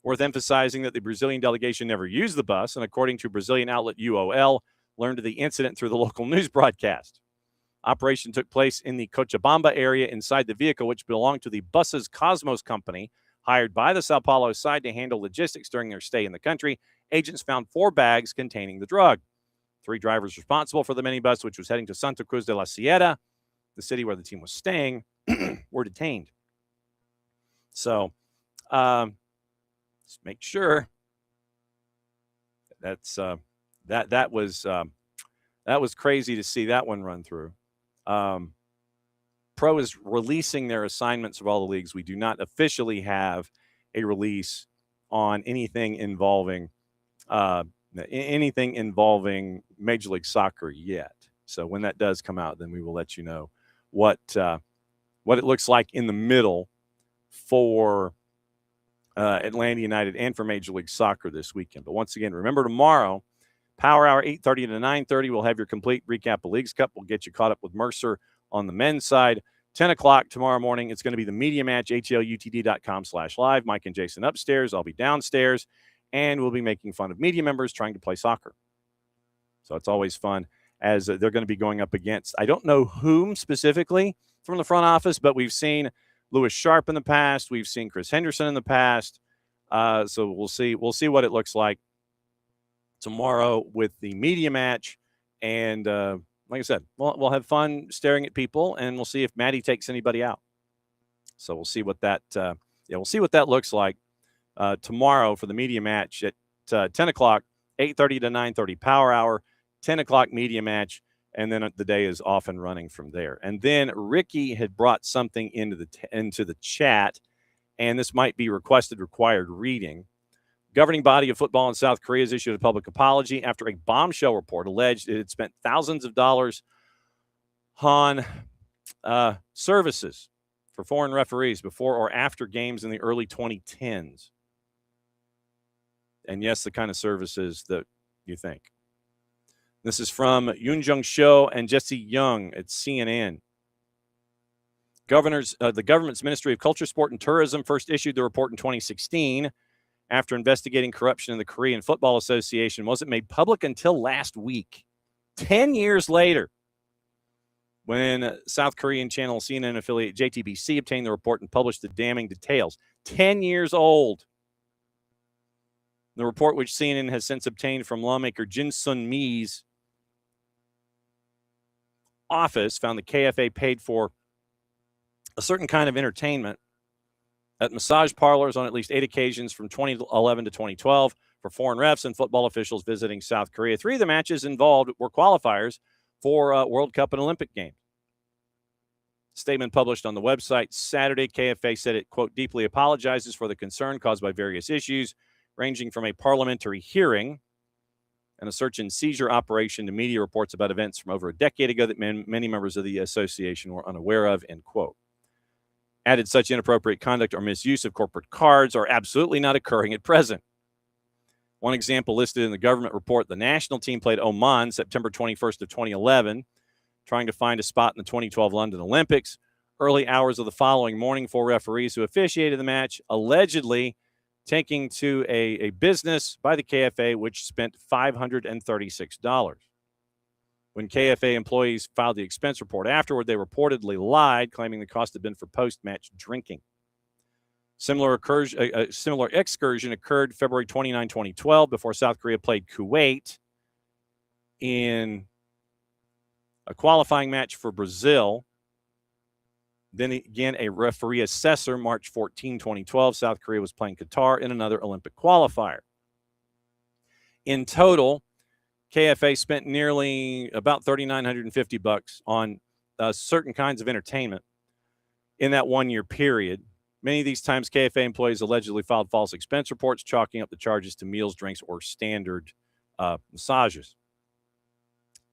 Worth emphasizing that the Brazilian delegation never used the bus, and according to Brazilian outlet UOL, learned of the incident through the local news broadcast. Operation took place in the Cochabamba area inside the vehicle, which belonged to the Buses Cosmos company, hired by the Sao Paulo side to handle logistics during their stay in the country. Agents found 4 bags containing the drug. 3 drivers responsible for the minibus, which was heading to Santa Cruz de la Sierra, the city where the team was staying, were detained. So, just make sure that's that was crazy to see that one run through. Pro is releasing their assignments of all the leagues. We do not officially have a release on anything involving Major League Soccer yet. So when that does come out, then we will let you know what it looks like in the middle for Atlanta United and for Major League Soccer this weekend. But once again, remember tomorrow, Power Hour, 8:30 to 9:30. We'll have your complete recap of Leagues Cup. We'll get you caught up with Mercer on the men's side. 10 o'clock tomorrow morning, it's going to be the media match, HLUTD.com/live. Mike and Jason upstairs. I'll be downstairs. And we'll be making fun of media members trying to play soccer. So it's always fun as they're going to be going up against, I don't know whom specifically from the front office, but we've seen Lewis Sharp in the past. We've seen Chris Henderson in the past. So we'll see what it looks like tomorrow with the media match. And like I said, we'll have fun staring at people, and we'll see if Maddie takes anybody out. So we'll see what that we'll see what that looks like tomorrow for the media match at 10 o'clock, 8:30 to 9:30 Power Hour, 10 o'clock media match, and then the day is off and running from there. And then Ricky had brought something into the chat, and this might be required reading. Governing body of football in South Korea has issued a public apology after a bombshell report alleged it had spent thousands of dollars on services for foreign referees before or after games in the early 2010s. And yes, the kind of services that you think. This is from Yoon Jung Sho and Jesse Young at CNN. The government's Ministry of Culture, Sport, and Tourism first issued the report in 2016 after investigating corruption in the Korean Football Association. Wasn't made public until last week, 10 years later, when South Korean channel CNN affiliate JTBC obtained the report and published the damning details. 10 years old. The report, which CNN has since obtained from lawmaker Jin Sun-mi's office, found the KFA paid for a certain kind of entertainment at massage parlors on at least 8 occasions from 2011 to 2012 for foreign refs and football officials visiting South Korea. 3 of the matches involved were qualifiers for World Cup and Olympic Games. Statement published on the website Saturday, KFA said it, quote, deeply apologizes for the concern caused by various issues, ranging from a parliamentary hearing and a search and seizure operation to media reports about events from over a decade ago that many members of the association were unaware of, end quote. Added such inappropriate conduct or misuse of corporate cards are absolutely not occurring at present. One example listed in the government report, the national team played Oman September 21st of 2011, trying to find a spot in the 2012 London Olympics. Early hours of the following morning, 4 referees who officiated the match allegedly taking to a business by the KFA, which spent $536. When KFA employees filed the expense report afterward, they reportedly lied, claiming the cost had been for post-match drinking. Similar excursion occurred February 29, 2012, before South Korea played Kuwait in a qualifying match for Brazil. Then again, a referee assessor, March 14, 2012. South Korea was playing Qatar in another Olympic qualifier. In total, KFA spent nearly about $3,950 on certain kinds of entertainment in that 1-year period. Many of these times, KFA employees allegedly filed false expense reports, chalking up the charges to meals, drinks, or standard massages.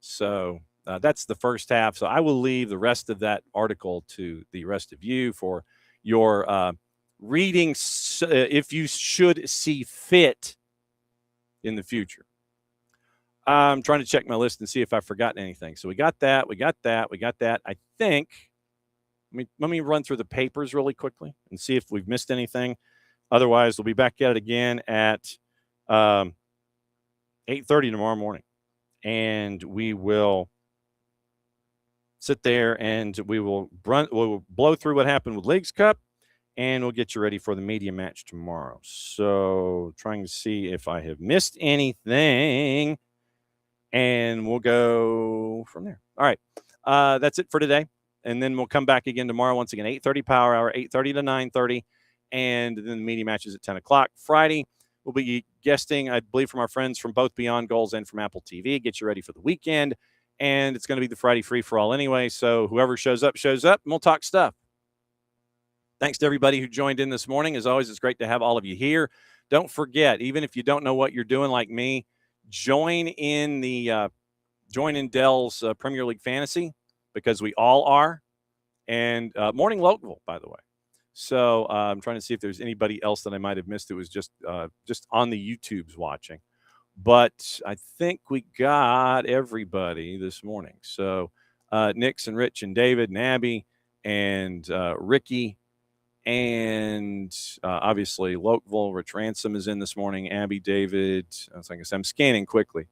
So that's the first half. So I will leave the rest of that article to the rest of you for your reading, if you should see fit in the future. I'm trying to check my list and see if I've forgotten anything. So we got that. I think, let me run through the papers really quickly and see if we've missed anything. Otherwise, we'll be back at it again at 8:30 tomorrow morning. And we will sit there and we'll blow through what happened with Leagues Cup, and we'll get you ready for the media match tomorrow. So trying to see if I have missed anything, and we'll go from there. All right. That's it for today. And then we'll come back again tomorrow. Once again, 8:30 Power Hour, 8:30 to 9:30. And then the media matches at 10 o'clock. Friday, we'll be guesting, I believe, from our friends from both Beyond Goals and from Apple TV. Get you ready for the weekend. And it's going to be the Friday free-for-all anyway. So whoever shows up, and we'll talk stuff. Thanks to everybody who joined in this morning. As always, it's great to have all of you here. Don't forget, even if you don't know what you're doing like me, join in Dell's Premier League Fantasy, because we all are. And Morning Lokeville, by the way. So I'm trying to see if there's anybody else that I might have missed that was just on the YouTubes watching. But I think we got everybody this morning. So Nix and Rich and David and Abby and Ricky and obviously Lokeville. Rich Ransom is in this morning. Abby, David. I'm scanning quickly.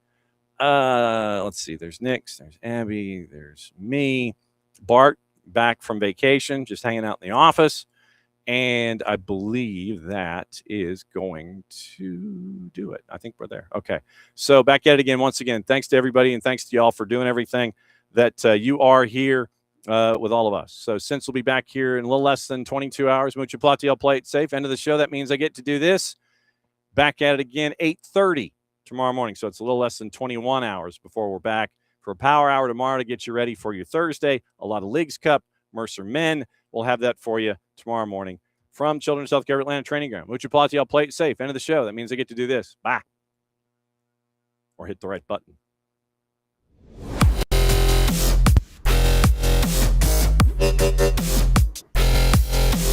Let's see. There's Nix. There's Abby. There's me. Bart back from vacation, just hanging out in the office. And I believe that is going to do it. I think we're there. Okay. So back at it again. Once again, thanks to everybody and thanks to y'all for doing everything that you are here with all of us. So since we'll be back here in a little less than 22 hours, Mucho Platiel, play it safe. End of the show. That means I get to do this. Back at it again, 8:30 tomorrow morning. So it's a little less than 21 hours before we're back for a power hour tomorrow to get you ready for your Thursday. A lot of Leagues Cup, Mercer Men. We'll have that for you tomorrow morning from Children's Healthcare Atlanta Training Ground. Mucho Platiel, play it safe. End of the show. That means I get to do this. Bye. Or hit the right button.